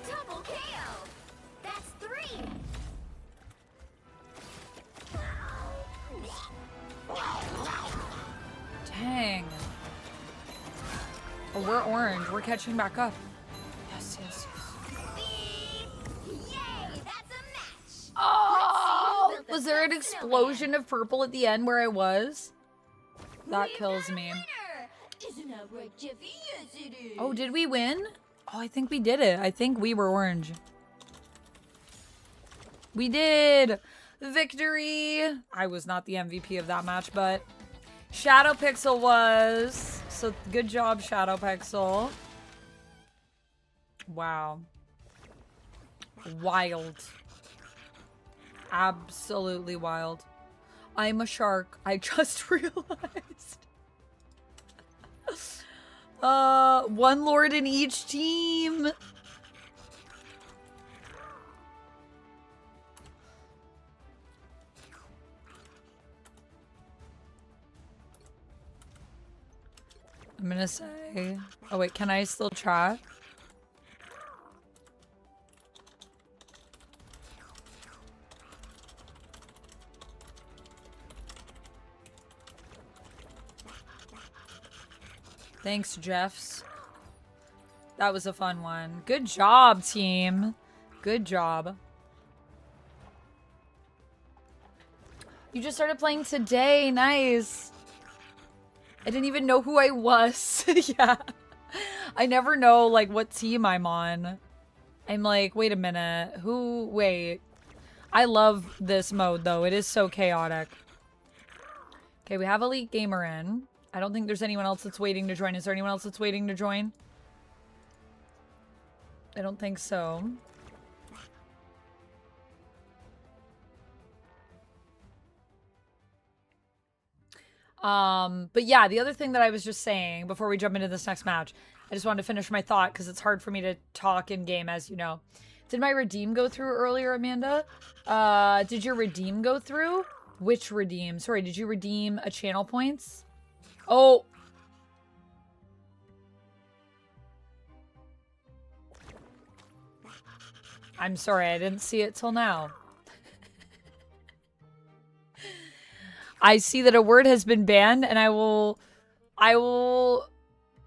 Double KO. That's 3. Dang. Oh, we're orange. We're catching back up. Yes, yes, yes. Yay, that's a match. Oh! Let's see who built the Was there an best explosion of purple at the end where I was? That We've kills got a me. winner. Isn't that right, Jeffy? Yes, it is. Oh, did we win? Oh, I think we did it. I think we were orange. We did! Victory! I was not the MVP of that match, but Shadow Pixel was. So good job, Shadow Pixel. Wow. Wild. Absolutely wild. I'm a shark. I just realized. One lord in each team. I'm gonna say... Oh wait, can I still chat? Thanks, Jeffs. That was a fun one. Good job, team. Good job. You just started playing today. Nice. I didn't even know who I was. Yeah. I never know, like, what team I'm on. I'm like, wait a minute. Wait. I love this mode, though. It is so chaotic. Okay, we have Elite Gamer in. I don't think there's anyone else that's waiting to join. Is there anyone else that's waiting to join? I don't think so. But yeah, the other thing that I was just saying before we jump into this next match, I just wanted to finish my thought because it's hard for me to talk in game, as you know. Did my redeem go through earlier, Amanda? Did your redeem go through? Which redeem? Sorry, did you redeem a channel points? Oh. I'm sorry, I didn't see it till now. I see that a word has been banned, and I will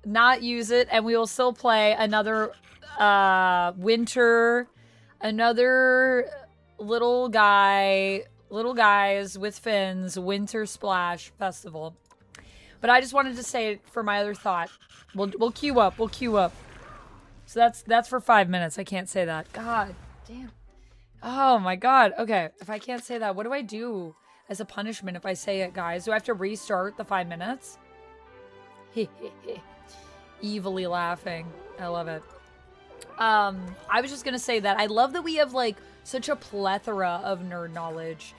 not use it, and we will still play another winter, another little guys with fins winter splash festival. But I just wanted to say it for my other thought. We'll queue up. We'll queue up. So that's for 5 minutes. I can't say that. God damn. Oh my god. Okay. If I can't say that, what do I do as a punishment if I say it, guys? Do I have to restart the 5 minutes? Evilly laughing. I love it. I was just gonna say that I love that we have like such a plethora of nerd knowledge.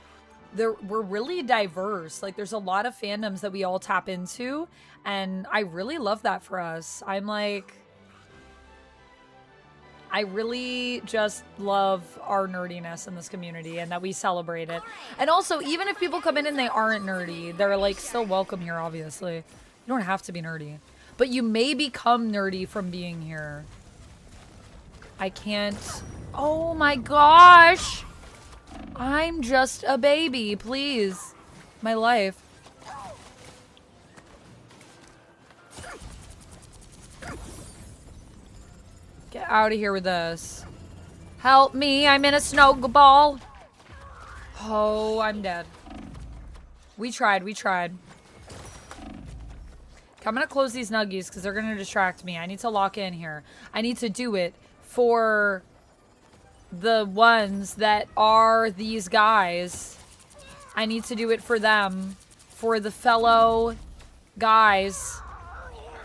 We're really diverse. Like, there's a lot of fandoms that we all tap into, and I really love that for us. I'm like, I really just love our nerdiness in this community and that we celebrate it. And also, even if people come in and they aren't nerdy, they're like still welcome here, obviously. You don't have to be nerdy. But you may become nerdy from being here. I can't... Oh my gosh! I'm just a baby, please. My life. Get out of here with this. Help me, I'm in a snowball. Oh, I'm dead. We tried. Okay, I'm gonna close these nuggies because they're gonna distract me. I need to lock in here. I need to do it for the ones that are these guys. I need to do it for them. for the fellow guys.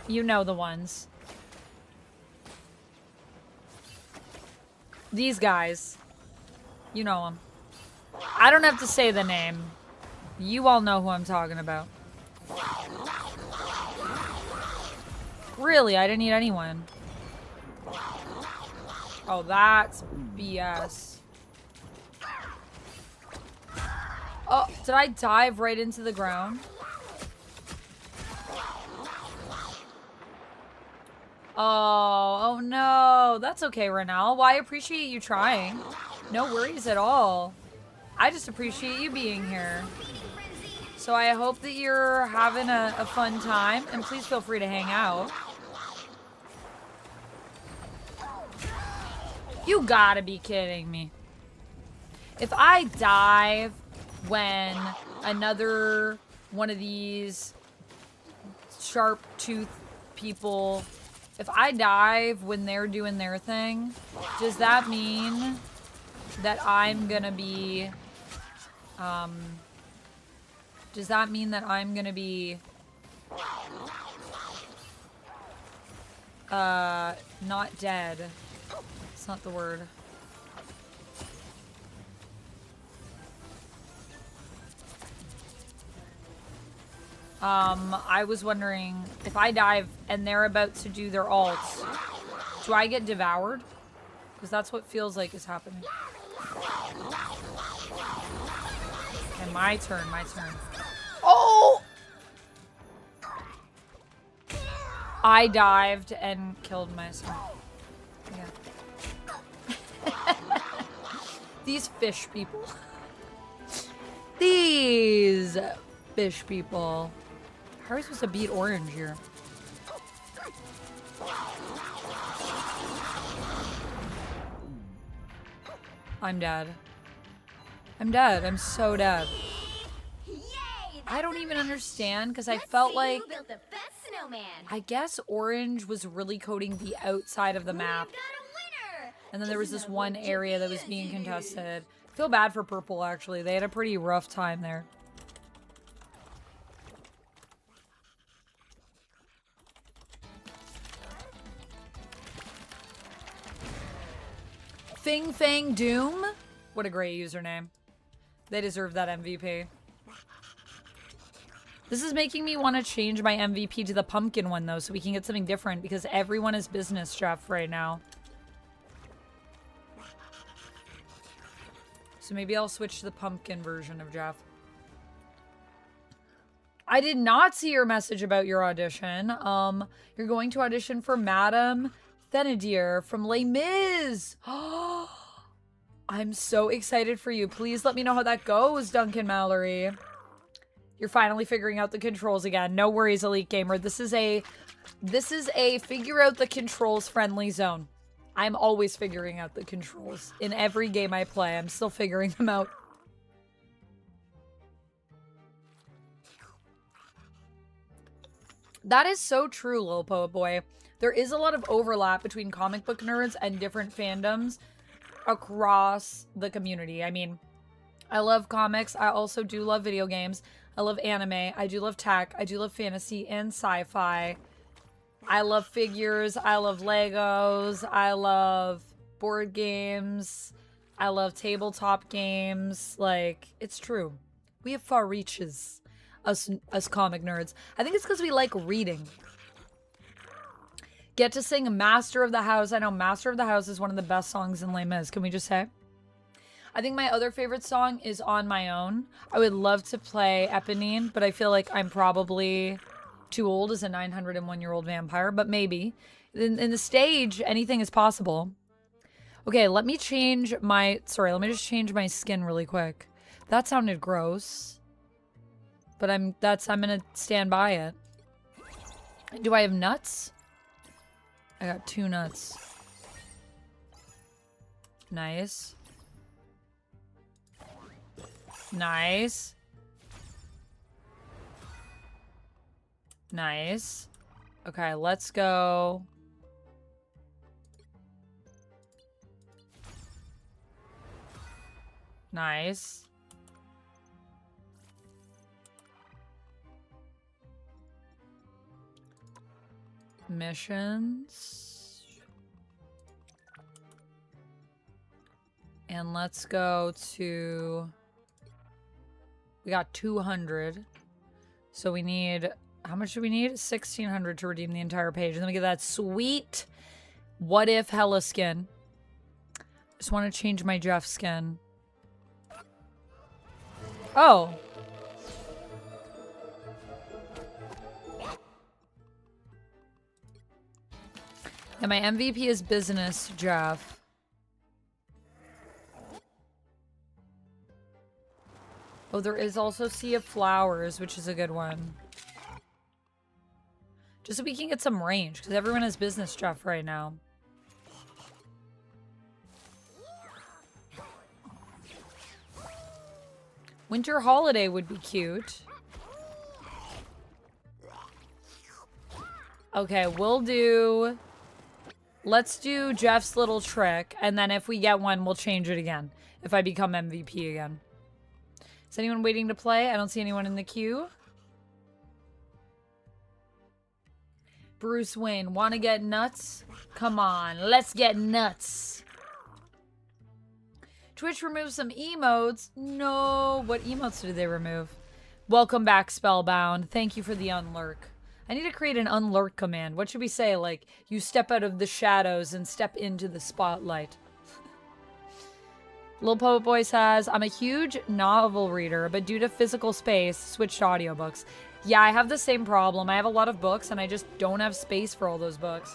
You know the ones. These guys. You know them. I don't have to say the name. You all know who I'm talking about. Really, I didn't eat anyone. Oh, that's BS. Oh, did I dive right into the ground? Oh no. That's okay, Renal. Well, I appreciate you trying. No worries at all. I just appreciate you being here. So I hope that you're having a fun time, and please feel free to hang out. You gotta be kidding me. If I dive when another one of these sharp tooth people, if I dive when they're doing their thing, does that mean that I'm gonna be, does that mean that I'm gonna be, not dead? It's not the word. I was wondering if I dive and they're about to do their ults, do I get devoured? Because that's what feels like is happening. Okay, my turn, my turn. Oh! I dived and killed myself. Yeah. These fish people. These fish people. How are we supposed to beat orange here? I'm dead. I'm dead. I'm so dead. Yay! I don't even understand because I felt like, Who built the best snowman? I guess orange was really coating the outside of the map. We've got a winner! And then there was this one area that was being contested. I feel bad for purple, actually. They had a pretty rough time there. Fing Fang Doom? What a great username. They deserve that MVP. This is making me want to change my MVP to the pumpkin one, though, so we can get something different, because everyone is business Jeff right now. So maybe I'll switch to the pumpkin version of Jeff. I did not see your message about your audition. You're going to audition for Madame Thénardier from Les Mis. I'm so excited for you. Please let me know how that goes, Duncan Mallory. You're finally figuring out the controls again. No worries, Elite Gamer. This is a figure out the controls friendly zone. I'm always figuring out the controls. In every game I play, I'm still figuring them out. That is so true, Lil Poet Boy. There is a lot of overlap between comic book nerds and different fandoms across the community. I mean, I love comics. I also do love video games. I love anime. I do love tech. I do love fantasy and sci-fi. I love figures. I love Legos. I love board games. I love tabletop games. Like, it's true. We have far reaches, us comic nerds. I think it's because we like reading. Get to sing Master of the House. I know Master of the House is one of the best songs in Les Mis. Can we just say? I think my other favorite song is On My Own. I would love to play Eponine, but I feel like I'm probably too old as a 901-year-old vampire, but maybe. In the stage, anything is possible. Okay, let me change my... Sorry, let me just change my skin really quick. That sounded gross. But I'm gonna stand by it. Do I have nuts? I got 2 nuts. Nice. Nice. Nice. Okay, let's go. Nice. missions. And let's go to... We got 200. So we need... How much do we need? 1,600 to redeem the entire page. And then we get that sweet What If Hella skin. Just want to change my Jeff skin. Oh. And my MVP is business, Jeff. Oh, there is also Sea of Flowers, which is a good one. Just so we can get some range, because everyone has business, Jeff, right now. Winter Holiday would be cute. Okay, we'll do... Let's do Jeff's little trick, and then if we get one, we'll change it again. If I become MVP again. Is anyone waiting to play? I don't see anyone in the queue. Bruce Wayne, want to get nuts? Come on, let's get nuts. Twitch removed some emotes. No, what emotes did they remove? Welcome back, Spellbound. Thank you for the unlurk. I need to create an unlurk command. What should we say? Like, you step out of the shadows and step into the spotlight. Lil Poet Boy says, I'm a huge novel reader, but due to physical space, switched to audiobooks. Yeah, I have the same problem. I have a lot of books, and I just don't have space for all those books.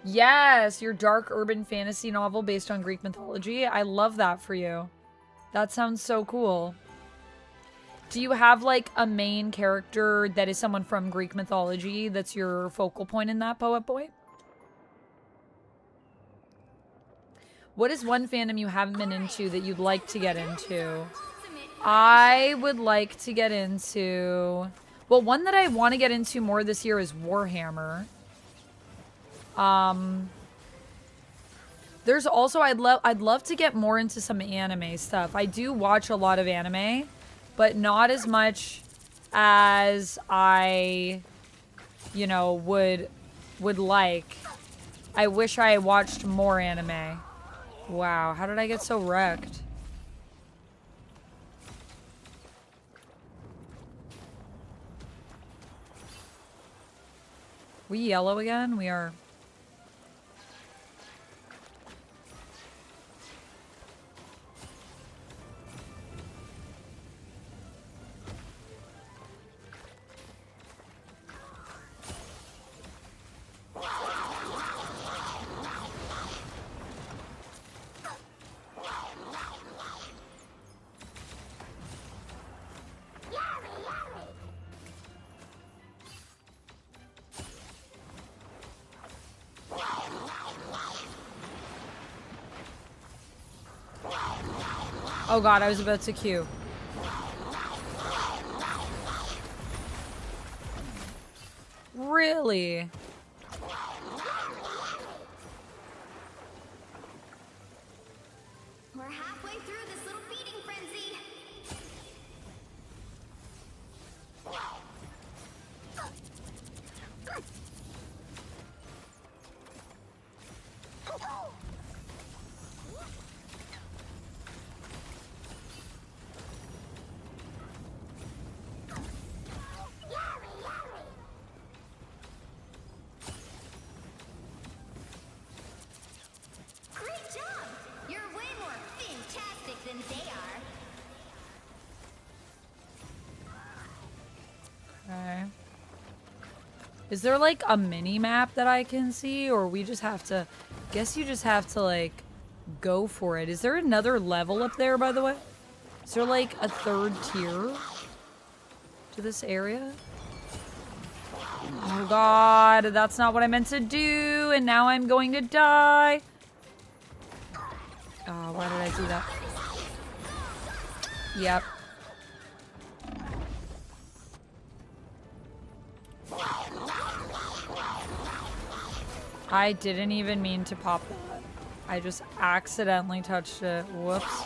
Yes, your dark urban fantasy novel based on Greek mythology. I love that for you. That sounds so cool. Do you have, like, a main character that is someone from Greek mythology that's your focal point in that, Poet Boy? What is one fandom you haven't been into that you'd like to get into? I would like to get into... Well, one that I want to get into more this year is Warhammer. There's also... I'd love to get more into some anime stuff. I do watch a lot of anime, but not as much as I, you know, would like. I wish I watched more anime. Wow, how did I get so wrecked? We yellow again? We are... Oh god, I was about to queue. Really? We're halfway through this little feeding frenzy. Great job! You're way more fantastic than they are. Okay. Is there like a mini map that I can see, or we just have to... Guess you just have to like go for it. Is there another level up there, by the way? Is there like a third tier to this area? Oh god, that's not what I meant to do, and now I'm going to die. Oh, why did I do that? Yep. I didn't even mean to pop that. I just accidentally touched it. Whoops.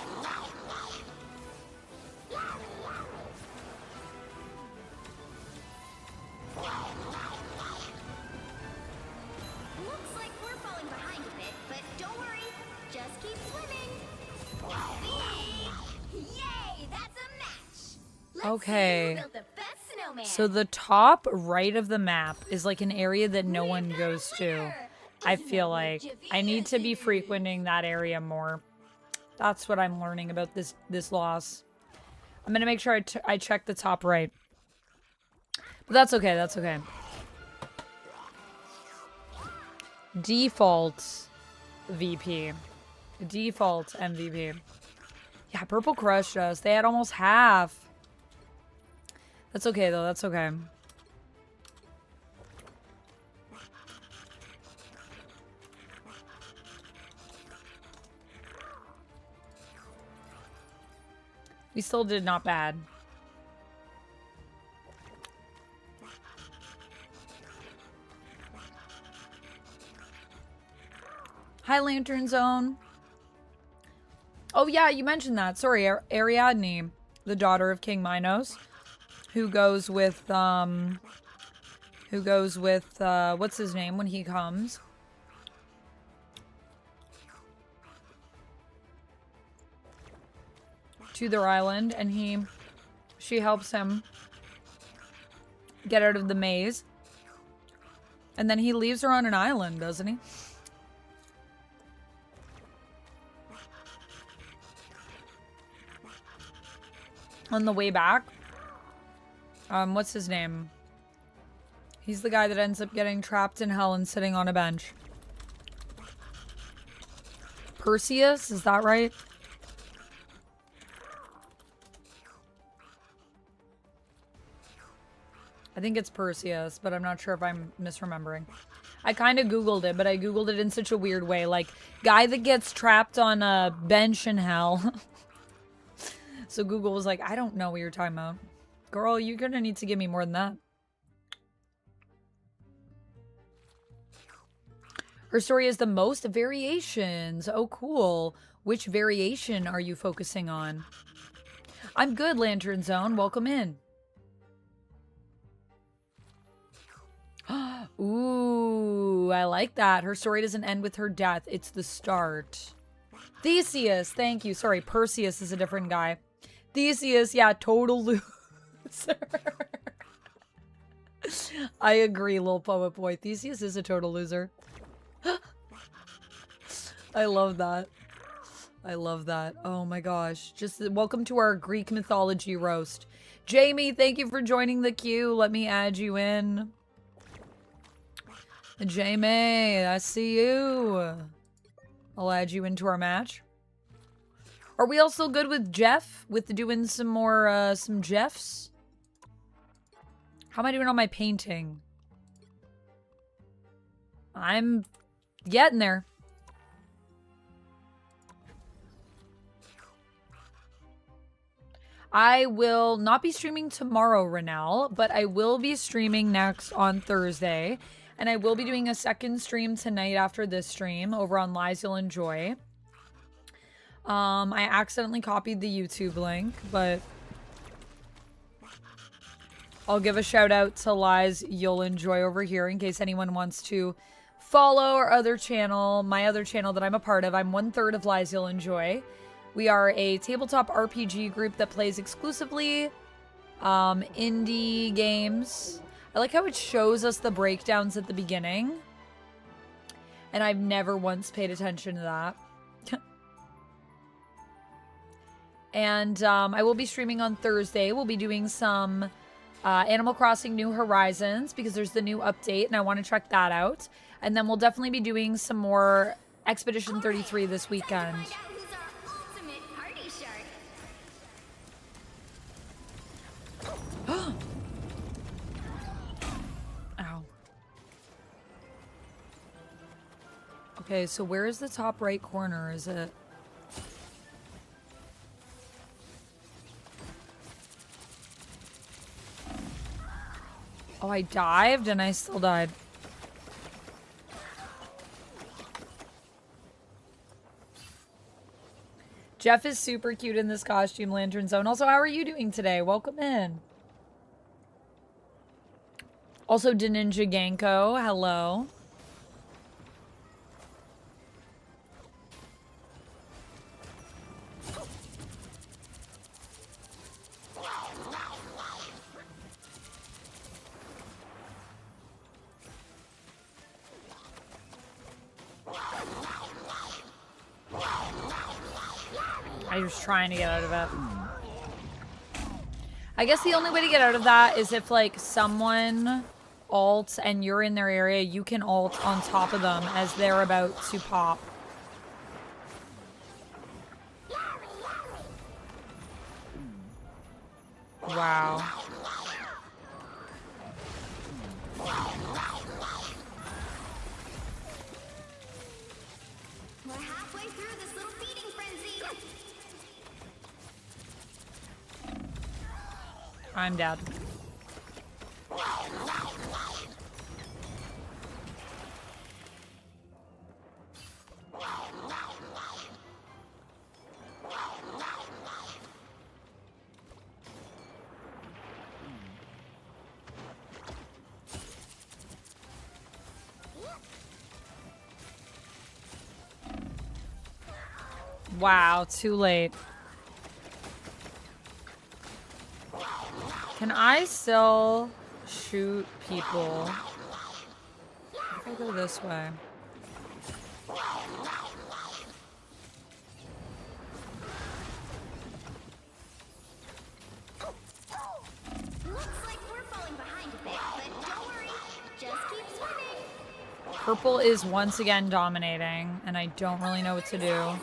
Okay. You built the best snowman. So the top right of the map is like an area that no one goes to. I feel like I need to be frequenting that area more. That's what I'm learning about this loss. I'm gonna make sure I check the top right. But that's okay, that's okay. Default VP. Default MVP. Yeah, Purple crushed us. They had almost half. That's okay, though. That's okay. We still did not bad. Hi, Lantern Zone. Oh, yeah, you mentioned that. Sorry, Ariadne, the daughter of King Minos, who goes with, what's his name when he comes? To their island, and she helps him get out of the maze. And then he leaves her on an island, doesn't he? On the way back. What's his name? He's the guy that ends up getting trapped in hell and sitting on a bench. Perseus, is that right? I think it's Perseus, but I'm not sure if I'm misremembering. I kind of Googled it, but I Googled it in such a weird way. Like, guy that gets trapped on a bench in hell. So Google was like, I don't know what you're talking about. Girl, you're gonna need to give me more than that. Her story is the most variations. Oh, cool. Which variation are you focusing on? I'm good, Lantern Zone. Welcome in. Ooh, I like that. Her story doesn't end with her death. It's the start. Theseus, thank you. Sorry, Perseus is a different guy. Theseus, yeah, total loser. I agree, little poet boy. Theseus is a total loser. I love that. I love that. Oh my gosh. Just welcome to our Greek mythology roast. Jamie, thank you for joining the queue. Let me add you in. Jamie, I see you. I'll add you into our match. Are we also good with Jeff? With doing some more, some Jeffs? How am I doing on my painting? I'm getting there. I will not be streaming tomorrow, Renelle, but I will be streaming next on Thursday. And I will be doing a second stream tonight after this stream over on Lies You'll Enjoy. I accidentally copied the YouTube link, but I'll give a shout out to Lies You'll Enjoy over here in case anyone wants to follow our other channel, my other channel that I'm a part of. I'm 1/3 of Lies You'll Enjoy. We are a tabletop RPG group that plays exclusively indie games. I like how it shows us the breakdowns at the beginning. And I've never once paid attention to that. And I will be streaming on Thursday. We'll be doing some Animal Crossing New Horizons because there's the new update and I want to check that out. And then we'll definitely be doing some more Expedition 33 this weekend. Ow. Okay, so where is the top right corner? Is it... Oh, I dived and I still died. Jeff is super cute in this costume, Lantern Zone. Also, how are you doing today? Welcome in. Also, Deninja Ganko, hello. I was trying to get out of it. I guess the only way to get out of that is if, like, someone ults and you're in their area, you can ult on top of them as they're about to pop. Wow. We're halfway through this little feeding frenzy. I'm dead. Wow, too late. Can I still shoot people? If I go this way. Looks like we're falling behind a bit, but don't worry. Just keep swimming. Purple is once again dominating, and I don't really know what to do.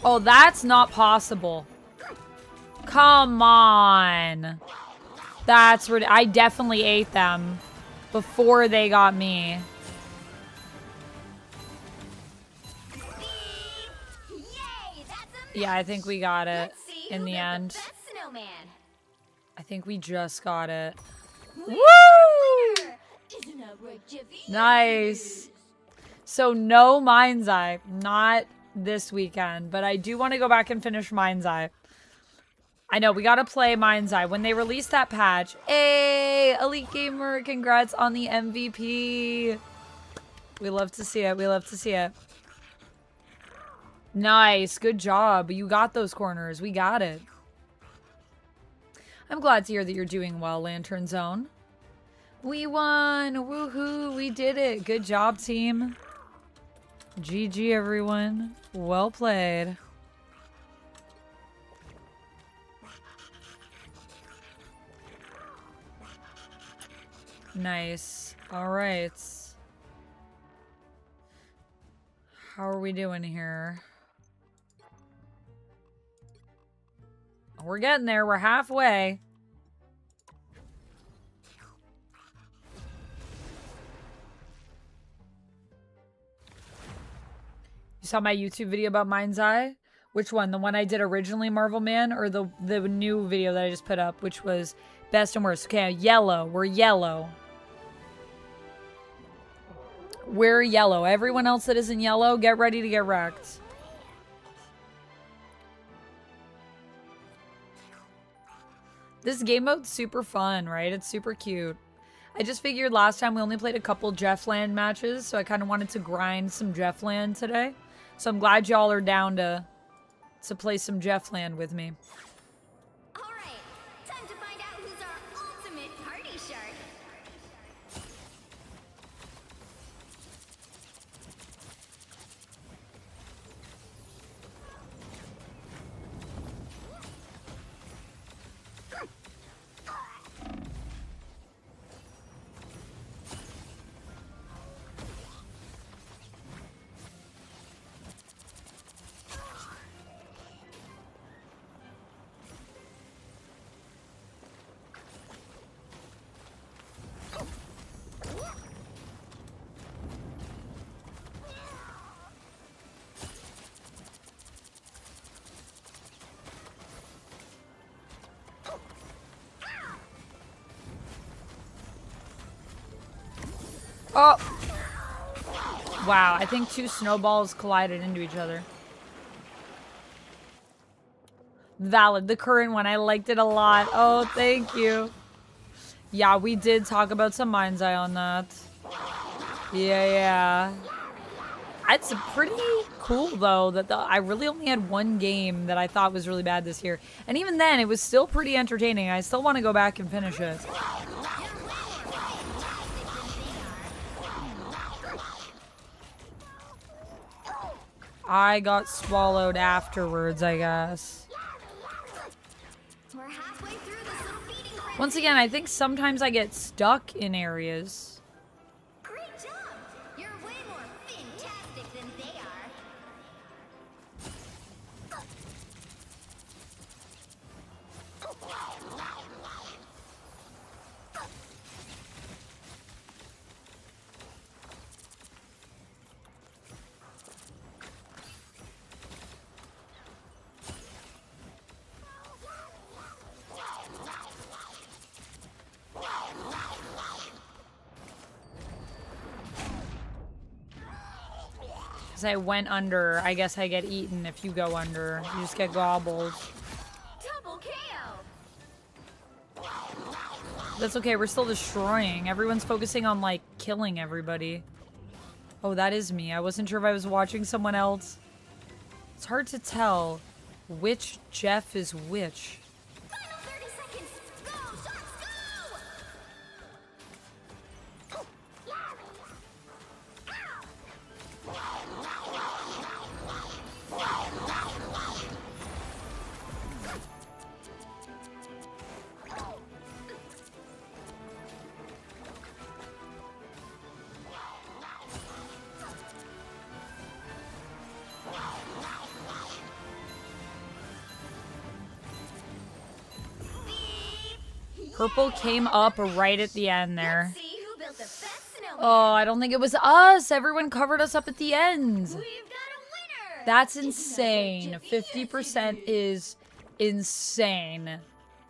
Oh, that's not possible. Come on. That's I definitely ate them before they got me. Yay, that's Yeah, I think we got it Let's see in who the built end. best snowman. I think we just got it. We Woo! Isn't that right, Jiffy? Nice. So no Mind's Eye. Not this weekend, but I do want to go back and finish Mind's Eye. I know, we gotta play Mind's Eye. When they release that patch, hey, Elite Gamer, congrats on the MVP. We love to see it. We love to see it. Nice. Good job. You got those corners. We got it. I'm glad to hear that you're doing well, Lantern Zone. We won. Woohoo. We did it. Good job, team. GG, everyone. Well played. Nice. All right. How are we doing here? We're getting there. We're halfway. You saw my YouTube video about Mind's Eye? Which one? The one I did originally, Marvel Man, or the new video that I just put up, which was best and worst? Okay, yellow. We're yellow. We're yellow. Everyone else that isn't yellow, get ready to get wrecked. This game mode's super fun, right? It's super cute. I just figured last time we only played a couple Jeffland matches, so I kind of wanted to grind some Jeffland today. So I'm glad y'all are down to play some Jeffland with me. All right, time to find out who's our ultimate party shark. Oh! Wow, I think two snowballs collided into each other. Valid, the current one. I liked it a lot. Oh, thank you. Yeah, we did talk about some Mind's Eye on that. Yeah. It's pretty cool though that I really only had one game that I thought was really bad this year, and even then it was still pretty entertaining. I still want to go back and finish it. I got swallowed afterwards, I guess. We're halfway through this little feeding frenzy. Once again, I think sometimes I get stuck in areas. Great job! You're way more fantastic than they are. I went under. I guess I get eaten if you go under. You just get gobbled. Double KO! That's okay. We're still destroying. Everyone's focusing on, like, killing everybody. Oh, that is me. I wasn't sure if I was watching someone else. It's hard to tell which Jeff is which. Final 30 seconds! Go, shots, go! Purple came up right at the end there. Let's see who built the best snowman. Oh, I don't think it was us. Everyone covered us up at the end. We've got a winner! That's insane. 50% is insane.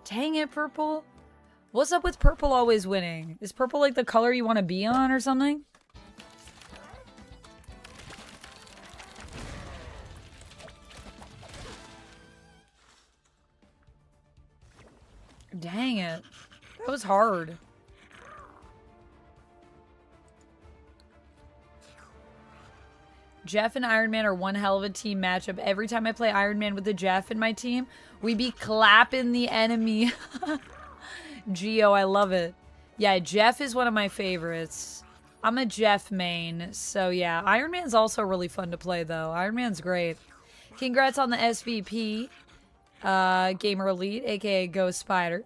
Dang it, Purple. What's up with Purple always winning? Is Purple like the color you want to be on or something? Dang it. That was hard. Jeff and Iron Man are one hell of a team matchup. Every time I play Iron Man with the Jeff in my team, we be clapping the enemy. Geo, I love it. Yeah, Jeff is one of my favorites. I'm a Jeff main, so yeah. Iron Man's also really fun to play, though. Iron Man's great. Congrats on the SVP, Gamer Elite, aka Ghost Spider.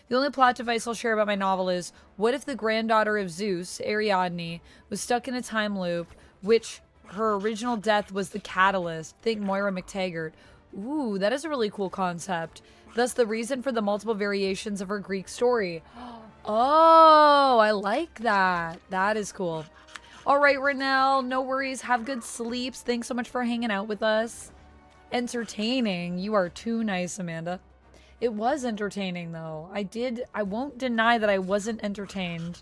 The only plot device I'll share about my novel is, what if the granddaughter of Zeus, Ariadne, was stuck in a time loop, which her original death was the catalyst? Think Moira McTaggart. Ooh, that is a really cool concept. Thus the reason for the multiple variations of her Greek story. Oh, I like that. That is cool. All right, Renelle, no worries. Have good sleeps. Thanks so much for hanging out with us. Entertaining. You are too nice, Amanda. It was entertaining, though. I won't deny that I wasn't entertained.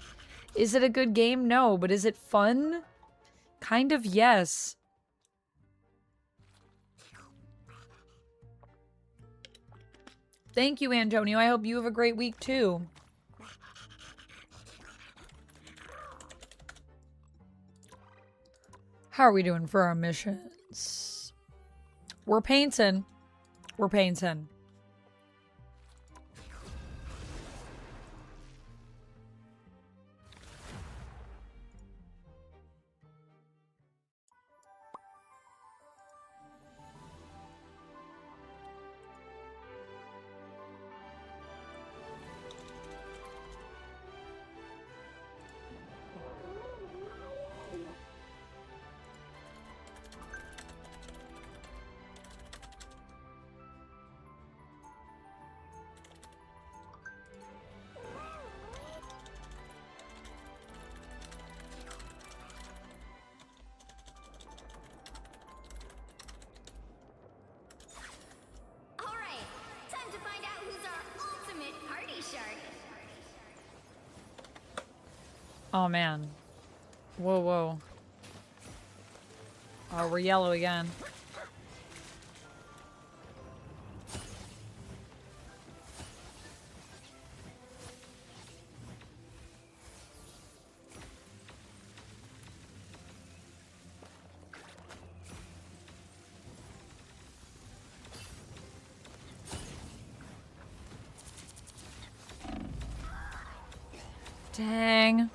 Is it a good game? No. But is it fun? Kind of, yes. Thank you, Antonio. I hope you have a great week, too. How are we doing for our missions? We're painting. We're painting. Oh, man. Whoa, whoa. Oh, we're yellow again. Dang.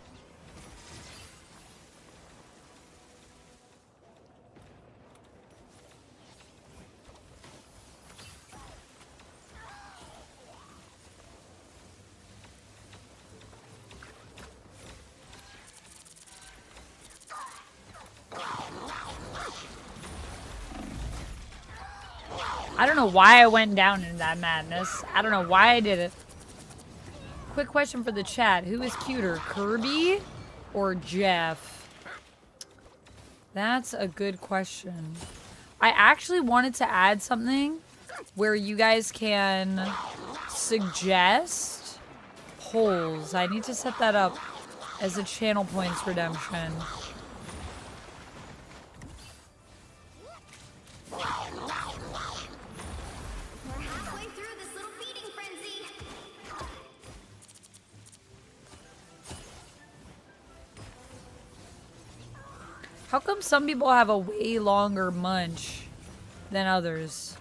I don't know why I went down into that madness. I don't know why I did it. Quick question for the chat. Who is cuter, Kirby or Jeff? That's a good question. I actually wanted to add something where you guys can suggest polls. I need to set that up as a channel points redemption. We're halfway through this little feeding frenzy. How come some people have a way longer munch than others?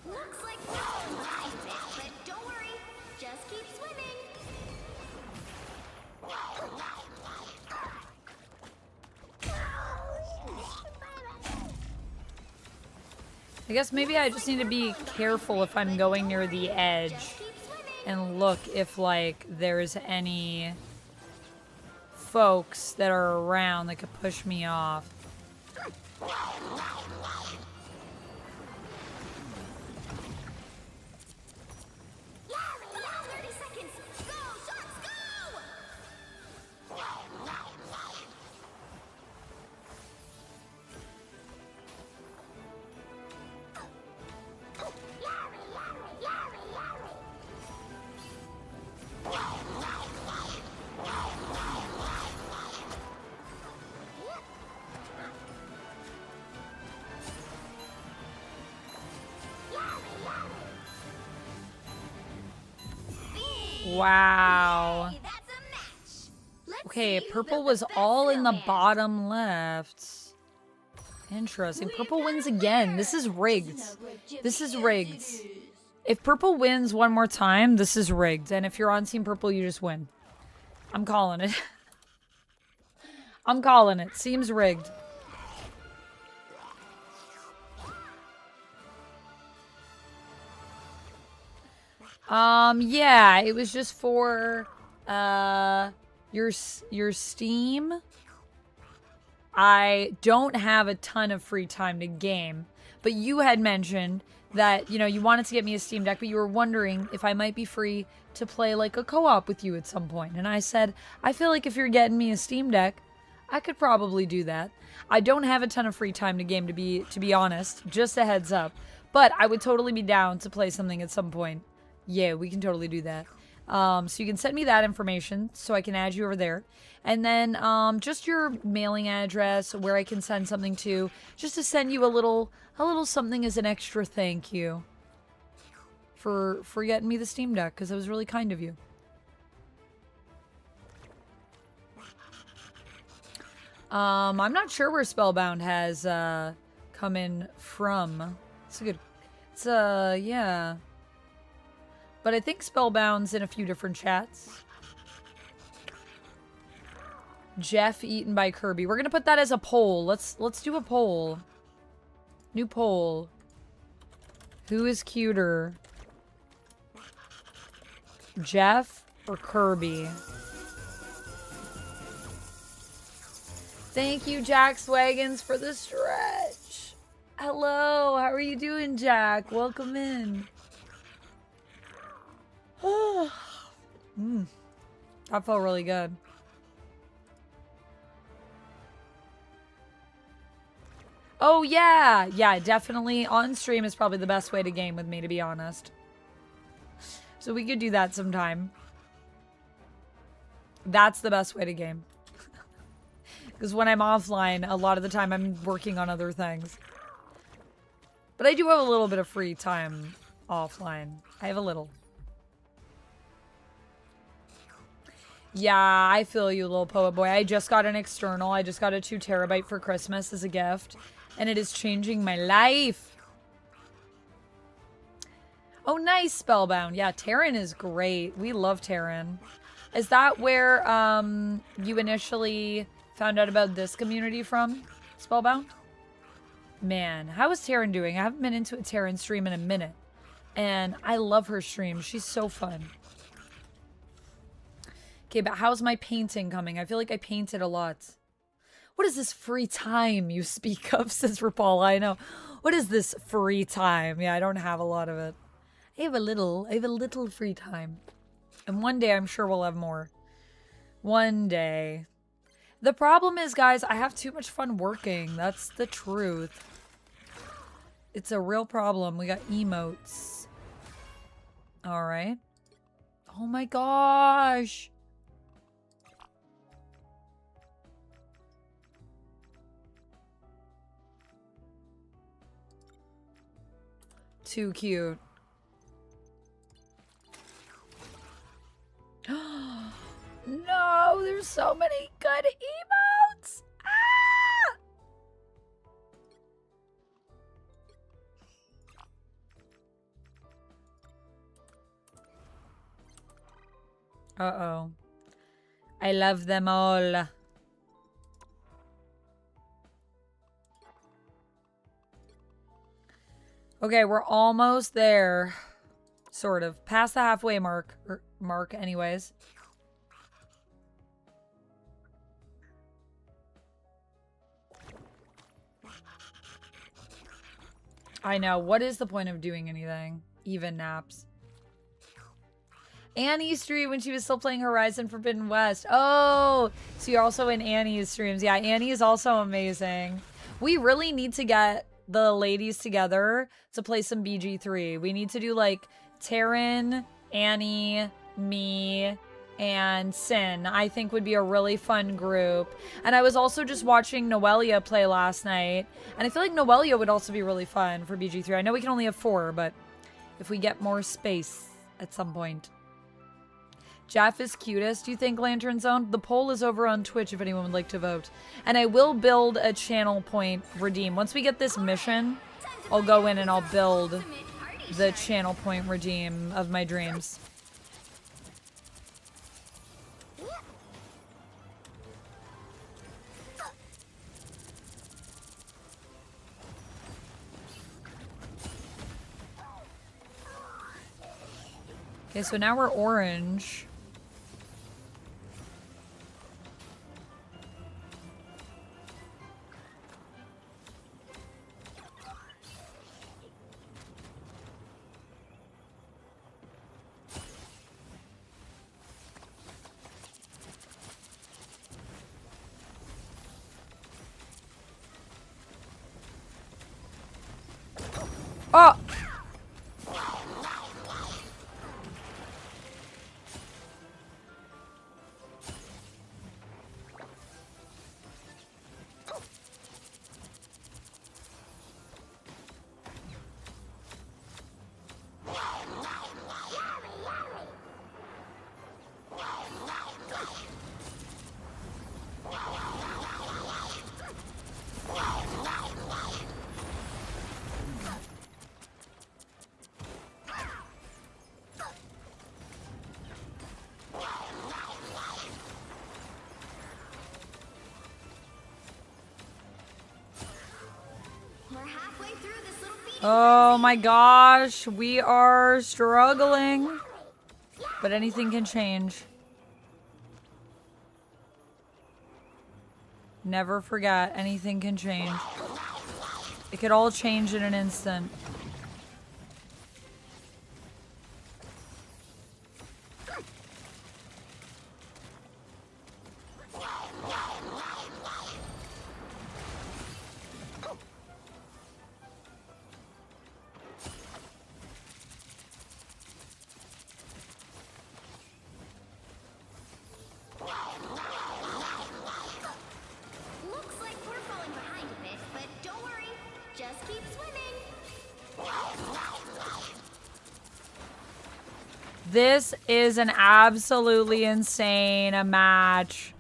Looks like we're alive, but don't worry. Just keep swimming. I guess maybe I just need to be careful if I'm going near the edge and look if, like, there's any folks that are around that could push me off. Last 30 seconds. Go, Sharks, go! Wow. Hey, that's a match. Let's Okay, see who purple built was the best all in the snowman. bottom left. Interesting. Purple wins again. This is rigged. This is rigged. If purple wins one more time, this is rigged. And if you're on team purple, you just win. I'm calling it. I'm calling it. Seems rigged. Yeah, it was just for your Steam. I don't have a ton of free time to game, but you had mentioned that, you know, you wanted to get me a Steam Deck, but you were wondering if I might be free to play like a co-op with you at some point. And I said, I feel like if you're getting me a Steam Deck, I could probably do that. I don't have a ton of free time to game, to be honest, just a heads up, but I would totally be down to play something at some point. Yeah, we can totally do that. So you can send me that information so I can add you over there. And then just your mailing address, where I can send something to, just to send you a little something as an extra thank you for getting me the Steam Deck, because it was really kind of you. I'm not sure where Spellbound has come in from. It's a good, it's yeah. But I think Spellbound's in a few different chats. Jeff eaten by Kirby. We're gonna put that as a poll. Let's do a poll. New poll. Who is cuter? Jeff or Kirby? Thank you, Jack Swaggins, for the stretch. Hello, how are you doing, Jack? Welcome in. That felt really good. Oh yeah, definitely on stream is probably the best way to game with me, to be honest. So we could do that sometime. That's the best way to game. Because when I'm offline, a lot of the time I'm working on other things. But I do have a little bit of free time offline. I have a little. Yeah, I feel you, little poet boy. I just got an external. I just got a 2 terabyte for Christmas as a gift. And it is changing my life. Oh, nice, Spellbound. Yeah, Terran is great. We love Terran. Is that where you initially found out about this community from, Spellbound? Man, how is Terran doing? I haven't been into a Terran stream in a minute. And I love her stream. She's so fun. Okay, but how's my painting coming? I feel like I painted a lot. What is this free time you speak of, says Rapala? I know. What is this free time? Yeah, I don't have a lot of it. I have a little free time. And one day I'm sure we'll have more. One day. The problem is, guys, I have too much fun working. That's the truth. It's a real problem. We got emotes. Alright. Oh my gosh. Too cute. No, there's so many good emotes. Ah! Uh-oh. I love them all. Okay, we're almost there. Sort of. Past the halfway mark. Mark, anyways. I know. What is the point of doing anything? Even naps. Annie's stream when she was still playing Horizon Forbidden West. Oh, so you're also in Annie's streams. Yeah, Annie is also amazing. We really need to get the ladies together to play some BG3. We need to do like Taryn, Annie, me, and Sin. I think would be a really fun group. And I was also just watching Noelia play last night, and I feel like Noelia would also be really fun for BG3. I know we can only have 4, but if we get more space at some point. Jaff is cutest, do you think, Lantern Zone? The poll is over on Twitch if anyone would like to vote. And I will build a channel point redeem. Once we get this mission, I'll go in and I'll build the channel point redeem of my dreams. Okay, so now we're orange. Oh! Oh my gosh, we are struggling. But anything can change. Never forget, anything can change. It could all change in an instant. Looks like we're falling behind a bit, but don't worry. Just keep swimming. This is an absolutely insane match.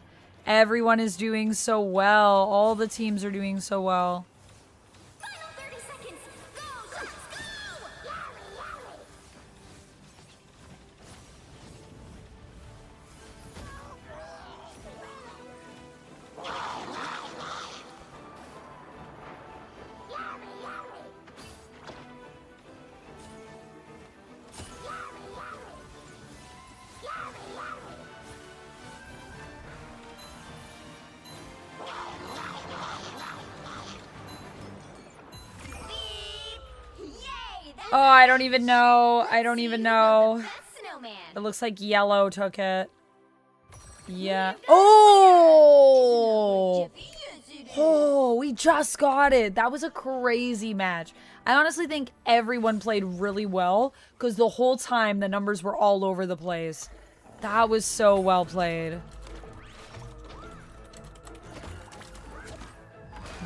Everyone is doing so well. All the teams are doing so well. Final 30 seconds. Go, let's go! Oh, I don't even know. I don't even know. Snowman. It looks like yellow took it. Yeah. Oh! Oh, we just got it. That was a crazy match. I honestly think everyone played really well because the whole time the numbers were all over the place. That was so well played.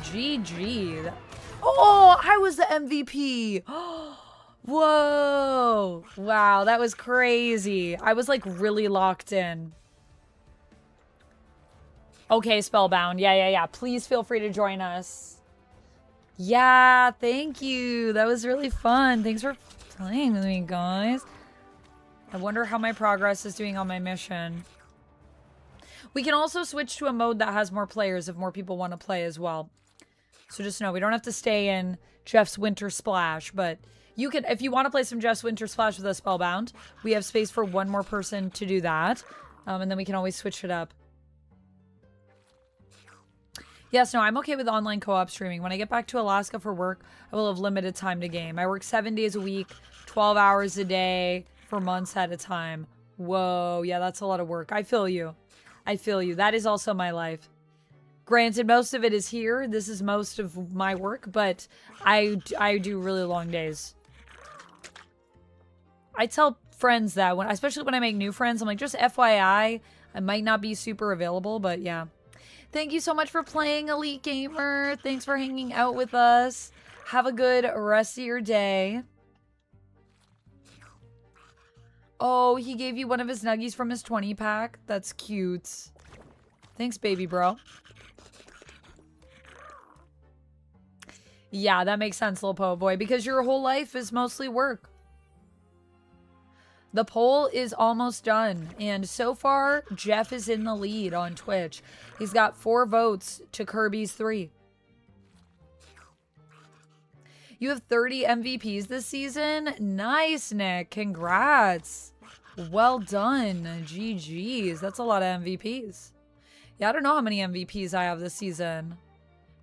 GG. Oh, I was the MVP. Whoa. Wow, that was crazy. I was like really locked in. Okay, Spellbound. Yeah. Please feel free to join us. Yeah, thank you. That was really fun. Thanks for playing with me, guys. I wonder how my progress is doing on my mission. We can also switch to a mode that has more players if more people want to play as well. So just know, we don't have to stay in Jeff's Winter Splash, but you can, if you want to play some Jeff's Winter Splash with us, Spellbound, we have space for one more person to do that. And then we can always switch it up. Yes, no, I'm okay with online co-op streaming. When I get back to Alaska for work, I will have limited time to game. I work 7 days a week, 12 hours a day for months at a time. Whoa, yeah, that's a lot of work. I feel you. I feel you. That is also my life. Granted, most of it is here. This is most of my work, but I do really long days. I tell friends that, especially when I make new friends, I'm like, just FYI, I might not be super available, but yeah. Thank you so much for playing, Elite Gamer. Thanks for hanging out with us. Have a good rest of your day. Oh, he gave you one of his nuggies from his 20 pack. That's cute. Thanks, baby bro. Yeah, that makes sense, little poet boy, because your whole life is mostly work. The poll is almost done, and so far, Jeff is in the lead on Twitch. He's got 4 votes to Kirby's 3. You have 30 MVPs this season? Nice, Nick. Congrats. Well done. GG's. That's a lot of MVPs. Yeah, I don't know how many MVPs I have this season.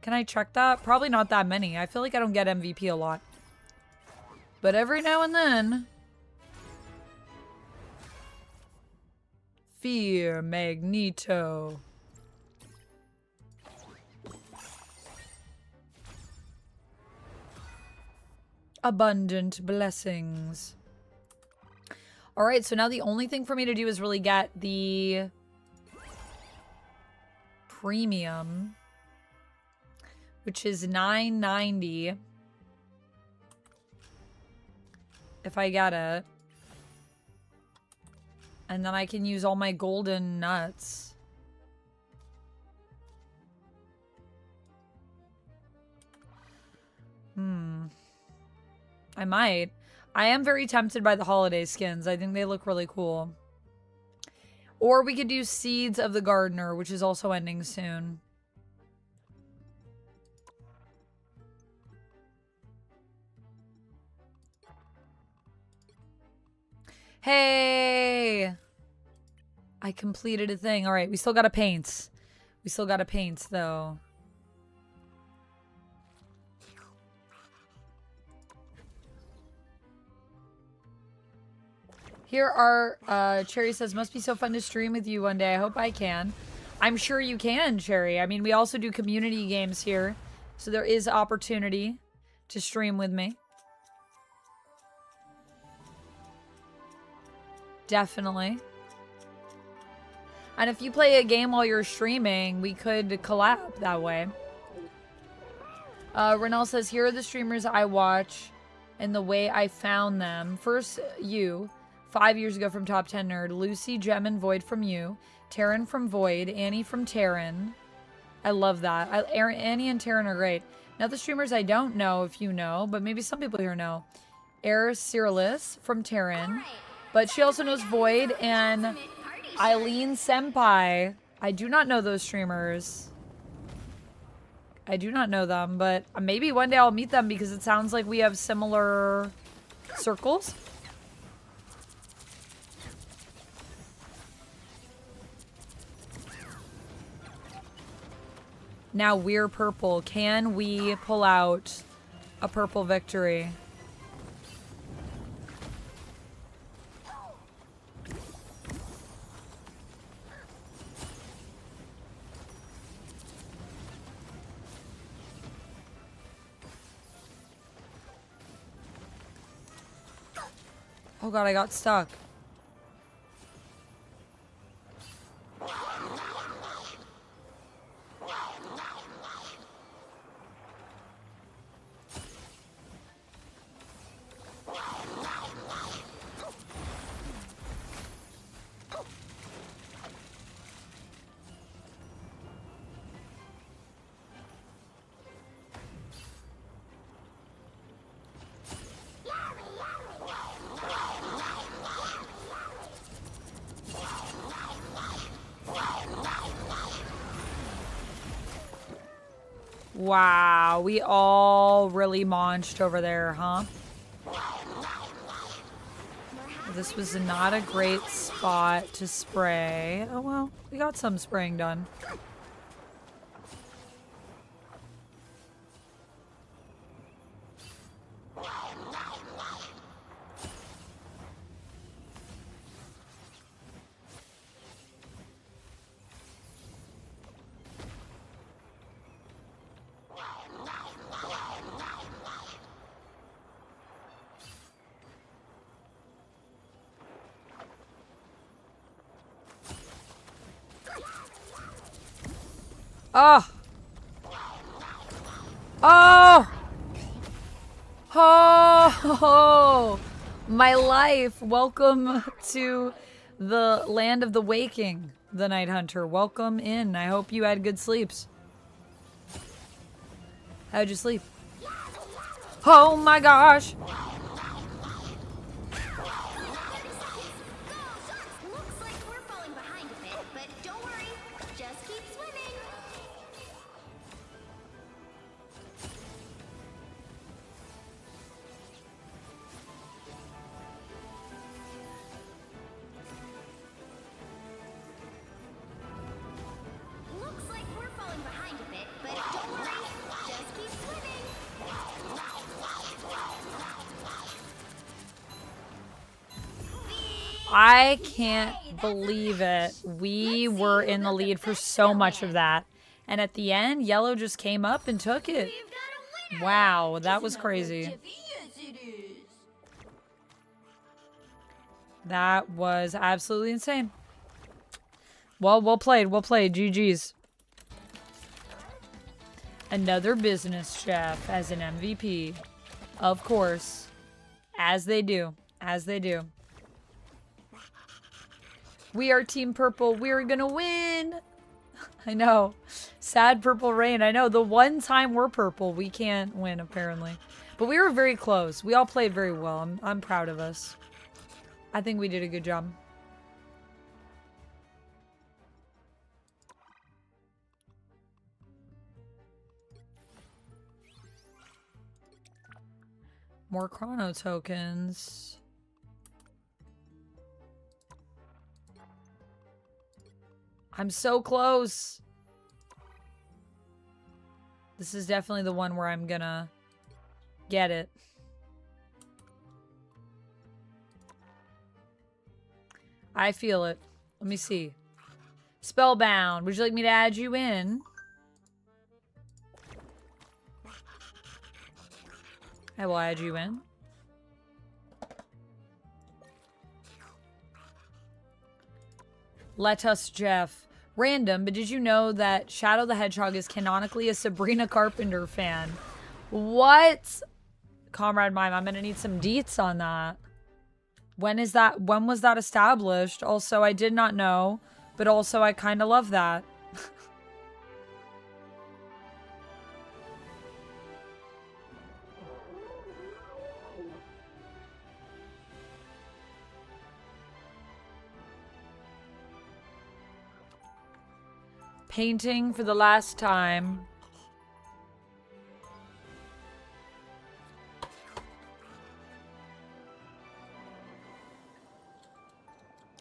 Can I check that? Probably not that many. I feel like I don't get MVP a lot. But every now and then... Fear Magneto. Abundant blessings. Alright, so now the only thing for me to do is really get the premium, which is $9.90 if I get it. And then I can use all my golden nuts. I might. I am very tempted by the holiday skins. I think they look really cool. Or we could do Seeds of the Gardener, which is also ending soon. Hey! I completed a thing. All right, we still got to paint. We still got to paint, though. Here are, Cherry says, must be so fun to stream with you one day. I hope I can. I'm sure you can, Cherry. I mean, we also do community games here. So there is opportunity to stream with me. Definitely. And if you play a game while you're streaming, we could collab that way. Renell says, here are the streamers I watch and the way I found them. First, you. 5 years ago from Top 10 Nerd. Lucy, Gem, and Void from you. Taryn from Void. Annie from Taryn. I love that. Annie and Taryn are great. Now the streamers I don't know if you know, but maybe some people here know. Eris Cyrillus from Taryn. But she also knows Void and Eileen Senpai. I do not know those streamers. I do not know them, but maybe one day I'll meet them because it sounds like we have similar circles. Now we're purple. Can we pull out a purple victory? Oh god, I got stuck. Wow, we all really launched over there, huh? This was not a great spot to spray. Oh well, we got some spraying done. Oh! Oh! Oh! My life! Welcome to the land of the waking, the Night Hunter. Welcome in. I hope you had good sleeps. How'd you sleep? Oh my gosh! Looks like we're falling behind a bit, but don't worry. Just keep swimming. Looks like we're falling behind a bit, but don't worry. Just keep swimming. I can't believe it. We were in the lead for so much of that. And at the end, Yellow just came up and took it. Wow, that was crazy. That was absolutely insane. Well played. Well played. GG's. Another business chef as an MVP. Of course. As they do. As they do. We are Team Purple. We're gonna win. I know. Sad Purple Rain. I know. The one time we're purple, we can't win, apparently. But we were very close. We all played very well. I'm proud of us. I think we did a good job. More chrono tokens. I'm so close. This is definitely the one where I'm gonna get it. I feel it. Let me see. Spellbound. Would you like me to add you in? I will add you in. Let us, Jeff. Random, but did you know that Shadow the Hedgehog is canonically a Sabrina Carpenter fan? What? Comrade Mime, I'm gonna need some deets on that. When was that established? Also, I did not know, but also I kind of love that. Painting for the last time.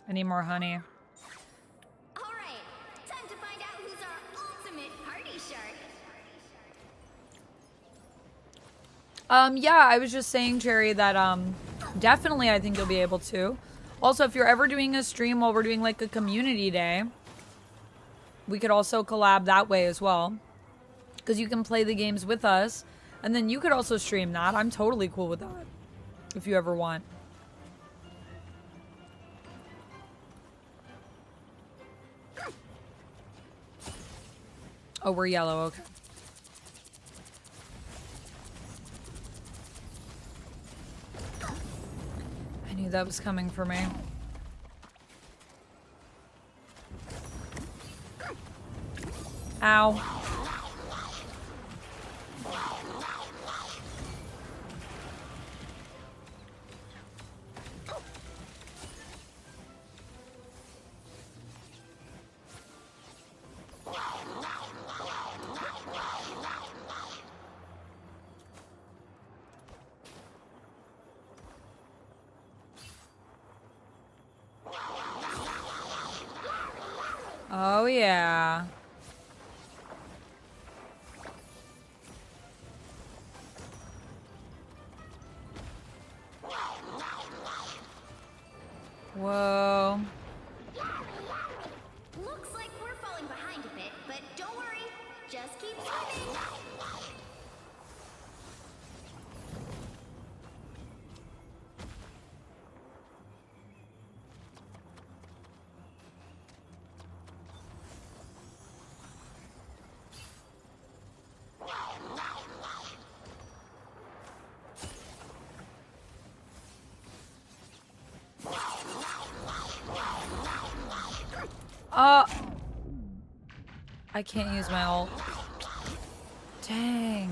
I need more honey. All right, time to find out who's our ultimate party shark. Yeah, I was just saying, Cherry, that definitely I think you'll be able to. Also, if you're ever doing a stream while we're doing like a community day, we could also collab that way as well. Because you can play the games with us, and then you could also stream that. I'm totally cool with that. If you ever want. Oh, we're yellow, okay. I knew that was coming for me. Ow. Oh, yeah. Whoa. Looks like we're falling behind a bit, but don't worry. Just keep swimming. I can't use my ult. Dang.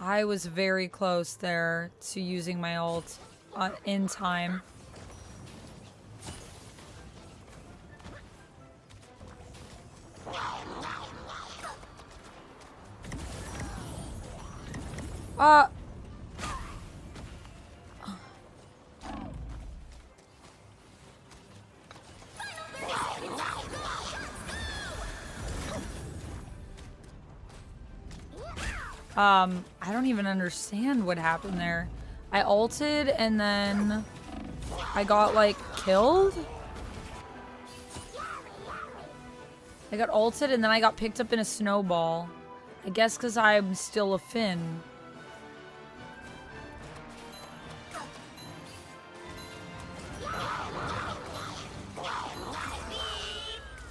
I was very close there to using my ult in time. I don't even understand what happened there. I ulted and then I got like killed. I got ulted and then I got picked up in a snowball. I guess because I'm still a Finn.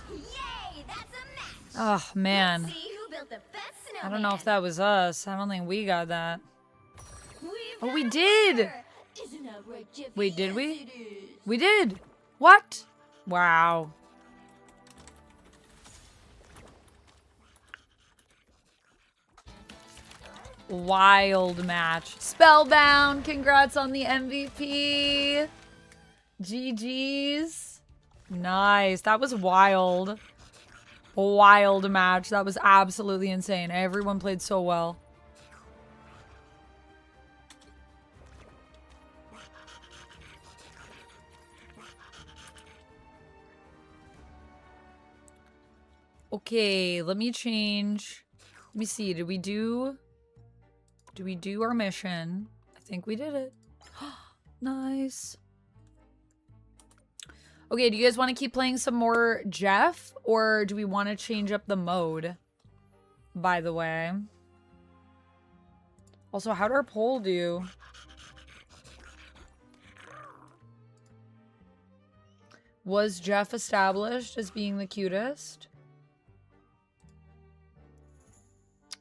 Yay, that's a match. Oh, man. See who built the best I don't know if that was us. I don't think we got that. We've Oh, we got did! her. Isn't that right, Jeffy? Wait, did Yes, we? it is. We did! What? Wow. Wild match. Spellbound! Congrats on the MVP! GG's. Nice. That was wild. Wild match. That was absolutely insane. Everyone played so well. Okay, let me change. Let me see. Did we do our mission? I think we did it. Nice. Okay, do you guys want to keep playing some more Jeff? Or do we want to change up the mode? By the way. Also, how'd our poll do? Was Jeff established as being the cutest?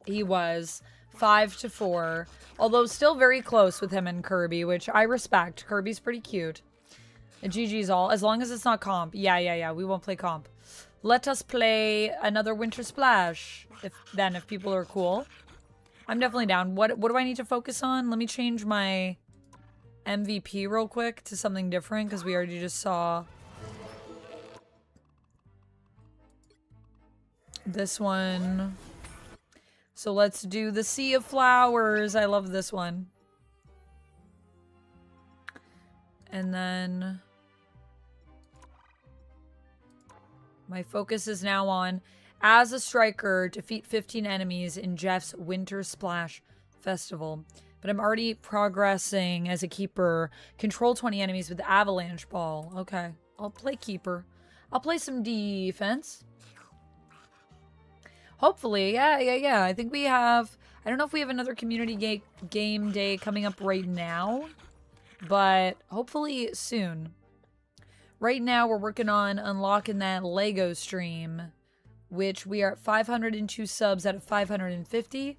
He was. 5-4. Although still very close with him and Kirby, which I respect. Kirby's pretty cute. GG's all. As long as it's not comp. Yeah. We won't play comp. Let us play another Winter Splash. If people are cool. I'm definitely down. What do I need to focus on? Let me change my MVP real quick to something different because we already just saw this one. So let's do the Sea of Flowers. I love this one. And then my focus is now on, as a striker, defeat 15 enemies in Jeff's Winter Splash Festival. But I'm already progressing as a keeper. Control 20 enemies with the Avalanche Ball. Okay, I'll play keeper. I'll play some defense. Hopefully, yeah. I think we have, I don't know if we have another community game day coming up right now, but hopefully soon. Right now, we're working on unlocking that Lego stream, which we are at 502 subs out of 550,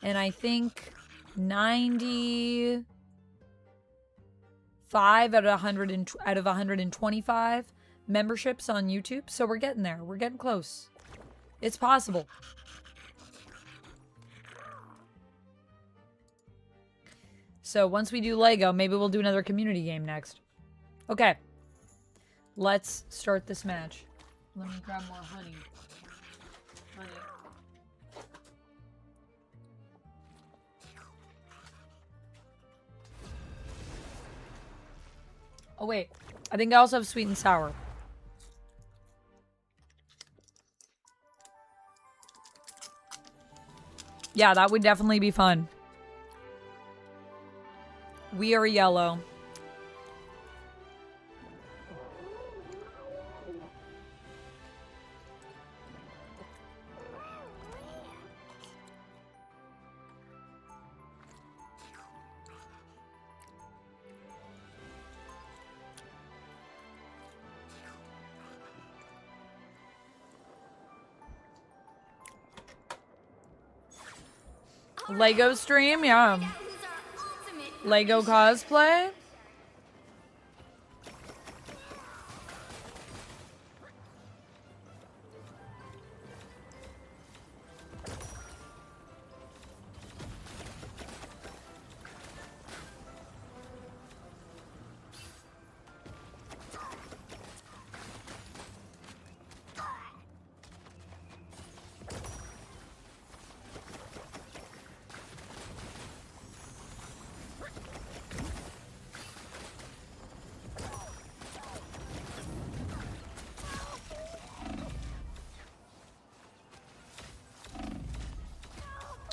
and I think 95 out of 125 memberships on YouTube. So we're getting there. We're getting close. It's possible. So once we do Lego, maybe we'll do another community game next. Okay. Let's start this match. Let me grab more honey. Oh, wait. I think I also have sweet and sour. Yeah, that would definitely be fun. We are yellow. Lego stream, yeah. Lego cosplay.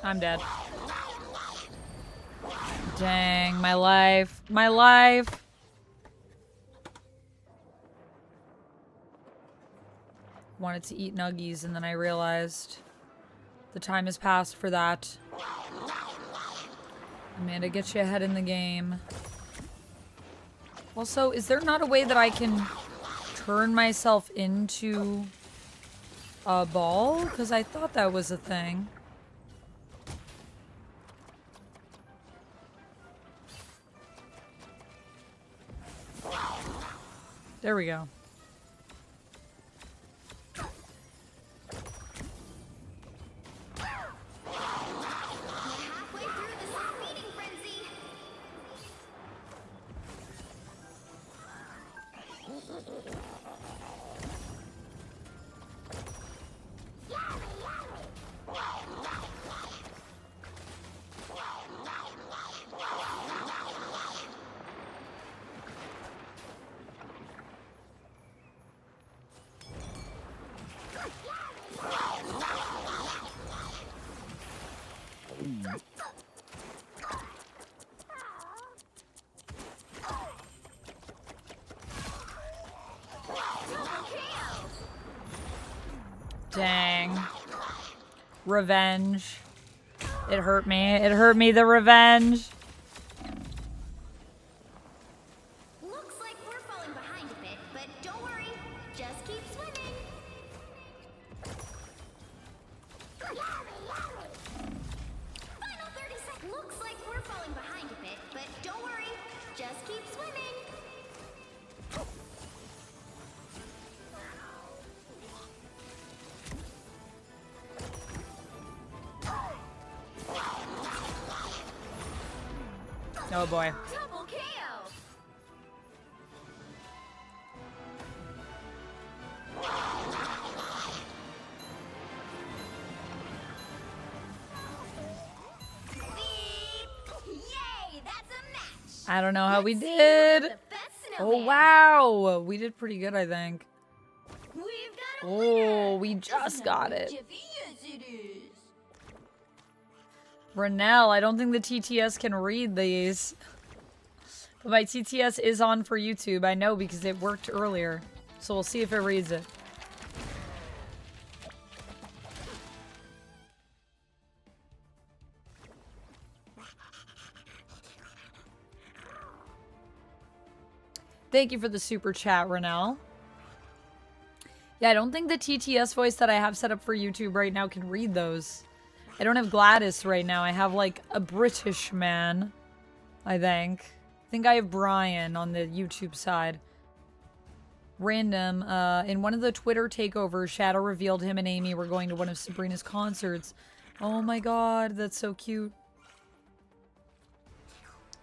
I'm dead. Dang, my life. My life. Wanted to eat nuggies and then I realized the time has passed for that. Amanda, get you ahead in the game. Also, is there not a way that I can turn myself into a ball? Because I thought that was a thing. There we go. Halfway through this feeding frenzy. Dang. Revenge. It hurt me. It hurt me, the revenge. Looks like we're falling behind a bit, but don't worry. Just keep swimming. Final falling behind a bit, but don't worry. Just keep swimming. Oh boy. Double KO. Yay, that's a match. I don't know how we Let's see who's did. the best Oh snowman. wow, we did pretty good, I think. We've got a Oh, winner. we just got it. Yes, it is. Renell, I don't think the TTS can read these. But my TTS is on for YouTube. I know because it worked earlier. So we'll see if it reads it. Thank you for the super chat, Renell. Yeah, I don't think the TTS voice that I have set up for YouTube right now can read those. I don't have Gladys right now. I have like a British man, I think. I think I have Brian on the YouTube side. Random, in one of the Twitter takeovers, Shadow revealed him and Amy were going to one of Sabrina's concerts. Oh my god, that's so cute.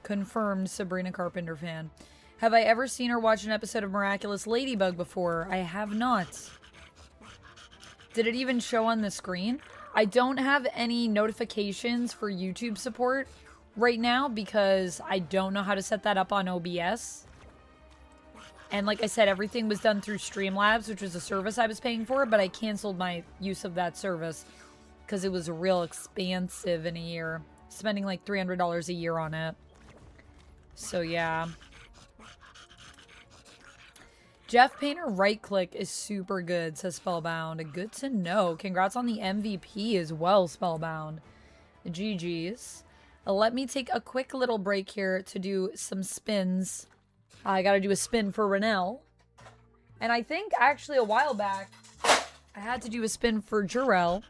Confirmed Sabrina Carpenter fan. Have I ever seen or watched an episode of Miraculous Ladybug before? I have not. Did it even show on the screen? I don't have any notifications for YouTube support right now because I don't know how to set that up on OBS. And like I said, everything was done through Streamlabs, which was a service I was paying for, but I canceled my use of that service because it was real expansive in a year. Spending like $300 a year on it. So yeah. Jeff Painter right click is super good, says Spellbound. Good to know. Congrats on the MVP as well, Spellbound. GG's. Let me take a quick little break here to do some spins. I gotta do a spin for Renell. And I think actually a while back, I had to do a spin for Jarrell.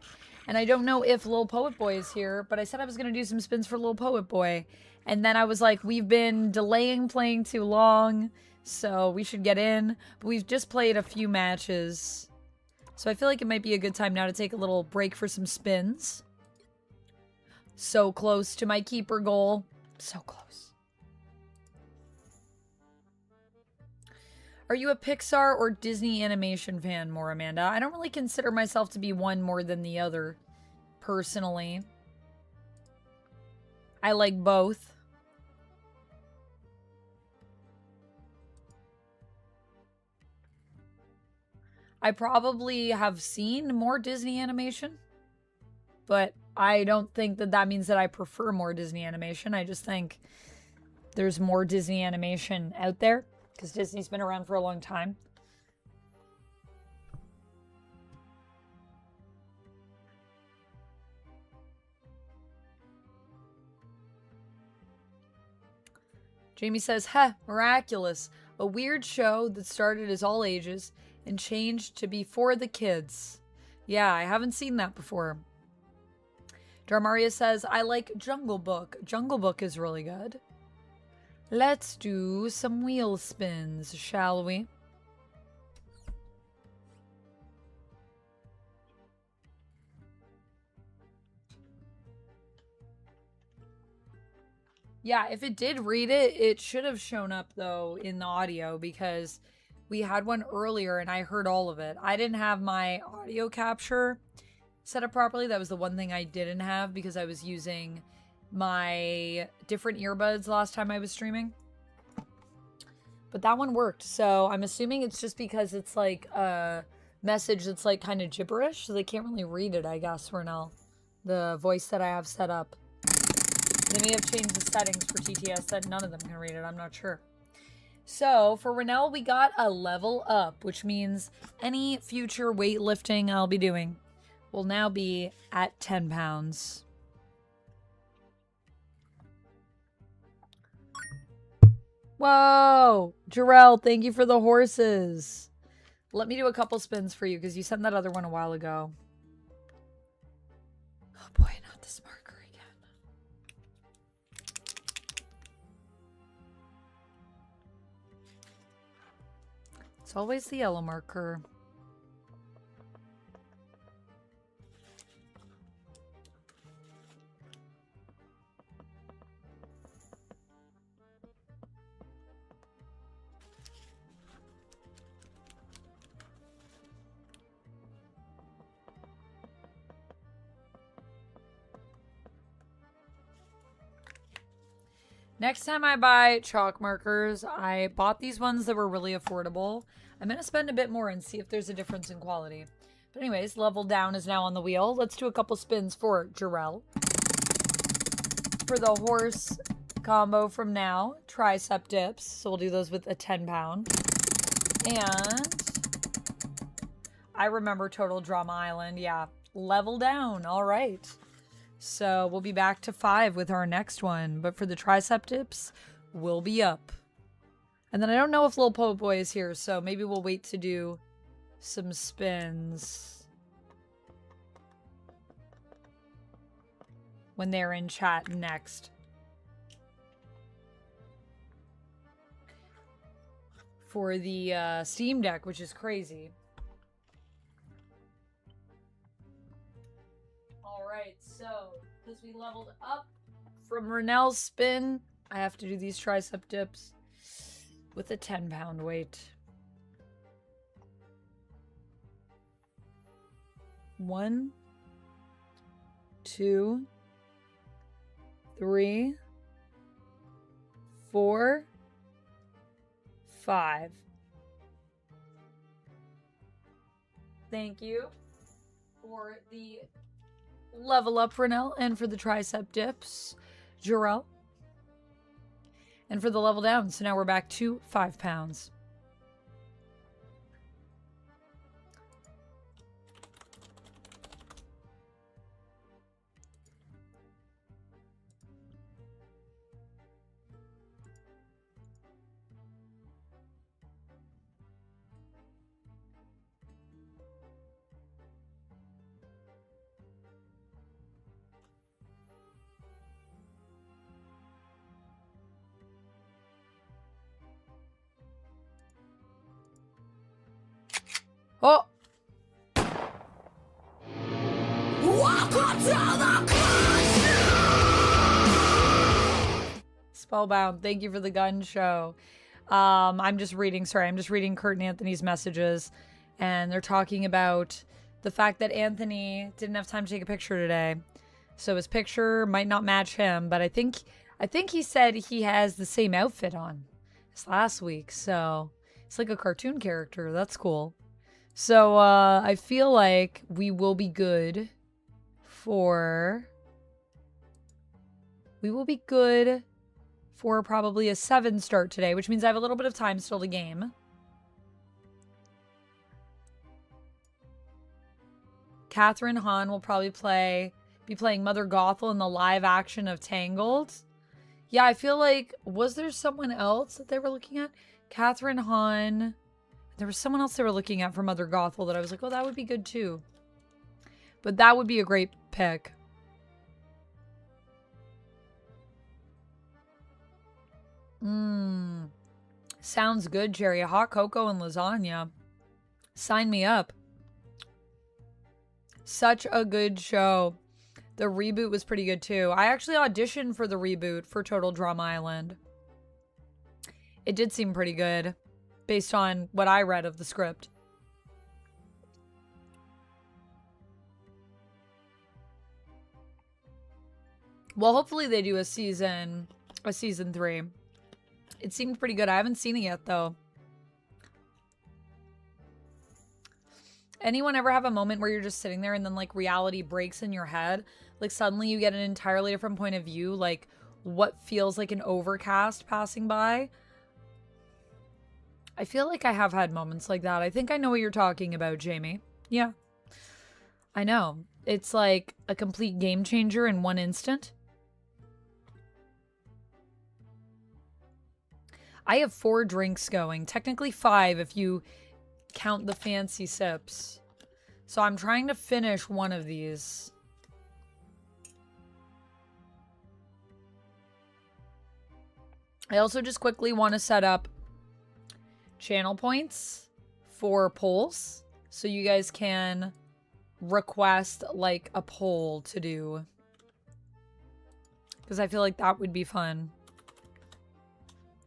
And I don't know if Lil Poet Boy is here, but I said I was gonna do some spins for Lil Poet Boy. And then I was like, we've been delaying playing too long, so we should get in. But we've just played a few matches. So I feel like it might be a good time now to take a little break for some spins. So close to my keeper goal. So close. Are you a Pixar or Disney animation fan more, Amanda? I don't really consider myself to be one more than the other, personally. I like both. I probably have seen more Disney animation, but I don't think that that means that I prefer more Disney animation. I just think there's more Disney animation out there because Disney's been around for a long time. Jamie says, Miraculous. A weird show that started as all ages and changed to be for the kids. Yeah, I haven't seen that before. Darmaria says, I like Jungle Book. Jungle Book is really good. Let's do some wheel spins, shall we? Yeah, if it did read it, it should have shown up, though, in the audio, because we had one earlier and I heard all of it. I didn't have my audio capture set up properly. That was the one thing I didn't have because I was using my different earbuds last time I was streaming. But that one worked, so I'm assuming it's just because it's like a message that's like kind of gibberish, so they can't really read it, I guess, for now. The voice that I have set up. They may have changed the settings for TTS that none of them can read it. I'm not sure. So for Renell, we got a level up, which means any future weightlifting I'll be doing will now be at 10 pounds. Whoa! Jarrell, thank you for the horses. Let me do a couple spins for you because you sent that other one a while ago. Oh boy, not this marker again. It's always the yellow marker. Next time I buy chalk markers, I bought these ones that were really affordable. I'm going to spend a bit more and see if there's a difference in quality. But anyways, level down is now on the wheel. Let's do a couple spins for Jarrell. For the horse combo from now, tricep dips. So we'll do those with a 10 pound. And I remember Total Drama Island. Yeah, level down. All right. So we'll be back to 5 with our next one. But for the tricep dips, we'll be up. And then I don't know if Lil Poet Boy is here, so maybe we'll wait to do some spins when they're in chat next. For the Steam Deck, which is crazy. Alright, so, because we leveled up from Renell's spin, I have to do these tricep dips with a 10 pound weight. 1, 2, 3, 4, 5. Thank you for the level up, Renell, and for the tricep dips, Jarrell. And for the level down, so now we're back to 5 pounds. Oh! Welcome to the Spellbound, thank you for the gun show. I'm just reading Kurt and Anthony's messages, and they're talking about the fact that Anthony didn't have time to take a picture today. So his picture might not match him, but I think he said he has the same outfit on as last week, so it's like a cartoon character. That's cool. So, I feel like we will be good for probably a 7 start today, which means I have a little bit of time still to game. Catherine Hahn will probably be playing Mother Gothel in the live action of Tangled. Yeah, I feel like, was there someone else that they were looking at? Catherine Hahn. There was someone else they were looking at for Mother Gothel that I was like, oh, that would be good too. But that would be a great pick. Sounds good, Jerry. Hot cocoa and lasagna. Sign me up. Such a good show. The reboot was pretty good too. I actually auditioned for the reboot for Total Drama Island. It did seem pretty good, based on what I read of the script. Well, hopefully they do a season 3. It seemed pretty good. I haven't seen it yet, though. Anyone ever have a moment where you're just sitting there and then, like, reality breaks in your head? Like, suddenly you get an entirely different point of view, like, what feels like an overcast passing by? I feel like I have had moments like that. I think I know what you're talking about, Jamie. Yeah. I know. It's like a complete game changer in one instant. I have 4 drinks going. Technically 5 if you count the fancy sips. So I'm trying to finish one of these. I also just quickly want to set up channel points for polls. So you guys can request like a poll to do. Because I feel like that would be fun.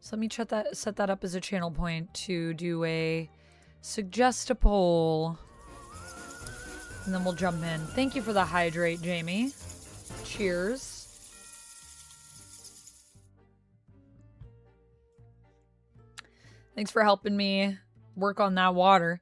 So let me set that up as a channel point to do a suggest a poll. And then we'll jump in. Thank you for the hydrate, Jamie. Cheers. Thanks for helping me work on that water.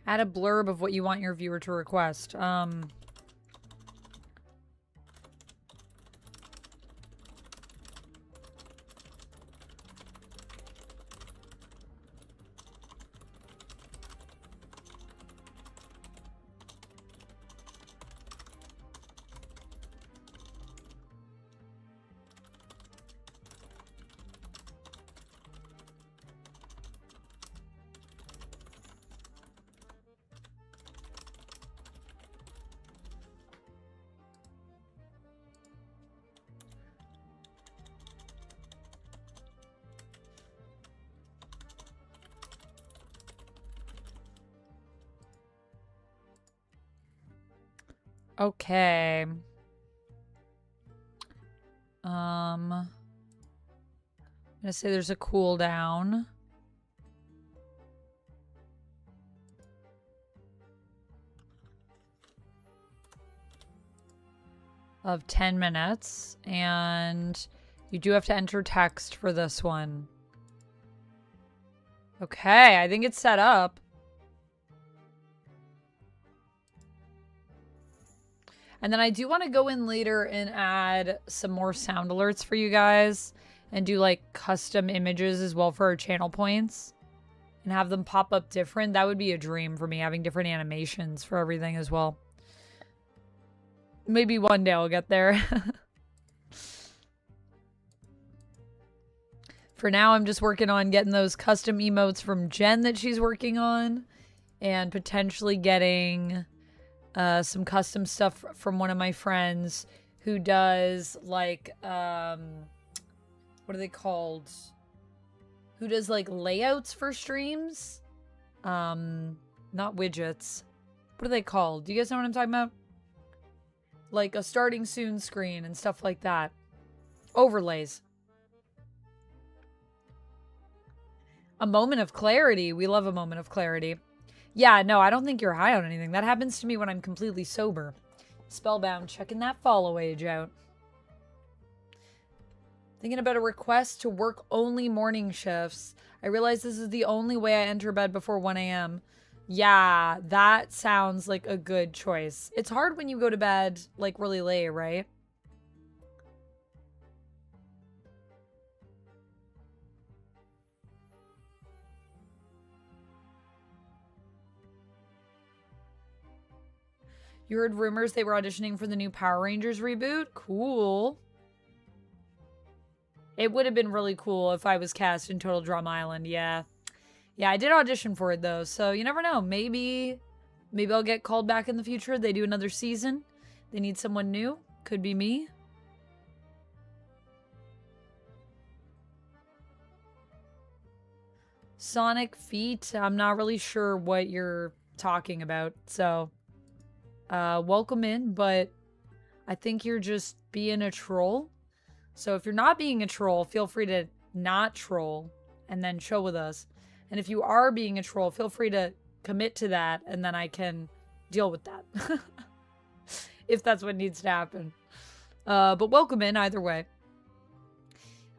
Add a blurb of what you want your viewer to request. Okay. I'm gonna say there's a cooldown of 10 minutes, and you do have to enter text for this one. Okay, I think it's set up. And then I do want to go in later and add some more sound alerts for you guys and do like custom images as well for our channel points and have them pop up different. That would be a dream for me, having different animations for everything as well. Maybe one day I'll get there. For now, I'm just working on getting those custom emotes from Jen that she's working on and potentially getting some custom stuff from one of my friends who does like what are they called? Who does like layouts for streams? Not widgets. What are they called? Do you guys know what I'm talking about? Like a starting soon screen and stuff like that. Overlays. A moment of clarity. We love a moment of clarity. Yeah, no, I don't think you're high on anything. That happens to me when I'm completely sober. Spellbound, checking that follow age out. Thinking about a request to work only morning shifts. I realize this is the only way I enter bed before 1 a.m. Yeah, that sounds like a good choice. It's hard when you go to bed, like, really late, right? You heard rumors they were auditioning for the new Power Rangers reboot? Cool. It would have been really cool if I was cast in Total Drama Island, yeah. Yeah, I did audition for it, though, so you never know. Maybe I'll get called back in the future. They do another season. They need someone new. Could be me. Sonic Feet. I'm not really sure what you're talking about, so... welcome in, but I think you're just being a troll. So if you're not being a troll, feel free to not troll and then chill with us. And if you are being a troll, feel free to commit to that and then I can deal with that. If that's what needs to happen. But welcome in either way.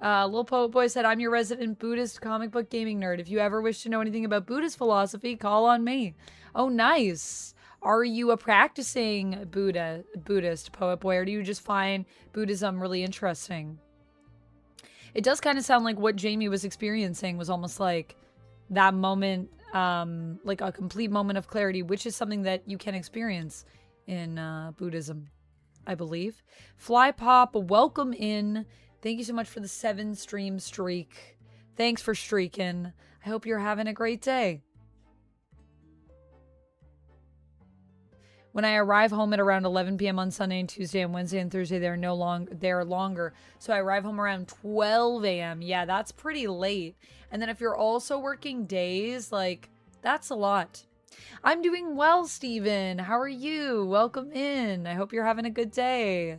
Lil Poet Boy said, I'm your resident Buddhist comic book gaming nerd. If you ever wish to know anything about Buddhist philosophy, call on me. Oh, nice. Are you a practicing Buddhist, Poet Boy, or do you just find Buddhism really interesting? It does kind of sound like what Jamie was experiencing was almost like that moment, like a complete moment of clarity, which is something that you can experience in Buddhism, I believe. Fly Pop, welcome in. Thank you so much for the 7 stream streak. Thanks for streaking. I hope you're having a great day. When I arrive home at around 11 p.m. on Sunday and Tuesday and Wednesday and Thursday, they're longer. So I arrive home around 12 a.m. Yeah, that's pretty late. And then if you're also working days, like, that's a lot. I'm doing well, Steven. How are you? Welcome in. I hope you're having a good day.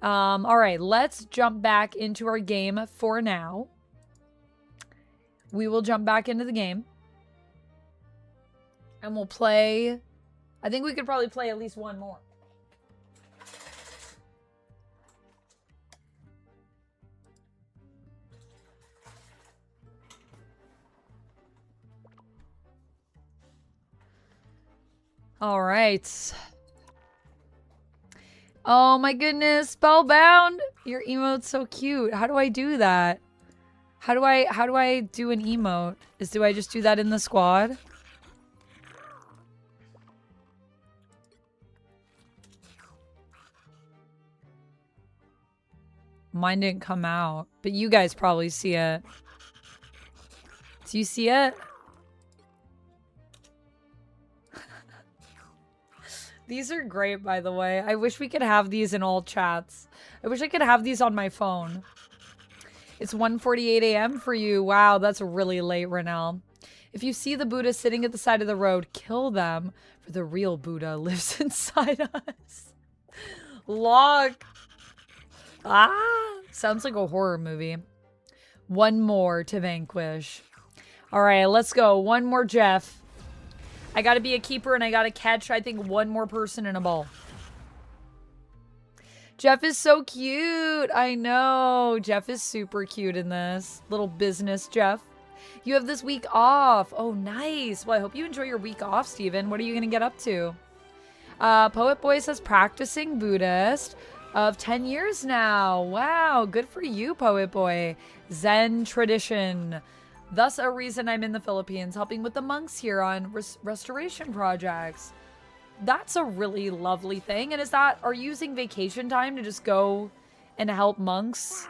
All right, let's jump back into our game for now. We will jump back into the game. And we'll play... I think we could probably play at least one more. All right. Oh my goodness, Spellbound! Your emote's so cute. How do I do that? How do I do an emote? Do I just do that in the squad? Mine didn't come out, but you guys probably see it. Do you see it? These are great, by the way. I wish we could have these in all chats. I wish I could have these on my phone. It's 1:48 a.m. for you. Wow, that's really late, Renelle. If you see the Buddha sitting at the side of the road, kill them, for the real Buddha lives inside us. Lock. Ah, sounds like a horror movie. One more to vanquish. All right, let's go. One more Jeff. I gotta be a keeper and I gotta catch, I think, one more person in a ball. Jeff is so cute. I know. Jeff is super cute in this. Little business, Jeff. You have this week off. Oh, nice. Well, I hope you enjoy your week off, Steven. What are you gonna get up to? Poet Boy says practicing Buddhist of 10 years now. Wow, good for you, Poet Boy. Zen tradition. Thus a reason I'm in the Philippines helping with the monks here on restoration projects. That's a really lovely thing. And are you using vacation time to just go and help monks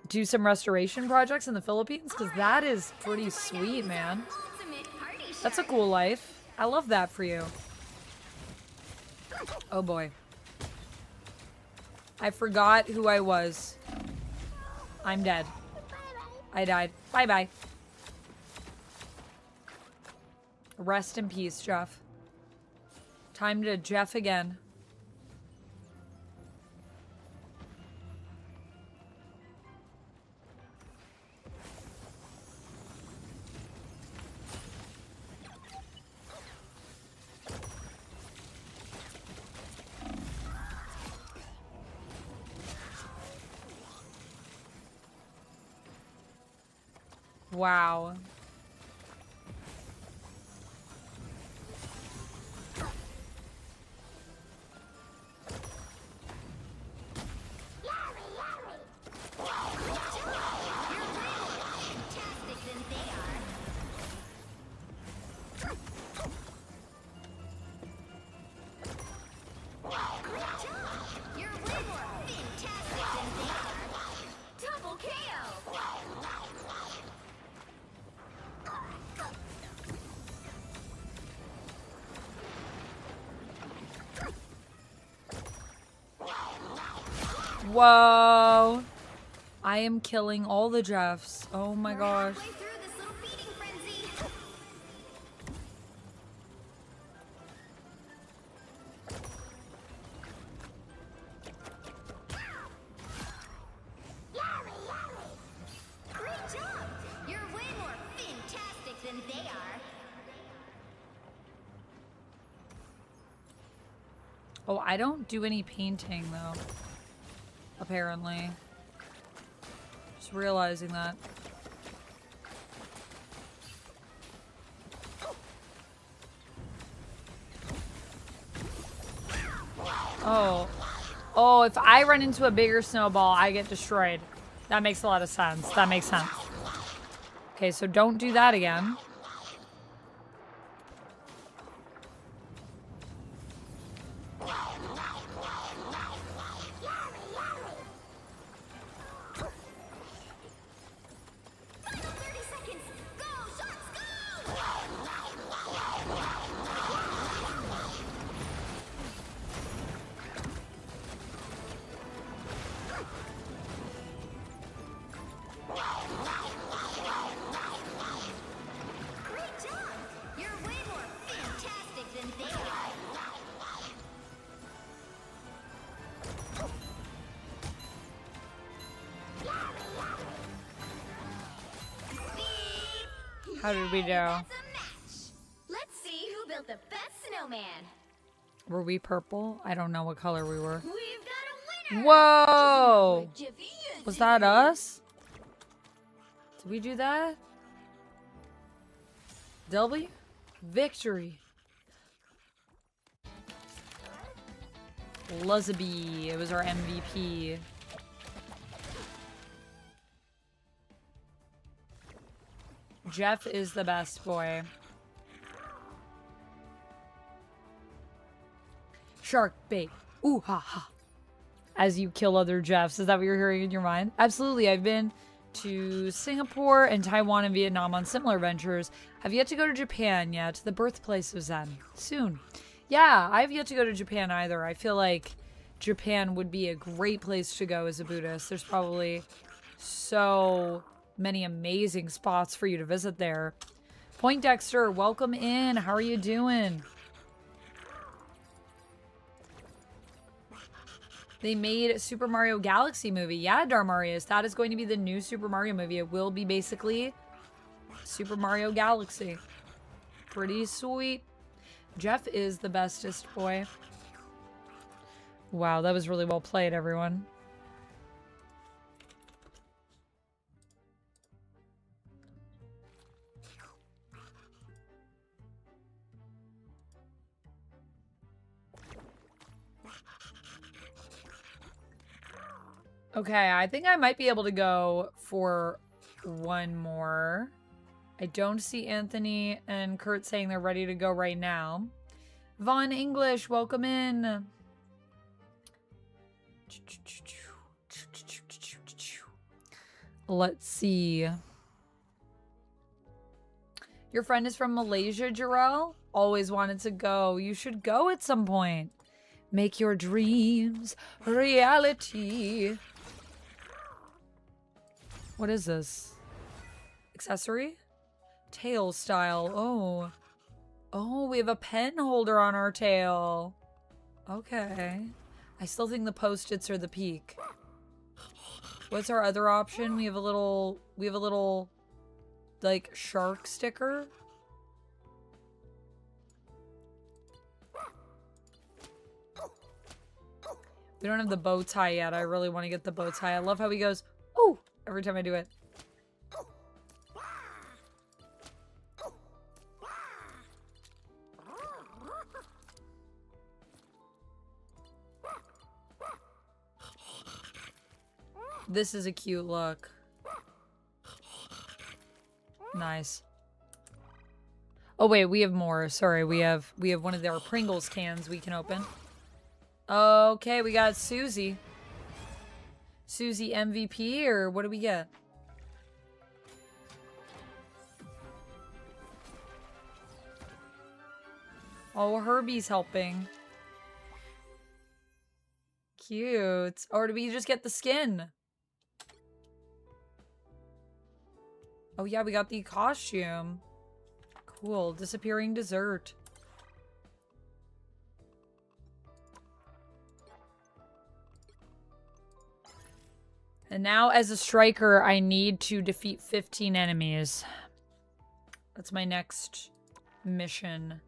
do some restoration projects in the Philippines? Because that is pretty sweet, man. That's a cool life. I love that for you. Oh boy. I forgot who I was. I'm dead. I died. Bye-bye. Rest in peace, Jeff. Time to Jeff again. Wow. Whoa. I am killing all the Jeffs. Oh my gosh. Great job! You're way more fantastic than they are. Oh, I don't do any painting though. apparently. Just realizing that. Oh. Oh, if I run into a bigger snowball, I get destroyed. That makes a lot of sense. That makes sense. Okay, so don't do that again. How did we do? Let's see who built the best snowman. Were we purple? I don't know what color we were. We've got a winner. Whoa! Was that us? Did we do that? W? Victory. Luzaby. It was our MVP. Jeff is the best boy. Shark bait. Ooh ha ha. As you kill other Jeffs. Is that what you're hearing in your mind? Absolutely. I've been to Singapore and Taiwan and Vietnam on similar ventures. I've yet to go to Japan yet, the birthplace of Zen. Soon. Yeah, I've yet to go to Japan either. I feel like Japan would be a great place to go as a Buddhist. There's probably so many amazing spots for you to visit there. Point Dexter, welcome in. How are you doing? They made Super Mario Galaxy movie. Yeah, Darmarius, that is going to be the new Super Mario movie. It will be basically Super Mario Galaxy. Pretty sweet. Jeff is the bestest boy. Wow, that was really well played, everyone. Okay, I think I might be able to go for one more. I don't see Anthony and Kurt saying they're ready to go right now. Vaughn English, welcome in. Let's see. Your friend is from Malaysia, Jarrell? Always wanted to go. You should go at some point. Make your dreams a reality. What is this? Accessory? Tail style. Oh. Oh, we have a pen holder on our tail. Okay. I still think the Post-its are the peak. What's our other option? We have a little, like, shark sticker. We don't have the bow tie yet. I really want to get the bow tie. I love how he goes, oh, every time I do it. This is a cute look. Nice. Oh wait, we have more. Sorry, we have one of our Pringles cans we can open. Okay, we got Susie. Susie MVP, or what do we get? Oh, Herbie's helping. Cute. Or do we just get the skin? Oh yeah, we got the costume. Cool. Disappearing dessert. And now as a striker, I need to defeat 15 enemies. That's my next mission.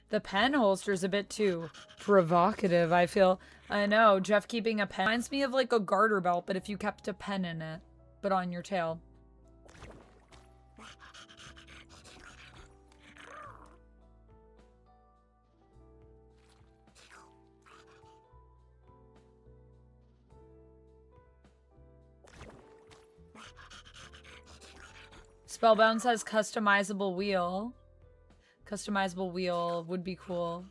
The pen holster is a bit too provocative, I feel. I know, Jeff keeping a pen reminds me of like a garter belt, but if you kept a pen in it, but on your tail. Spellbound says customizable wheel. Customizable wheel would be cool.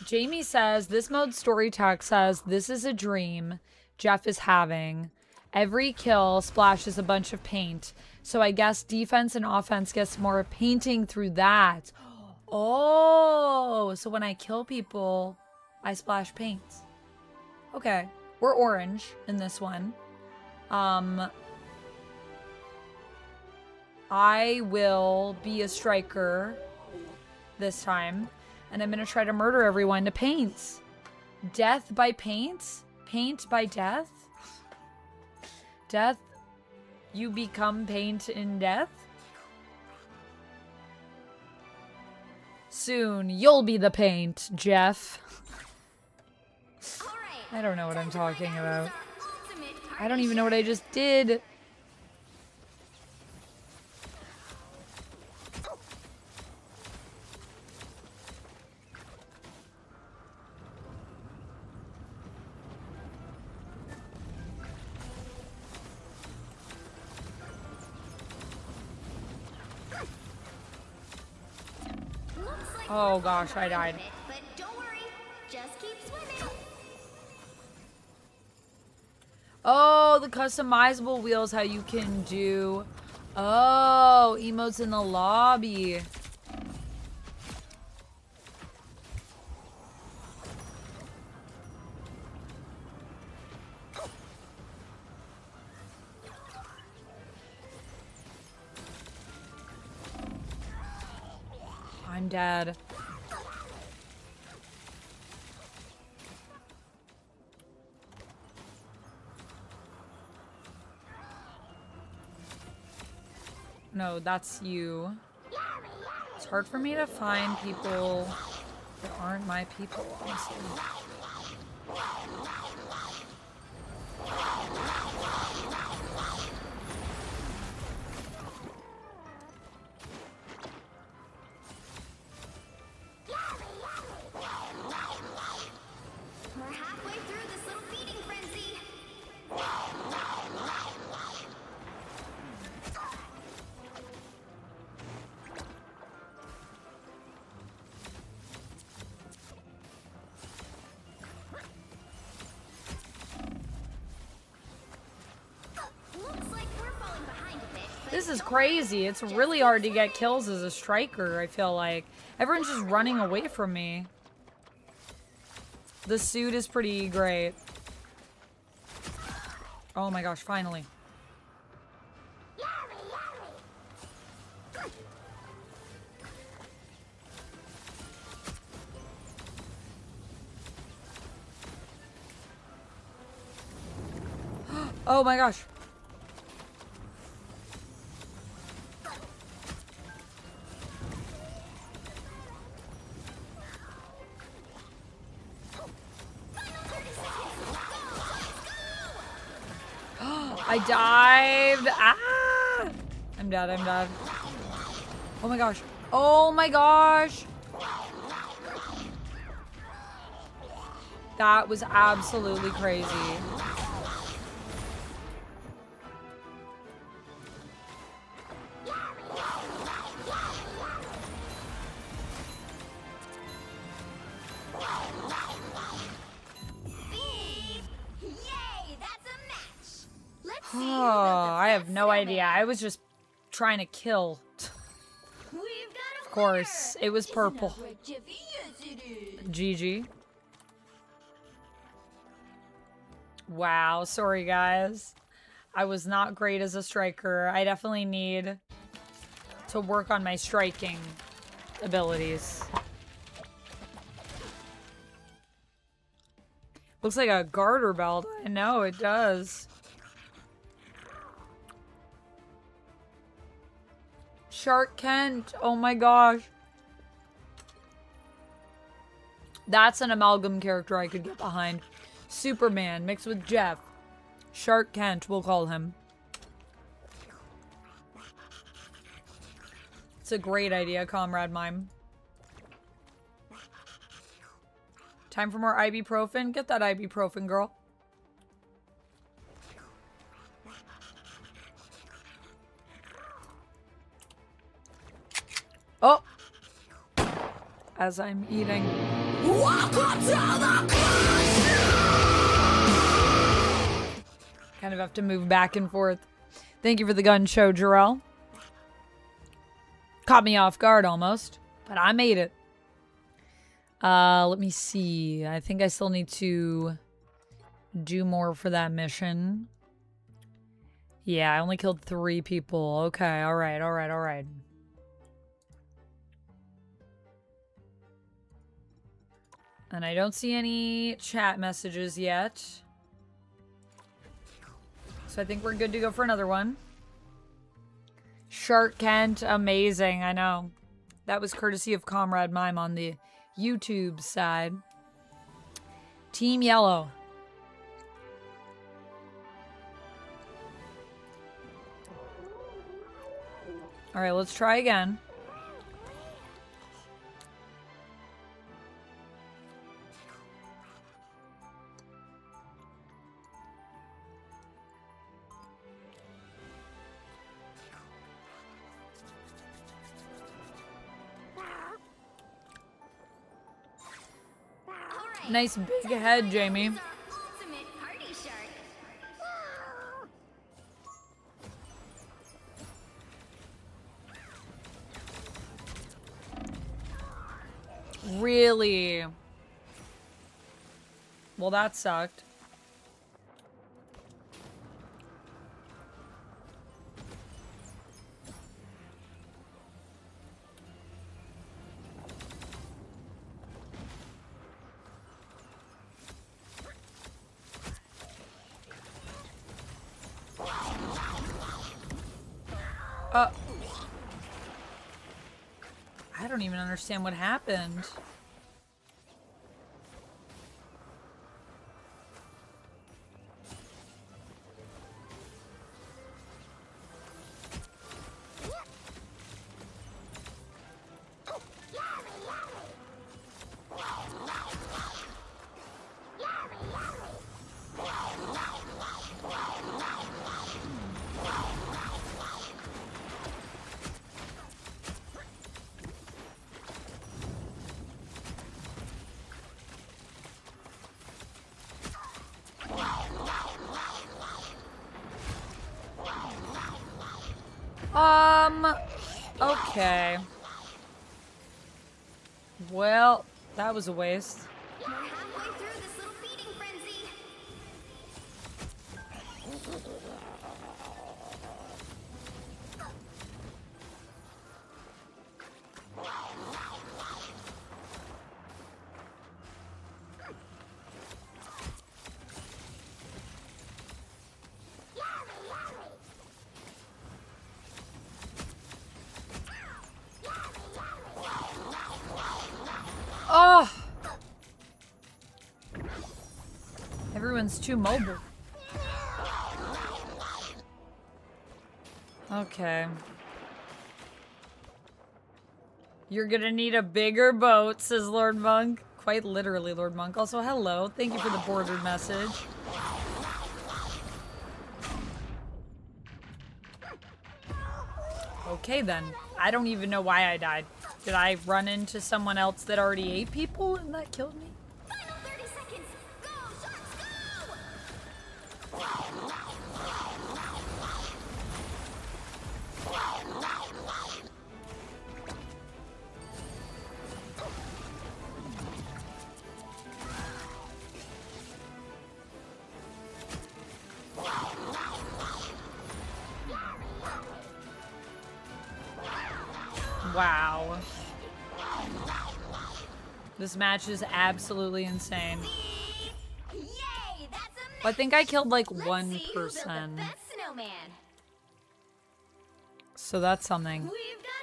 Jamie says, this mode story text says, this is a dream Jeff is having. Every kill splashes a bunch of paint. So I guess defense and offense gets more painting through that. Oh, so when I kill people, I splash paint. Okay. We're orange in this one. I will be a striker this time. And I'm going to try to murder everyone to paint. Death by paint? Paint by death? Death? You become paint in death? Soon, you'll be the paint, Jeff. I don't know what I'm talking about. I don't even know what I just did. Oh gosh, I died. But don't worry, just keep swimming. Oh, the customizable wheels, how you can do... Oh, emotes in the lobby. I'm dead. No, that's you. It's hard for me to find people that aren't my people, honestly. We're halfway through this little feeding frenzy. Looks like we're falling behind a bit. But This is don't crazy. worry, It's just really keep hard to get swimming. kills as a striker, I feel like. Everyone's just running away from me. The suit is pretty great. Oh my gosh, finally. Oh my gosh. I dived. Ah! I'm dead. I'm dead. Oh my gosh. Oh my gosh. That was absolutely crazy. Yay, that's a match. Let's see. Oh, I have no idea. I was just trying to kill. We've got a Of course, it was purple. Yes, it is. GG. Wow, sorry guys. I was not great as a striker. I definitely need to work on my striking abilities. Looks like a garter belt. I know, it does. Shark Kent. Oh my gosh. That's an amalgam character I could get behind. Superman mixed with Jeff. Shark Kent, we'll call him. It's a great idea, Comrade Mime. Time for more ibuprofen? Get that ibuprofen, girl. Oh! As I'm eating. Welcome to the kind of have to move back and forth. Thank you for the gun show, Jarrell. Caught me off guard almost, but I made it. Let me see. I think I still need to do more for that mission. Yeah, I only killed 3 people. Okay, alright, alright, alright. And I don't see any chat messages yet. So I think we're good to go for another one. Shark Kent, amazing, I know. That was courtesy of Comrade Mime on the YouTube side. Team Yellow. Alright, let's try again. Nice big head, Jamie. Ultimate party shark. Really? Well, that sucked. I don't even understand what happened. Okay. Well, that was a waste. We're halfway through this little feeding frenzy. Oh! Everyone's too mobile. Okay. You're gonna need a bigger boat, says Lord Monk. Quite literally, Lord Monk. Also, hello. Thank you for the bordered message. Okay, then. I don't even know why I died. Did I run into someone else that already ate people and that killed me? Final 30 seconds. Go, sharks, Wow. This match is absolutely insane. Yay, that's amazing. I think I killed like Let's one see who built the person. best snowman. So that's something. We've got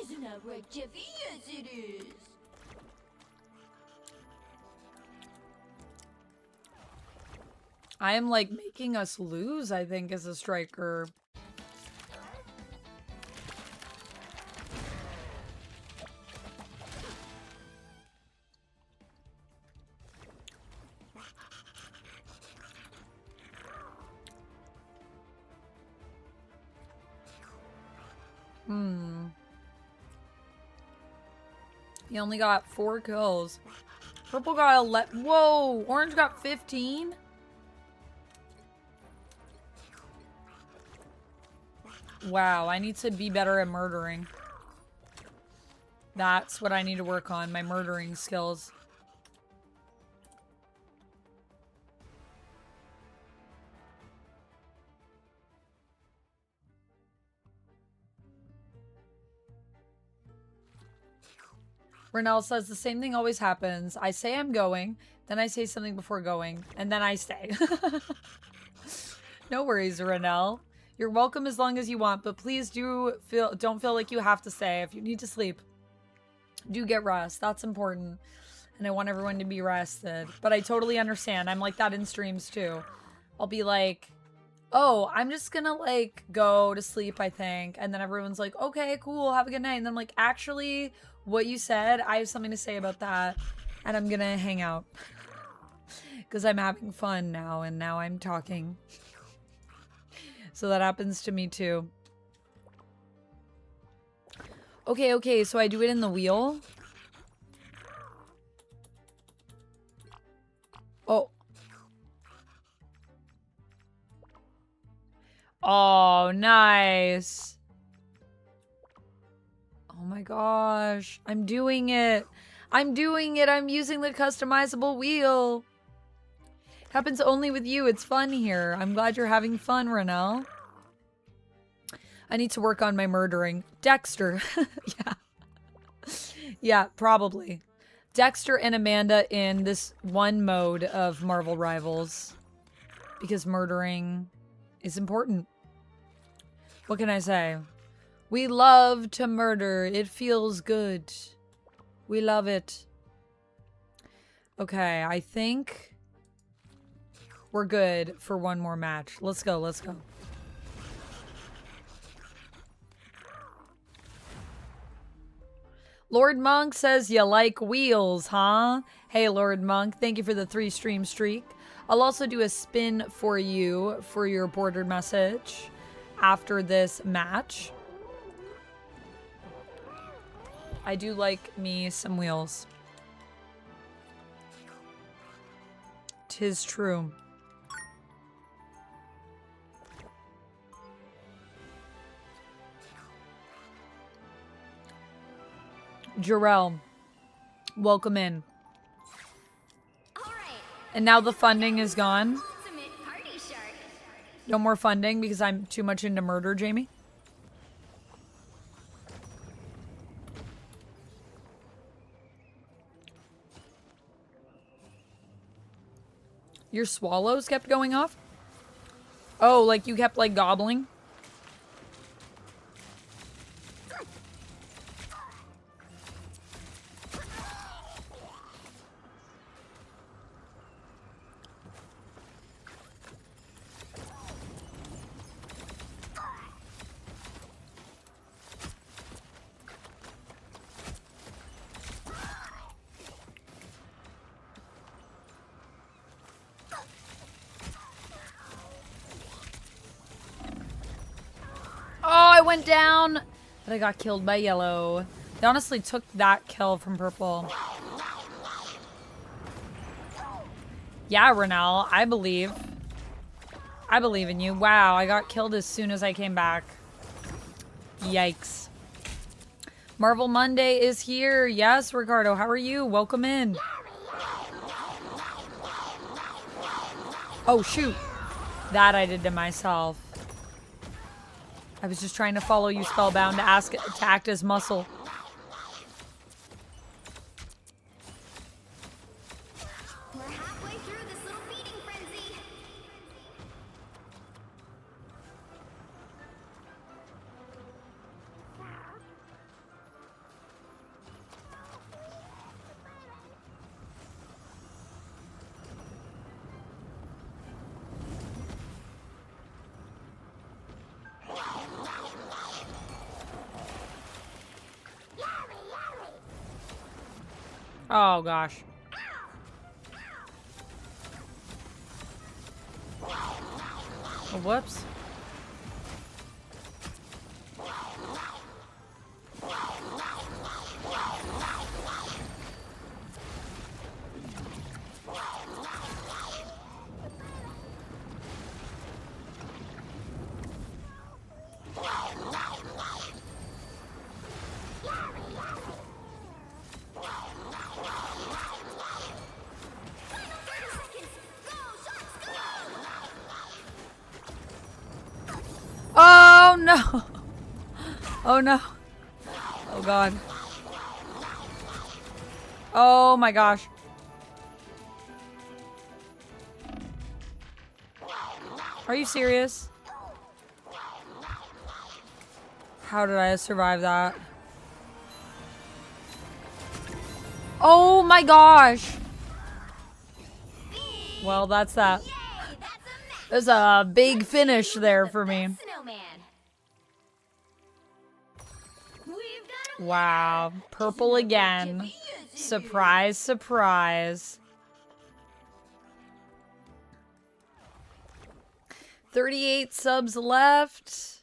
Isn't that right, Jeffy? Yes, it is. I am like making us lose, I think, as a striker. He only got 4 kills. Purple got 11. Whoa! Orange got 15? Wow, I need to be better at murdering. That's what I need to work on, my murdering skills. Renell says the same thing always happens. I say I'm going, then I say something before going, and then I stay. No worries, Renell. You're welcome as long as you want, but please don't feel like you have to stay. If you need to sleep, do get rest. That's important. And I want everyone to be rested. But I totally understand. I'm like that in streams too. I'll be like, oh, I'm just gonna like go to sleep, I think. And then everyone's like, okay, cool, have a good night. And then I'm like, actually, what you said, I have something to say about that. And I'm gonna hang out. Because I'm having fun now, and now I'm talking. So that happens to me too. Okay, so I do it in the wheel. Oh. Oh, nice. Oh my gosh. I'm doing it. I'm doing it. I'm using the customizable wheel. Happens only with you. It's fun here. I'm glad you're having fun, Renell. I need to work on my murdering. Dexter. Yeah. Yeah, probably. Dexter and Amanda in this one mode of Marvel Rivals. Because murdering is important. What can I say? We love to murder. It feels good. We love it. Okay, I think we're good for one more match. Let's go, let's go. Lord Monk says you like wheels, huh? Hey, Lord Monk, thank you for the 3 stream streak. I'll also do a spin for you for your bordered message after this match. I do like me some wheels. 'Tis true. Jarrell, welcome in. All right. And now the funding is gone. Ultimate party shark. No more funding because I'm too much into murder, Jamie. Your swallows kept going off? Oh, like you kept like gobbling? I went down, but I got killed by yellow. They honestly took that kill from purple. Yeah, Renell, I believe. I believe in you. Wow, I got killed as soon as I came back. Yikes. Marvel Monday is here. Yes, Ricardo, how are you? Welcome in. Oh, shoot. That I did to myself. I was just trying to follow you, Spellbound, to act as muscle. We're halfway through this little feeding frenzy. Oh, gosh. Oh, whoops. Oh no! Oh no! Oh god! Oh my gosh! Are you serious? How did I survive that? Oh my gosh! Well, that's that. There's a big finish there for me. Wow. Purple again. Surprise, surprise. 38 subs left.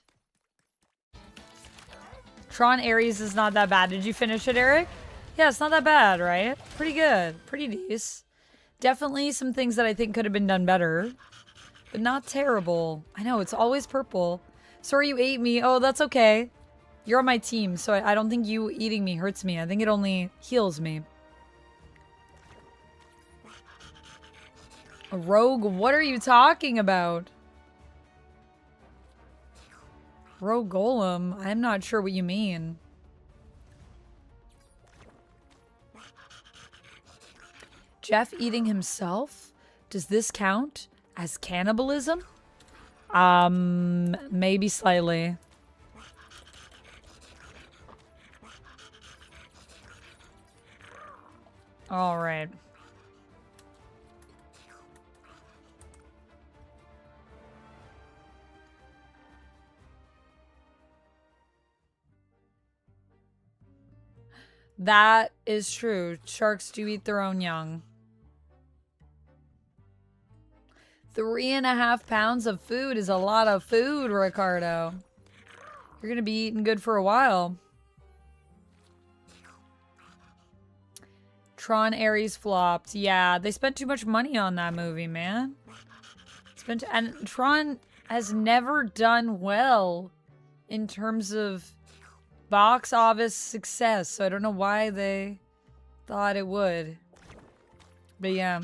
Tron Ares is not that bad. Did you finish it, Eric? Yeah, it's not that bad, right? Pretty good. Pretty decent. Definitely some things that I think could have been done better. But not terrible. I know, it's always purple. Sorry you ate me. Oh, that's okay. You're on my team, so I don't think you eating me hurts me. I think it only heals me. Rogue, what are you talking about? Rogue Golem? I'm not sure what you mean. Jeff eating himself? Does this count as cannibalism? Maybe slightly. All right. That is true. Sharks do eat their own young. 3.5 pounds of food is a lot of food, Ricardo. You're gonna be eating good for a while. Tron Ares flopped. Yeah, they spent too much money on that movie, man. And Tron has never done well in terms of box office success, so I don't know why they thought it would. But yeah.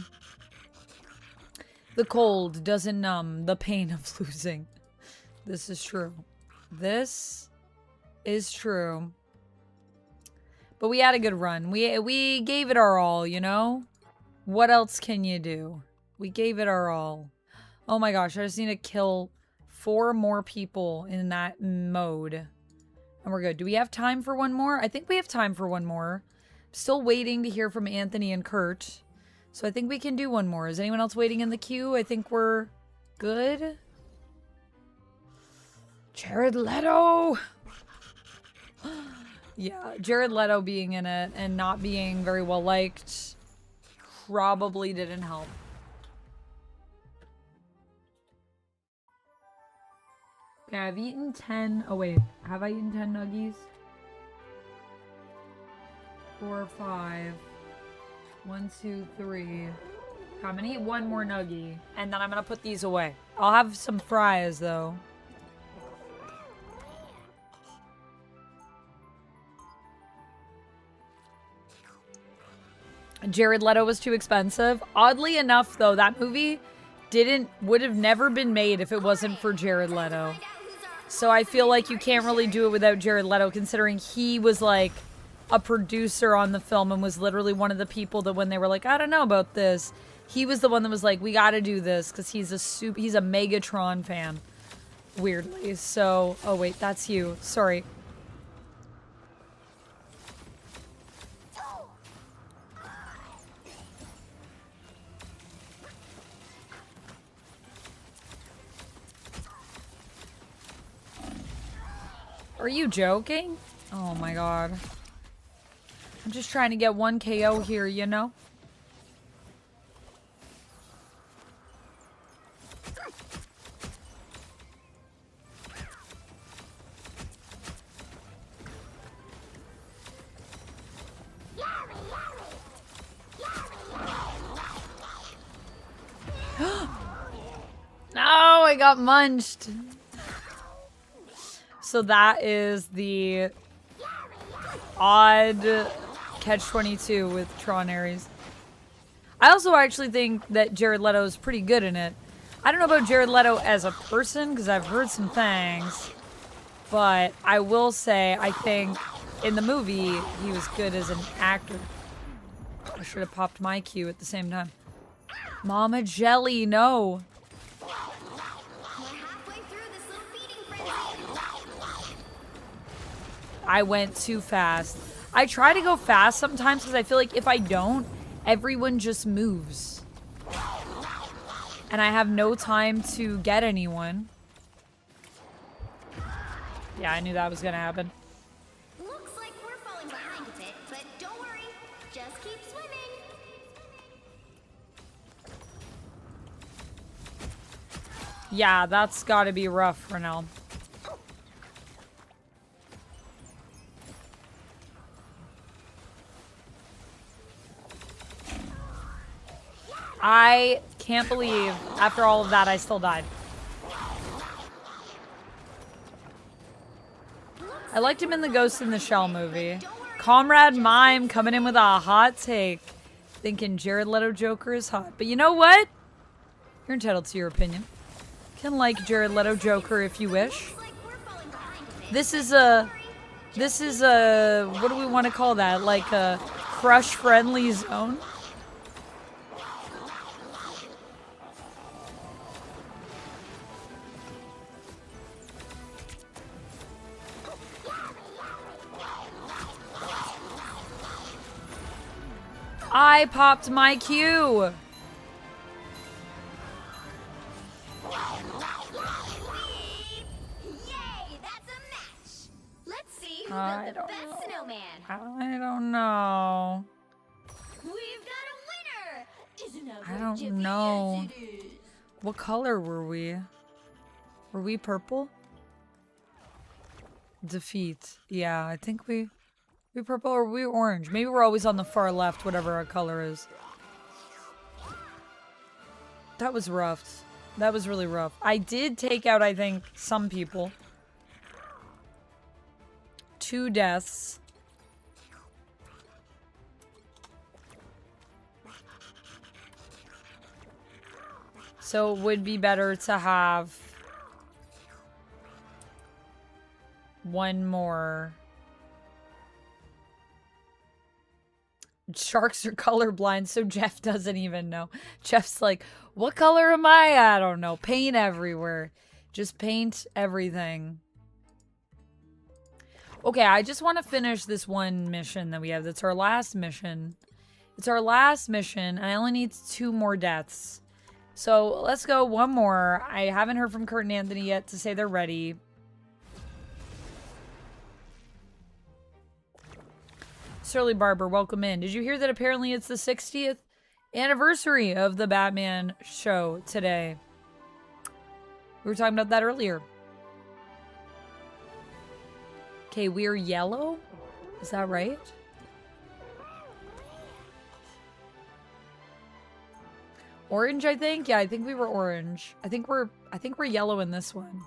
The cold doesn't numb the pain of losing. This is true. This is true. But we had a good run. We gave it our all, you know? What else can you do? We gave it our all. Oh my gosh, I just need to kill 4 more people in that mode. And we're good. Do we have time for one more? I think we have time for one more. Still waiting to hear from Anthony and Kurt. So I think we can do one more. Is anyone else waiting in the queue? I think we're good. Jared Leto! Yeah, Jared Leto being in it and not being very well liked probably didn't help. Okay, I've eaten 10. Oh, wait. Have I eaten 10 nuggies? 4, 5. 1, 2, 3. I'm gonna eat one more nuggie, and then I'm gonna put these away. I'll have some fries, though. Jared Leto was too expensive. Oddly enough, though, that movie would have never been made if it wasn't for Jared Leto. So I feel like you can't really do it without Jared Leto, considering he was like a producer on the film and was literally one of the people that when they were like, I don't know about this, he was the one that was like, we got to do this because he's a Megatron fan, weirdly. So, oh wait, that's you. Sorry. Are you joking? Oh my god. I'm just trying to get one KO here, you know? No, I got munched. So that is the odd catch-22 with Tron Ares. I also actually think that Jared Leto is pretty good in it. I don't know about Jared Leto as a person, because I've heard some things. But I will say, I think in the movie, he was good as an actor. I should have popped my cue at the same time. Mama Jelly, no. We're halfway through this little feeding frenzy. I went too fast. I try to go fast sometimes because I feel like if I don't, everyone just moves. And I have no time to get anyone. Yeah, I knew that was gonna happen. Looks like we're falling behind a bit, but don't worry. Just keep swimming. Yeah, that's gotta be rough, Renell. I can't believe after all of that I still died. I liked him in the Ghost in the Shell movie. Comrade Mime coming in with a hot take. Thinking Jared Leto Joker is hot. But you know what? You're entitled to your opinion. Can like Jared Leto Joker if you wish. This is a, what do we want to call that? Like a crush friendly zone? I popped my cue. Yay, that's a match. Let's see who built the best snowman. I don't know. We've got a winner. Isn't that I right, don't Jiffy? know. Yes, it is. What color were we? Were we purple? Defeat. Yeah, I think we purple or we orange. Maybe we're always on the far left, whatever our color is. That was rough. That was really rough. I did take out, I think, some people. 2 deaths. So it would be better to have one more. Sharks are colorblind, so Jeff doesn't even know. Jeff's like, what color am I? I don't know. Paint everywhere. Just paint everything. Okay, I just want to finish this one mission that we have. That's our last mission. It's our last mission, and I only need 2 more deaths. So let's go one more. I haven't heard from Kurt and Anthony yet to say they're ready. Surly Barber, welcome in. Did you hear that apparently it's the 60th anniversary of the Batman show today? We were talking about that earlier. Okay, we're yellow? Is that right? Orange, I think? Yeah, I think we were orange. I think we're yellow in this one.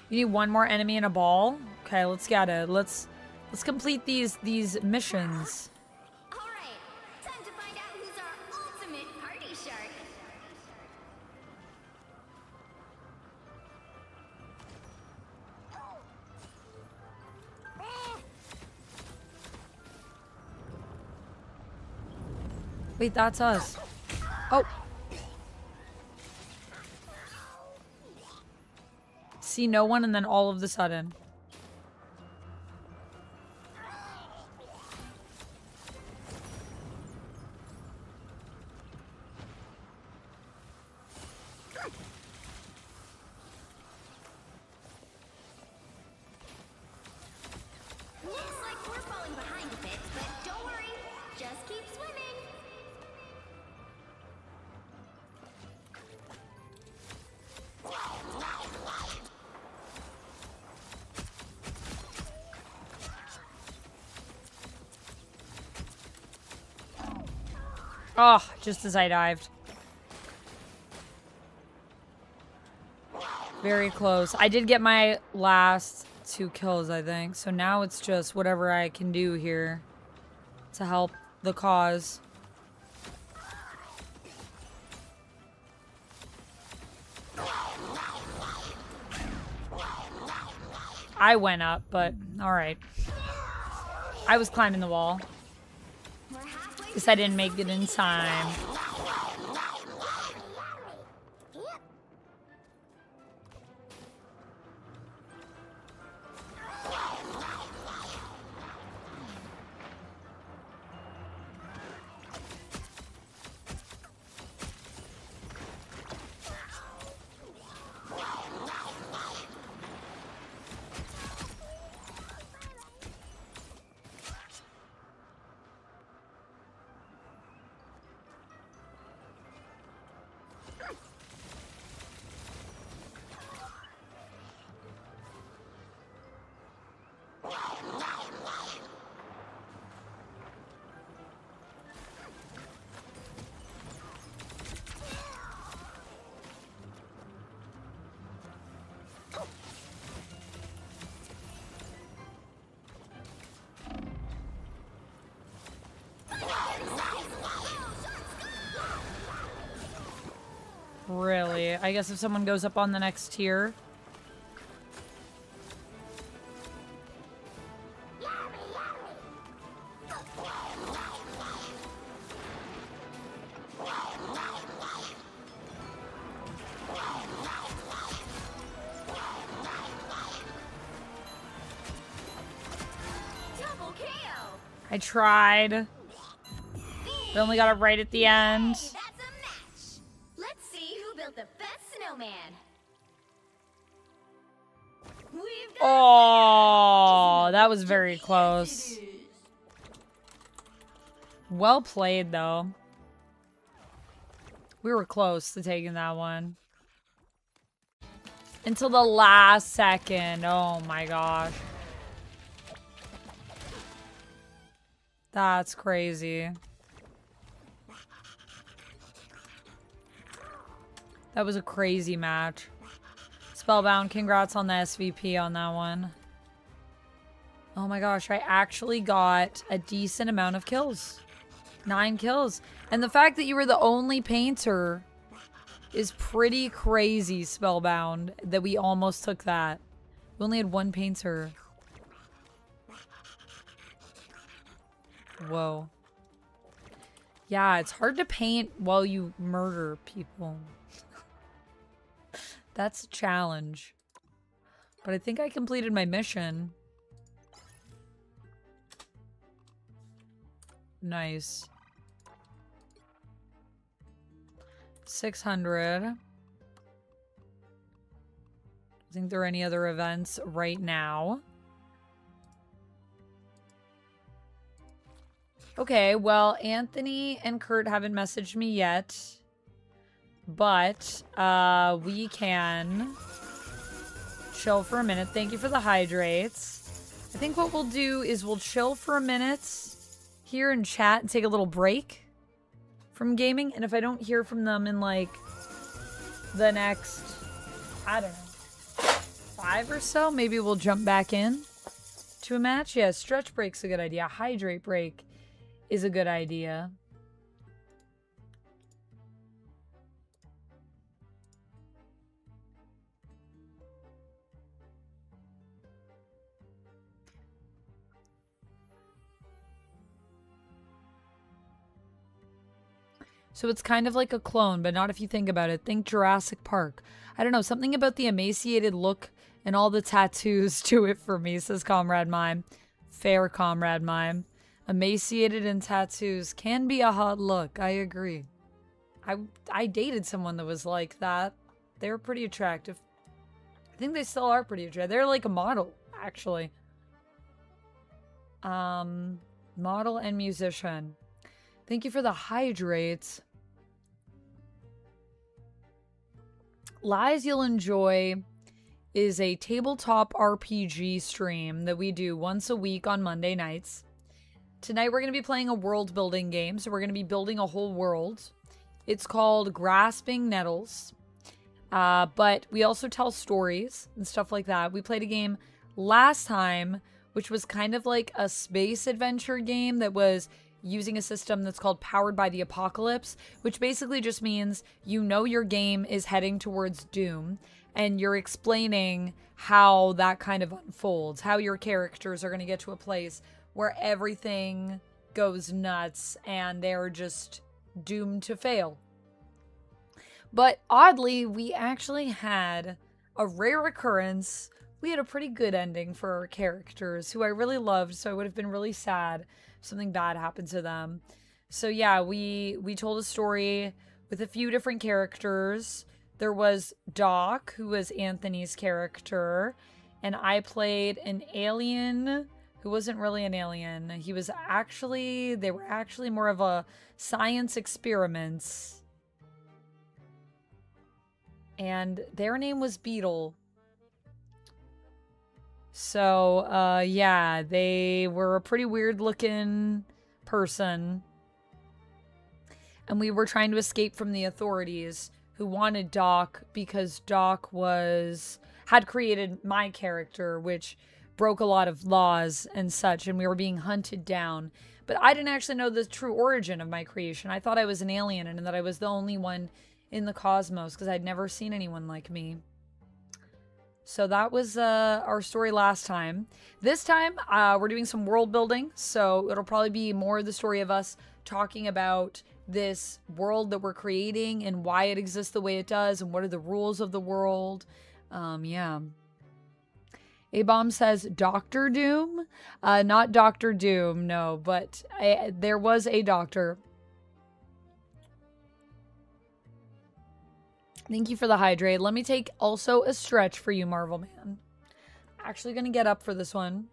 You need one more enemy and a ball? Okay, let's get it. Let's complete these missions. Alright, time to find out who's our ultimate party shark. Wait, that's us. Oh. See no one and then all of the sudden. Looks Oh, just as I dived. Very close. I did get my last 2 kills, I think. So now it's just whatever I can do here to help the cause. I went up, but alright. I was climbing the wall. Guess I didn't make it in time. Really? I guess if someone goes up on the next tier. Double KO. I tried. But only got it right at the end. That's a match. Let's see who built the best snowman. We've got Oh, that was very close. Well played, though. We were close to taking that one. Until the last second. Oh my gosh. That's crazy. That was a crazy match. Spellbound, congrats on the SVP on that one. Oh my gosh, I actually got a decent amount of kills. 9 kills. And the fact that you were the only painter is pretty crazy, Spellbound, that we almost took that. We only had 1 painter. Whoa. Yeah, it's hard to paint while you murder people. That's a challenge. But I think I completed my mission. Nice. 600. I think there are any other events right now. Okay, well, Anthony and Kurt haven't messaged me yet. But we can chill for a minute. Thank you for the hydrates. I think what we'll do is we'll chill for a minute here and chat and take a little break from gaming. And if I don't hear from them in like the next, I don't know, 5 or so, maybe we'll jump back in to a match. Yeah, stretch break's a good idea. Hydrate break is a good idea. So it's kind of like a clone, but not if you think about it. Think Jurassic Park. I don't know, something about the emaciated look and all the tattoos do it for me, says Comrade Mime. Fair, Comrade Mime. Emaciated and tattoos can be a hot look. I agree. I dated someone that was like that. They were pretty attractive. I think they still are pretty attractive. They're like a model, actually. Model and musician. Thank you for the hydrates. Lies You'll Enjoy is a tabletop RPG stream that we do once a week on Monday nights. Tonight we're going to be playing a world building game. So we're going to be building a whole world. It's called Grasping Nettles. But we also tell stories and stuff like that. We played a game last time, which was kind of like a space adventure game that was using a system that's called Powered by the Apocalypse, which basically just means you know your game is heading towards doom, and you're explaining how that kind of unfolds, how your characters are going to get to a place where everything goes nuts and they're just doomed to fail. But oddly, we actually had a rare occurrence. We had a pretty good ending for our characters, who I really loved, so I would have been really sad if something bad happened to them. So yeah, we told a story with a few different characters. There was Doc, who was Anthony's character, and I played an alien who wasn't really an alien. They were actually more of a science experiments. And their name was Beetle. So, yeah, they were a pretty weird looking person. And we were trying to escape from the authorities, who wanted Doc because Doc had created my character, which broke a lot of laws and such, and we were being hunted down. But I didn't actually know the true origin of my creation. I thought I was an alien and that I was the only one in the cosmos because I'd never seen anyone like me. So that was our story last time. This time, we're doing some world building, so it'll probably be more of the story of us talking about this world that we're creating and why it exists the way it does and what are the rules of the world. Yeah. A-Bomb says Dr. Doom. Not Dr. Doom, no, but there was a doctor. Thank you for the hydrate. Let me take also a stretch for you, Marvel Man. Actually gonna get up for this one.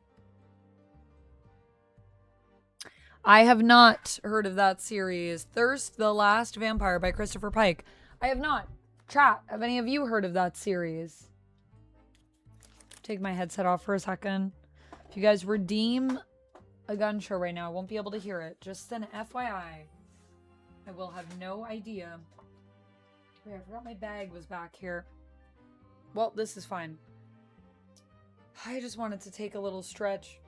I have not heard of that series. Thirst the Last Vampire by Christopher Pike. I have not. Chat, have any of you heard of that series? Take my headset off for a second. If you guys redeem a gun show right now, I won't be able to hear it. Just an FYI. I will have no idea. Wait, I forgot my bag was back here. Well, this is fine. I just wanted to take a little stretch.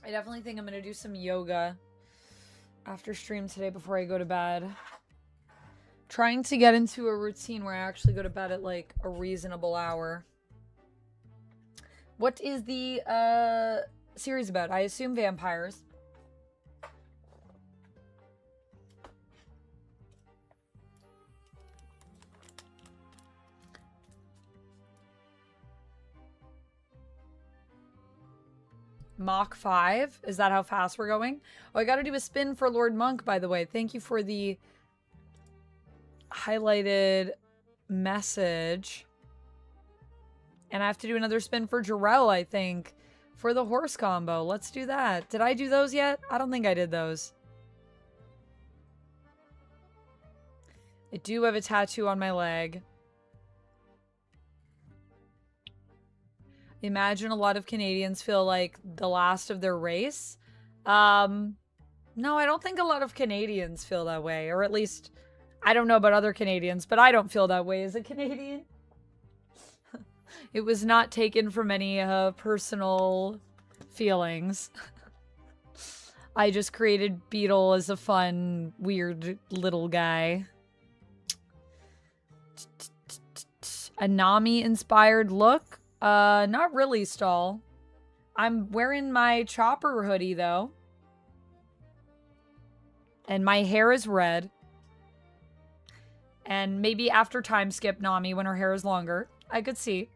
I definitely think I'm going to do some yoga after stream today before I go to bed. Trying to get into a routine where I actually go to bed at like a reasonable hour. What is the series about? I assume vampires. Mach 5? Is that how fast we're going? Oh, I gotta do a spin for Lord Monk, by the way. Thank you for the highlighted message. And I have to do another spin for Jarrell, I think, for the horse combo. Let's do that. Did I do those yet? I don't think I did those. I do have a tattoo on my leg. Imagine a lot of Canadians feel like the last of their race. No, I don't think a lot of Canadians feel that way. Or at least, I don't know about other Canadians, but I don't feel that way as a Canadian. It was not taken from any personal feelings. I just created Beetle as a fun, weird little guy. A Nami-inspired look? Not really, Stall. I'm wearing my Chopper hoodie, though. And my hair is red. And maybe after time skip Nami when her hair is longer. I could see.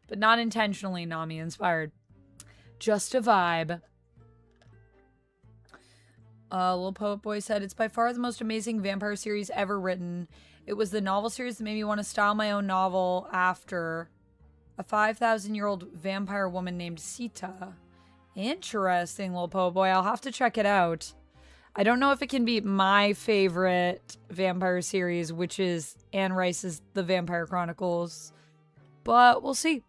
But not intentionally Nami inspired. Just a vibe. Little Poet Boy said, it's by far the most amazing vampire series ever written. It was the novel series that made me want to style my own novel after. A 5,000-year-old vampire woman named Sita. Interesting, little po' boy. I'll have to check it out. I don't know if it can be my favorite vampire series, which is Anne Rice's The Vampire Chronicles, but we'll see.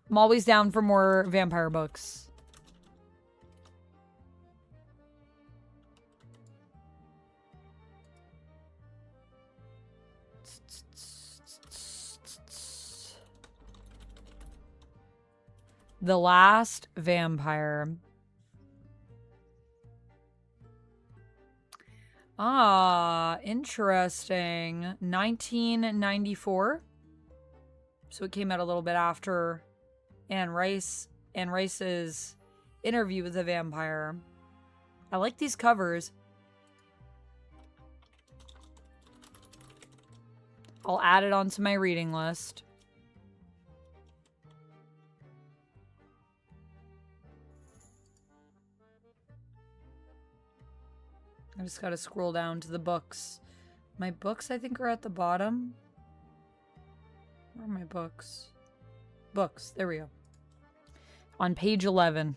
I'm always down for more vampire books. The Last Vampire. Ah, interesting. 1994. So it came out a little bit after Anne Rice's Interview with the Vampire. I like these covers. I'll add it onto my reading list. I just gotta scroll down to the books. My books, I think, are at the bottom. Where are my books? Books, there we go. On page 11.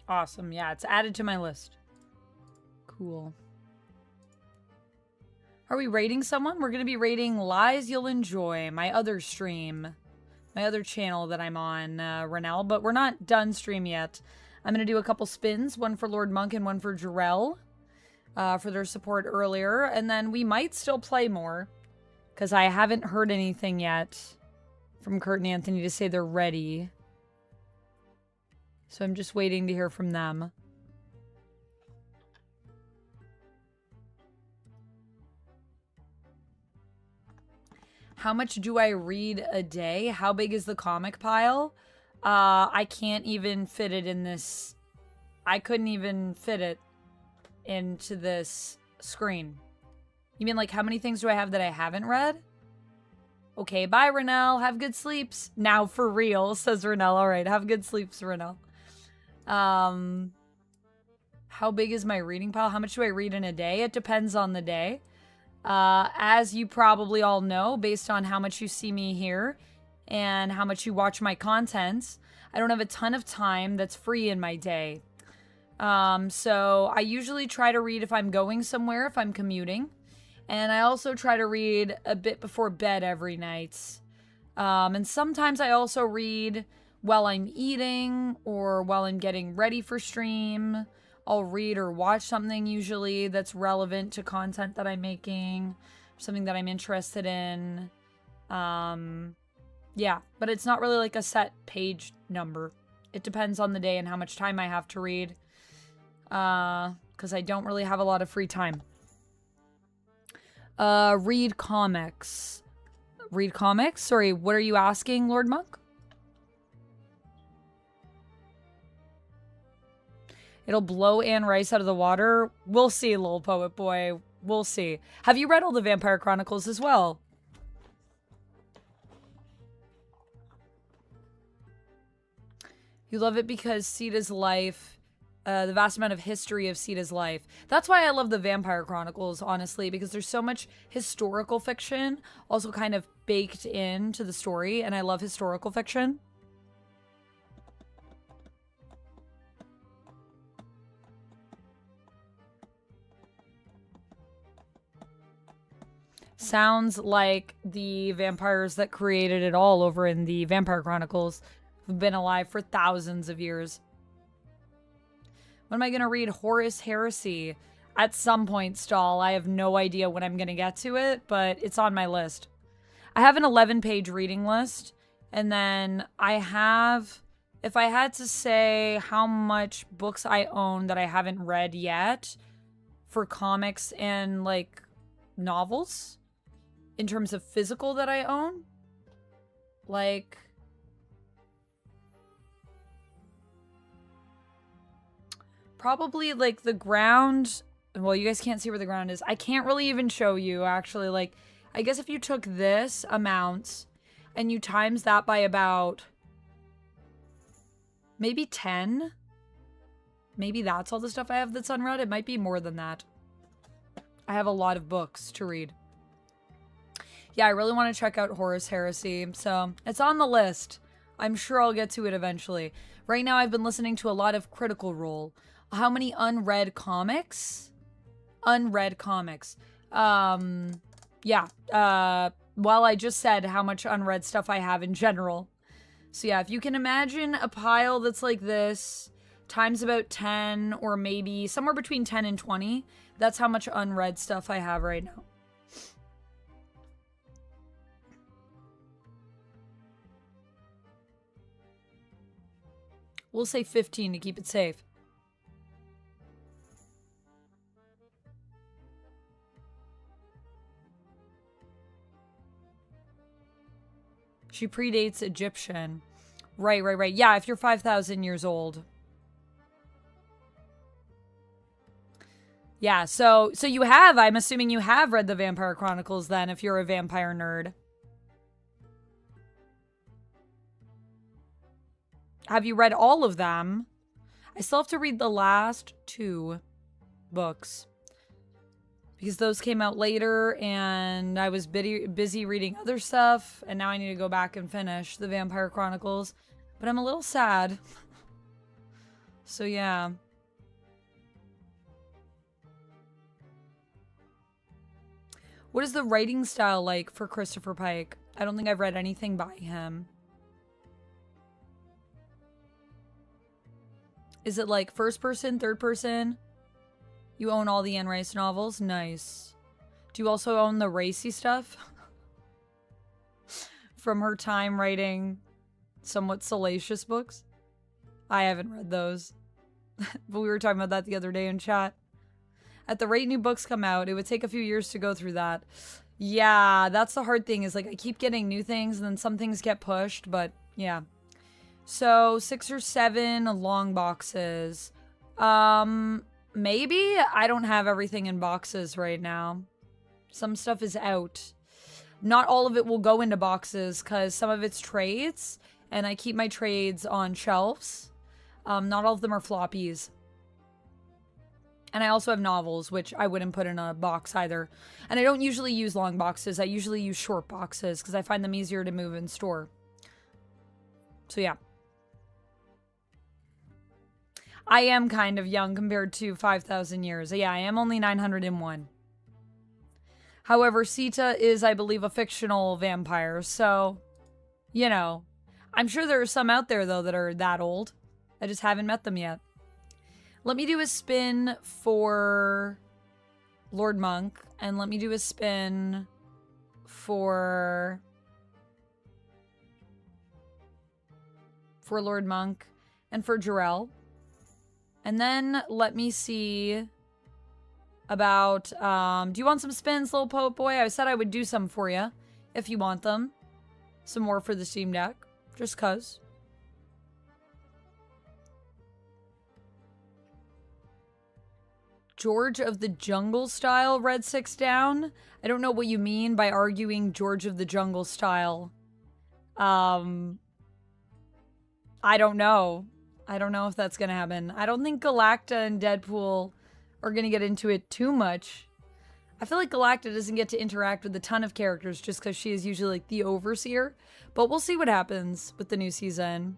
Awesome. Yeah, it's added to my list. Cool. Are we rating someone? We're going to be rating Lies You'll Enjoy, my other stream. My other channel that I'm on, Renell. But we're not done stream yet. I'm going to do a couple spins. One for Lord Monk and one for Jarell. For their support earlier. And then we might still play more. Because I haven't heard anything yet from Kurt and Anthony to say they're ready. So I'm just waiting to hear from them. How much do I read a day? How big is the comic pile? I can't even fit it in this. I couldn't even fit it into this screen. You mean like how many things do I have that I haven't read? Okay, bye, Renell. Have good sleeps. Now for real, says Renell. All right, have good sleeps, Renell. How big is my reading pile? How much do I read in a day? It depends on the day. As you probably all know, based on how much you see me here and how much you watch my content, I don't have a ton of time that's free in my day. So I usually try to read if I'm going somewhere, if I'm commuting. And I also try to read a bit before bed every night. And sometimes I also read while I'm eating or while I'm getting ready for stream. I'll read or watch something usually that's relevant to content that I'm making, something that I'm interested in. Yeah, but it's not really like a set page number. It depends on the day and how much time I have to read, because I don't really have a lot of free time. Read comics. Read comics? Sorry, what are you asking, Lord Monk? It'll blow Anne Rice out of the water. We'll see, little poet boy. We'll see. Have you read all the Vampire Chronicles as well? You love it because Sita's life, the vast amount of history of Sita's life. That's why I love the Vampire Chronicles, honestly, because there's so much historical fiction also kind of baked into the story, and I love historical fiction. Sounds like the vampires that created it all over in the Vampire Chronicles have been alive for thousands of years. When am I going to read Horus Heresy? At some point, Stall. I have no idea when I'm going to get to it, but it's on my list. I have an 11-page reading list, and then I have, if I had to say how much books I own that I haven't read yet for comics and, like, novels, in terms of physical that I own, like, probably like the ground. Well, you guys can't see where the ground is. I can't really even show you, actually. Like, I guess if you took this amount and you times that by about maybe 10, maybe that's all the stuff I have that's unread. It might be more than that. I have a lot of books to read. Yeah, I really want to check out Horus Heresy, so it's on the list. I'm sure I'll get to it eventually. Right now, I've been listening to a lot of Critical Role. How many unread comics? Unread comics. Yeah. Well, I just said how much unread stuff I have in general. So yeah, if you can imagine a pile that's like this, times about 10, or maybe somewhere between 10 and 20, that's how much unread stuff I have right now. We'll say 15 to keep it safe. She predates Egyptian. Right. Yeah, if you're 5,000 years old. Yeah, so you have, I'm assuming you have read the Vampire Chronicles then, if you're a vampire nerd. Have you read all of them? I still have to read the last 2 books. Because those came out later, and I was busy reading other stuff, and now I need to go back and finish the Vampire Chronicles. But I'm a little sad. So yeah. What is the writing style like for Christopher Pike? I don't think I've read anything by him. Is it like first person, third person? You own all the Anne Rice novels? Nice. Do you also own the racy stuff? From her time writing somewhat salacious books? I haven't read those. But we were talking about that the other day in chat. At the rate new books come out, it would take a few years to go through that. Yeah, that's the hard thing, is like I keep getting new things and then some things get pushed, but yeah. So 6 or 7 long boxes. Maybe? I don't have everything in boxes right now. Some stuff is out. Not all of it will go into boxes because some of it's trades, and I keep my trades on shelves. Not all of them are floppies. And I also have novels, which I wouldn't put in a box either. And I don't usually use long boxes. I usually use short boxes because I find them easier to move and store. So yeah. I am kind of young compared to 5,000 years. Yeah, I am only 901. However, Sita is, I believe, a fictional vampire. So, you know. I'm sure there are some out there, though, that are that old. I just haven't met them yet. Let me do a spin for Lord Monk. And let me do a spin for Lord Monk and for Jarell. And then let me see about, do you want some spins, little poet boy? I said I would do some for you if you want them. Some more for the Steam Deck, just cuz. George of the Jungle style, Red 6 down. I don't know what you mean by arguing George of the Jungle style. I don't know. I don't know if that's going to happen. I don't think Galacta and Deadpool are going to get into it too much. I feel like Galacta doesn't get to interact with a ton of characters just because she is usually like the overseer. But we'll see what happens with the new season.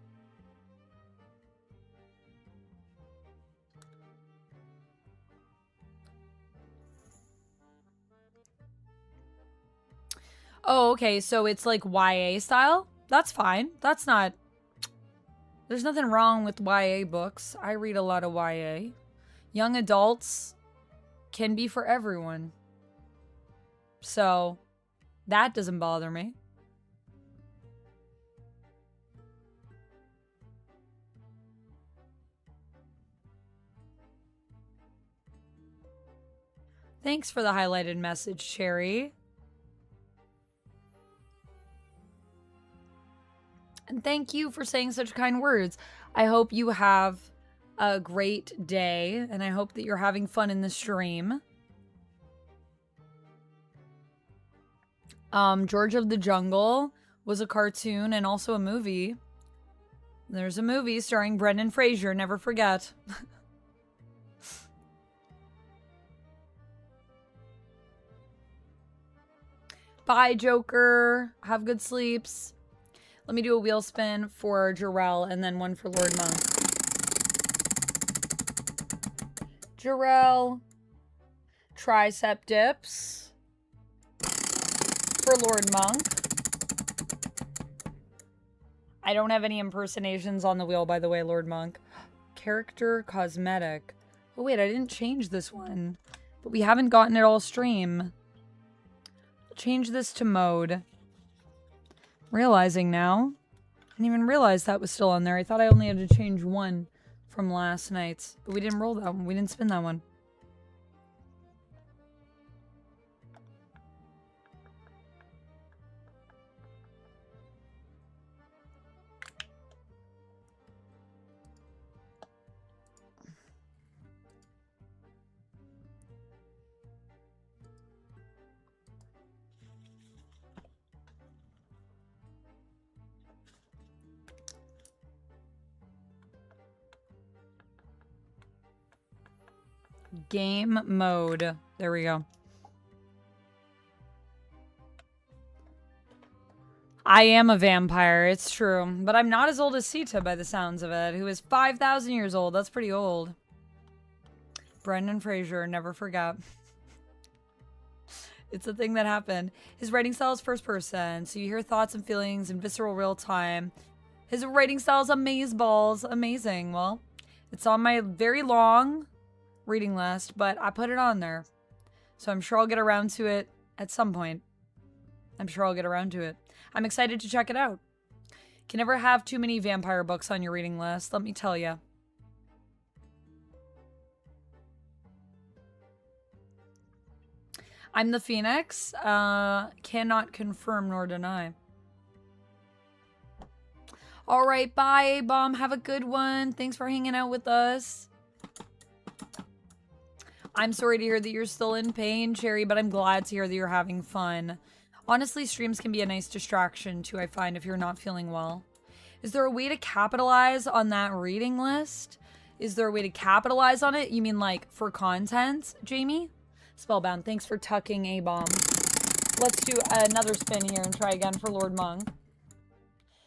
Oh, okay. So it's like YA style? That's fine. That's not... There's nothing wrong with YA books. I read a lot of YA. Young adults can be for everyone. So, that doesn't bother me. Thanks for the highlighted message, Cherry. And thank you for saying such kind words. I hope you have a great day, and I hope that you're having fun in the stream. George of the Jungle was a cartoon and also a movie. There's a movie starring Brendan Fraser, never forget. Bye, Joker. Have good sleeps. Let me do a wheel spin for Jarrell and then one for Lord Monk. Jarrell. Tricep dips. For Lord Monk. I don't have any impersonations on the wheel, by the way, Lord Monk. Character cosmetic. Oh, wait, I didn't change this one. But we haven't gotten it all stream. Change this to mode. Realizing now. I didn't even realize that was still on there. I thought I only had to change one from last night's. But we didn't roll that one. We didn't spin that one. Game mode. There we go. I am a vampire, it's true. But I'm not as old as Sita by the sounds of it, who is 5,000 years old. That's pretty old. Brendan Fraser, never forget. It's a thing that happened. His writing style is first person, so you hear thoughts and feelings in visceral real time. His writing style is amazeballs. Amazing. Well, it's on my very long reading list, but I put it on there. So I'm sure I'll get around to it at some point. I'm sure I'll get around to it. I'm excited to check it out. Can never have too many vampire books on your reading list, let me tell you. I'm the Phoenix. Cannot confirm nor deny. All right, bye, A-Bomb. Have a good one. Thanks for hanging out with us. I'm sorry to hear that you're still in pain, Cherry, but I'm glad to hear that you're having fun. Honestly, streams can be a nice distraction, too, I find, if you're not feeling well. Is there a way to capitalize on that reading list? Is there a way to capitalize on it? You mean, like, for content, Jamie? Spellbound, thanks for tucking A-Bomb. Let's do another spin here and try again for Lord Monk.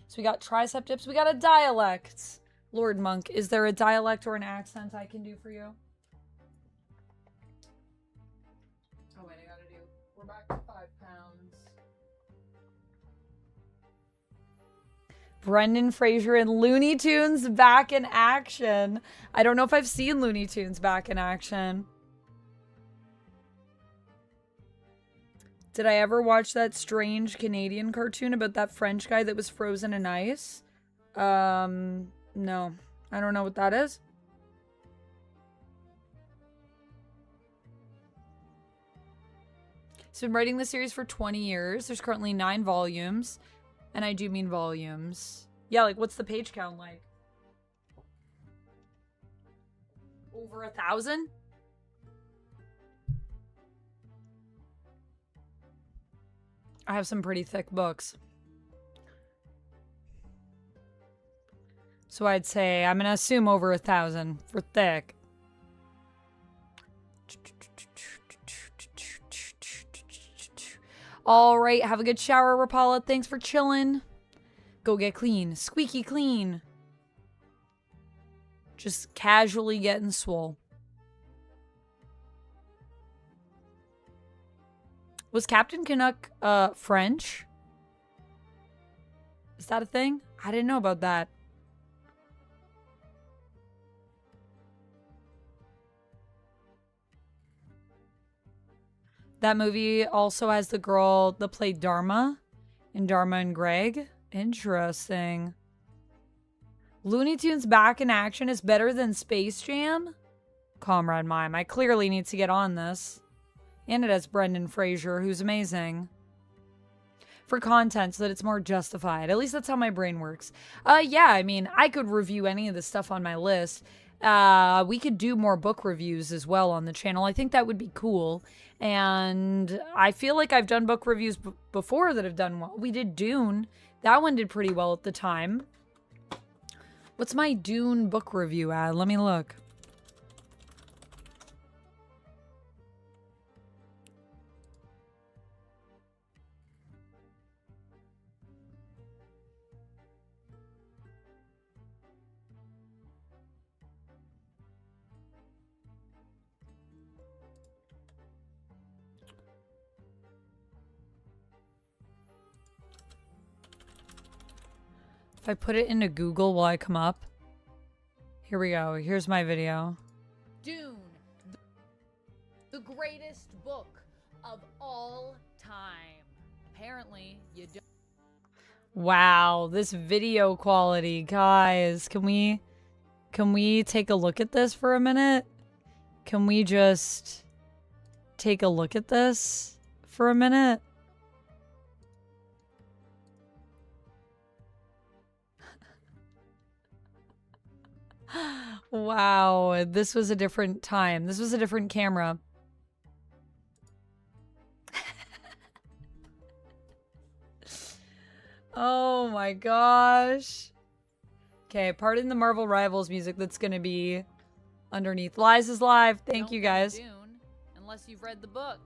So we got tricep dips. We got a dialect. Lord Monk, is there a dialect or an accent I can do for you? Oh, wait, I gotta do. We're back to 5 pounds. Brendan Fraser and Looney Tunes back in action. I don't know if I've seen Looney Tunes back in action. Did I ever watch that strange Canadian cartoon about that French guy that was frozen in ice? No. I don't know what that is. So I've been writing this series for 20 years. There's currently 9 volumes. And I do mean volumes. Yeah, like, what's the page count like? Over 1,000? I have some pretty thick books. So I'd say, I'm going to assume over 1,000 for thick. All right, have a good shower, Rapala. Thanks for chilling. Go get clean. Squeaky clean. Just casually getting swole. Was Captain Canuck French? Is that a thing? I didn't know about that. That movie also has the girl that played Dharma in Dharma and Greg. Interesting. Looney Tunes back in action is better than Space Jam? Comrade Mime, I clearly need to get on this. And it has Brendan Fraser, who's amazing. For content, so that it's more justified. At least that's how my brain works. Yeah, I mean, I could review any of the stuff on my list. we could do more book reviews as well on the channel. I think that would be cool. And I feel like I've done book reviews before that have done well. We did Dune. That one did pretty well at the time. What's my Dune book review at? Let me look. If I put it into Google, will I come up? Here we go. Here's my video. Dune, the greatest book of all time. Apparently, you don't. Wow, this video quality, guys. Can we take a look at this for a minute? Can we just take a look at this for a minute? Wow, this was a different time. This was a different camera. Oh my gosh. Okay, pardon the Marvel Rivals music that's gonna be underneath. Lies is live. Thank you guys. Dune, unless you've read the book.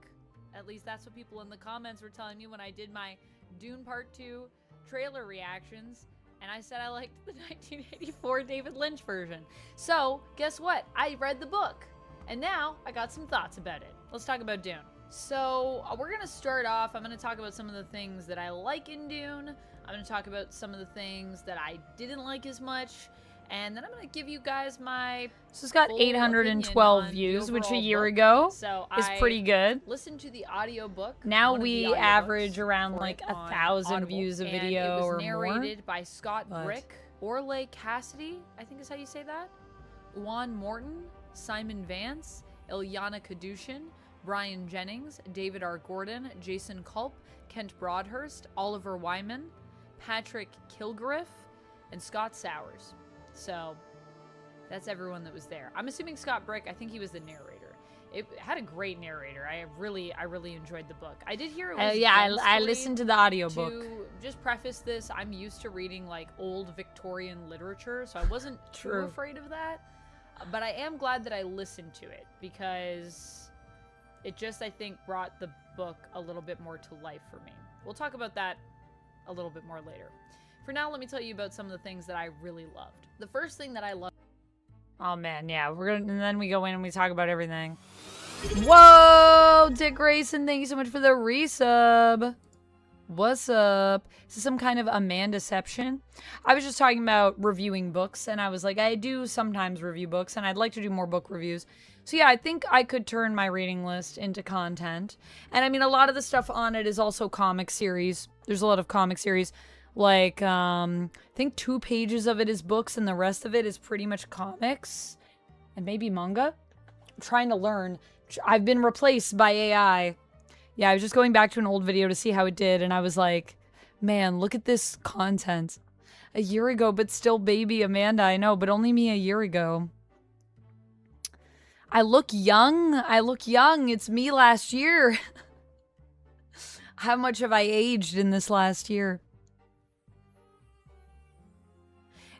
At least that's what people in the comments were telling me when I did my Dune Part 2 trailer reactions. And I said I liked the 1984 David Lynch version. So, guess what? I read the book. And now, I got some thoughts about it. Let's talk about Dune. So, we're going to start off. I'm going to talk about some of the things that I like in Dune. I'm going to talk about some of the things that I didn't like as much. And then I'm going to give you guys my So it's got 812 views, which a year ago is pretty good. Listen to the audiobook. Now we average around like 1,000 views a video or more. It was narrated by Scott Brick, Orlay Cassidy, I think is how you say that. Juan Morton, Simon Vance, Ilyana Kadushin, Brian Jennings, David R. Gordon, Jason Culp, Kent Broadhurst, Oliver Wyman, Patrick Kilgariff, and Scott Sowers. So, that's everyone that was there. I'm assuming Scott Brick, I think he was the narrator. It had a great narrator. I really enjoyed the book. I did hear it was I listened to the audiobook. To just preface this, I'm used to reading like old Victorian literature, so I wasn't too afraid of that. But I am glad that I listened to it because it just, I think, brought the book a little bit more to life for me. We'll talk about that a little bit more later. For now, let me tell you about some of the things that I really loved. The first thing that I loved. Oh man, yeah, and then we go in and we talk about everything. Whoa, Dick Grayson, thank you so much for the resub. What's up? Is this some kind of Amandaception? I was just talking about reviewing books, and I was like, I do sometimes review books, and I'd like to do more book reviews. So yeah, I think I could turn my reading list into content. And I mean, a lot of the stuff on it is also comic series. There's a lot of comic series. Like, I think 2 pages of it is books, and the rest of it is pretty much comics. And maybe manga? I'm trying to learn. I've been replaced by AI. Yeah, I was just going back to an old video to see how it did, and I was like, man, look at this content. A year ago, but still baby Amanda, I know, but only me a year ago. I look young. I look young. It's me last year. How much have I aged in this last year?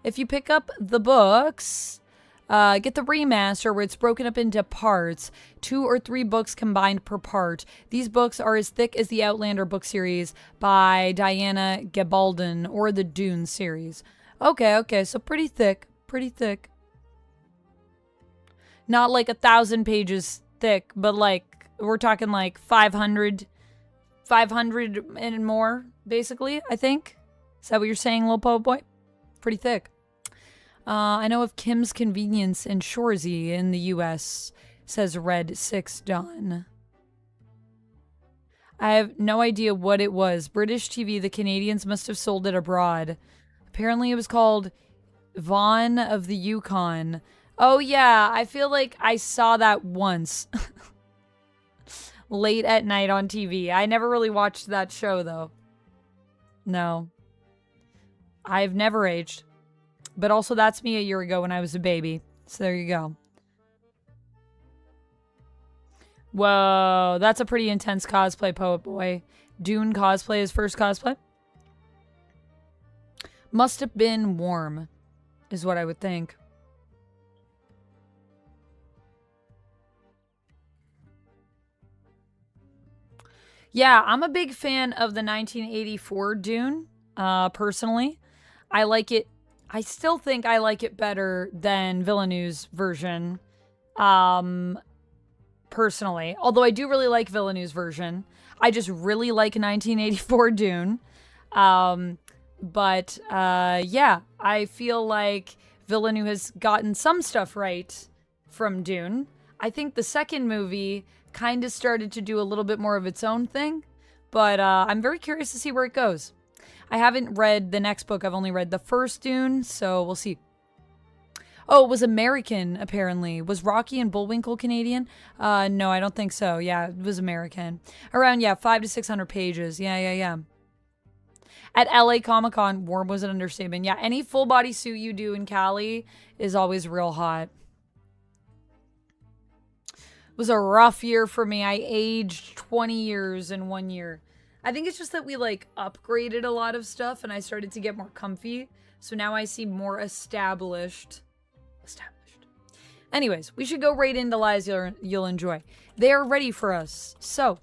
If you pick up the books, get the remaster where it's broken up into parts. 2 or 3 books combined per part. These books are as thick as the Outlander book series by Diana Gabaldon or the Dune series. Okay, so pretty thick. Pretty thick. Not like 1,000 pages thick, but like, we're talking like 500 and more, basically, I think. Is that what you're saying, little poet boy? Pretty thick. I know of Kim's Convenience in Shoresy in the U.S., says Red 6 Dawn. I have no idea what it was. British TV, the Canadians must have sold it abroad. Apparently it was called Vaughn of the Yukon. Oh yeah, I feel like I saw that once. Late at night on TV. I never really watched that show though. No. I've never aged. But also, that's me a year ago when I was a baby. So there you go. Whoa, that's a pretty intense cosplay, Poet Boy. Dune cosplay, his first cosplay. Must have been warm, is what I would think. Yeah, I'm a big fan of the 1984 Dune, personally. I like it. I still think I like it better than Villeneuve's version, personally. Although I do really like Villeneuve's version. I just really like 1984 Dune. But yeah, I feel like Villeneuve has gotten some stuff right from Dune. I think the second movie kind of started to do a little bit more of its own thing, but I'm very curious to see where it goes. I haven't read the next book. I've only read the first Dune, so we'll see. Oh, it was American, apparently. Was Rocky and Bullwinkle Canadian? No, I don't think so. Yeah, it was American. Around, 500 to 600 pages. Yeah. At LA Comic-Con, warm was an understatement. Yeah, any full body suit you do in Cali is always real hot. It was a rough year for me. I aged 20 years in 1 year. I think it's just that we like upgraded a lot of stuff and I started to get more comfy. So now I seem more established. Anyways, we should go right into lies you'll enjoy. They are ready for us. So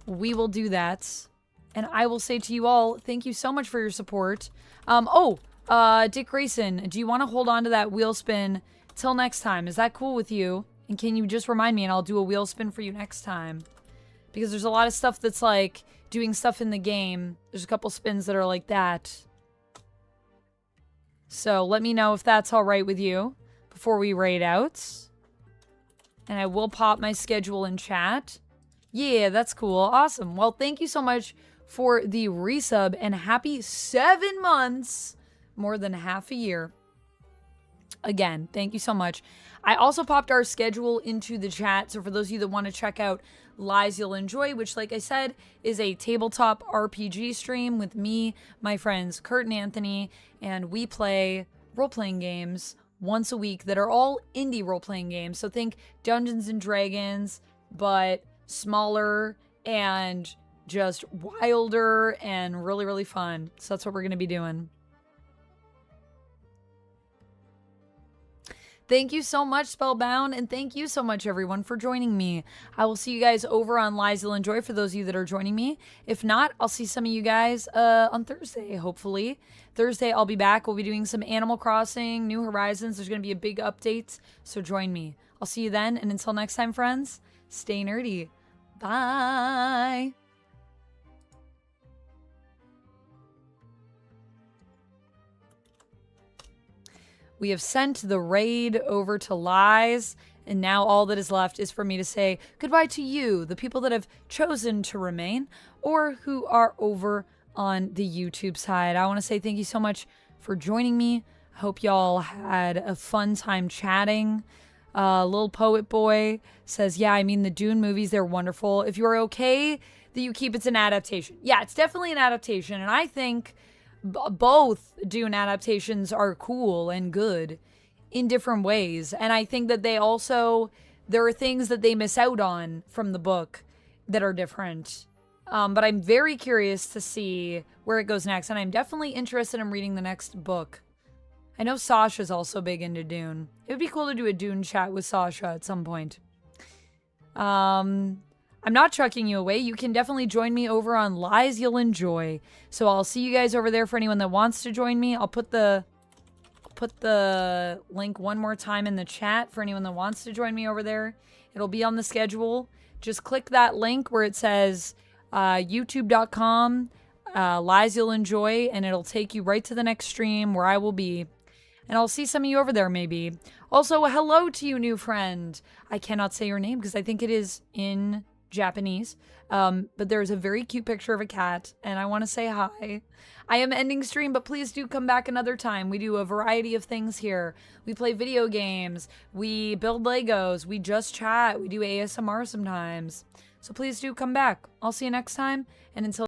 we will do that. And I will say to you all, thank you so much for your support. Dick Grayson, do you want to hold on to that wheel spin till next time? Is that cool with you? And can you just remind me and I'll do a wheel spin for you next time? Because there's a lot of stuff that's like doing stuff in the game. There's a couple spins that are like that. So let me know if that's all right with you before we raid out. And I will pop my schedule in chat. Yeah, that's cool. Awesome. Well, thank you so much for the resub and happy 7 months. More than half a year. Again, thank you so much. I also popped our schedule into the chat. So for those of you that want to check out Lies You'll Enjoy, which like I said, is a tabletop RPG stream with me, my friends Kurt and Anthony, and we play role-playing games once a week that are all indie role-playing games. So think Dungeons and Dragons, but smaller and just wilder and really, really fun. So that's what we're going to be doing. Thank you so much, Spellbound, and thank you so much, everyone, for joining me. I will see you guys over on Lies You'll Enjoy for those of you that are joining me. If not, I'll see some of you guys on Thursday, hopefully. Thursday, I'll be back. We'll be doing some Animal Crossing, New Horizons. There's going to be a big update, so join me. I'll see you then, and until next time, friends, stay nerdy. Bye! We have sent the raid over to Lies, and now all that is left is for me to say goodbye to you, the people that have chosen to remain, or who are over on the YouTube side. I want to say thank you so much for joining me. I hope y'all had a fun time chatting. Little Poet Boy says, yeah, I mean, the Dune movies, they're wonderful. If you're okay that you keep it's an adaptation. Yeah, it's definitely an adaptation, and I think both Dune adaptations are cool and good in different ways. And I think that they also, there are things that they miss out on from the book that are different. But I'm very curious to see where it goes next. And I'm definitely interested in reading the next book. I know Sasha's also big into Dune. It would be cool to do a Dune chat with Sasha at some point. I'm not chucking you away. You can definitely join me over on Lies You'll Enjoy. So I'll see you guys over there for anyone that wants to join me. I'll put the link one more time in the chat for anyone that wants to join me over there. It'll be on the schedule. Just click that link where it says youtube.com Lies You'll Enjoy, and it'll take you right to the next stream where I will be. And I'll see some of you over there maybe. Also, hello to you, new friend. I cannot say your name because I think it is in Japanese, but there's a very cute picture of a cat, and I want to say hi. I am ending stream, but please do come back another time. We do a variety of things here. We play video games, we build Legos, we just chat, we do ASMR sometimes. So please do come back. I'll see you next time, and until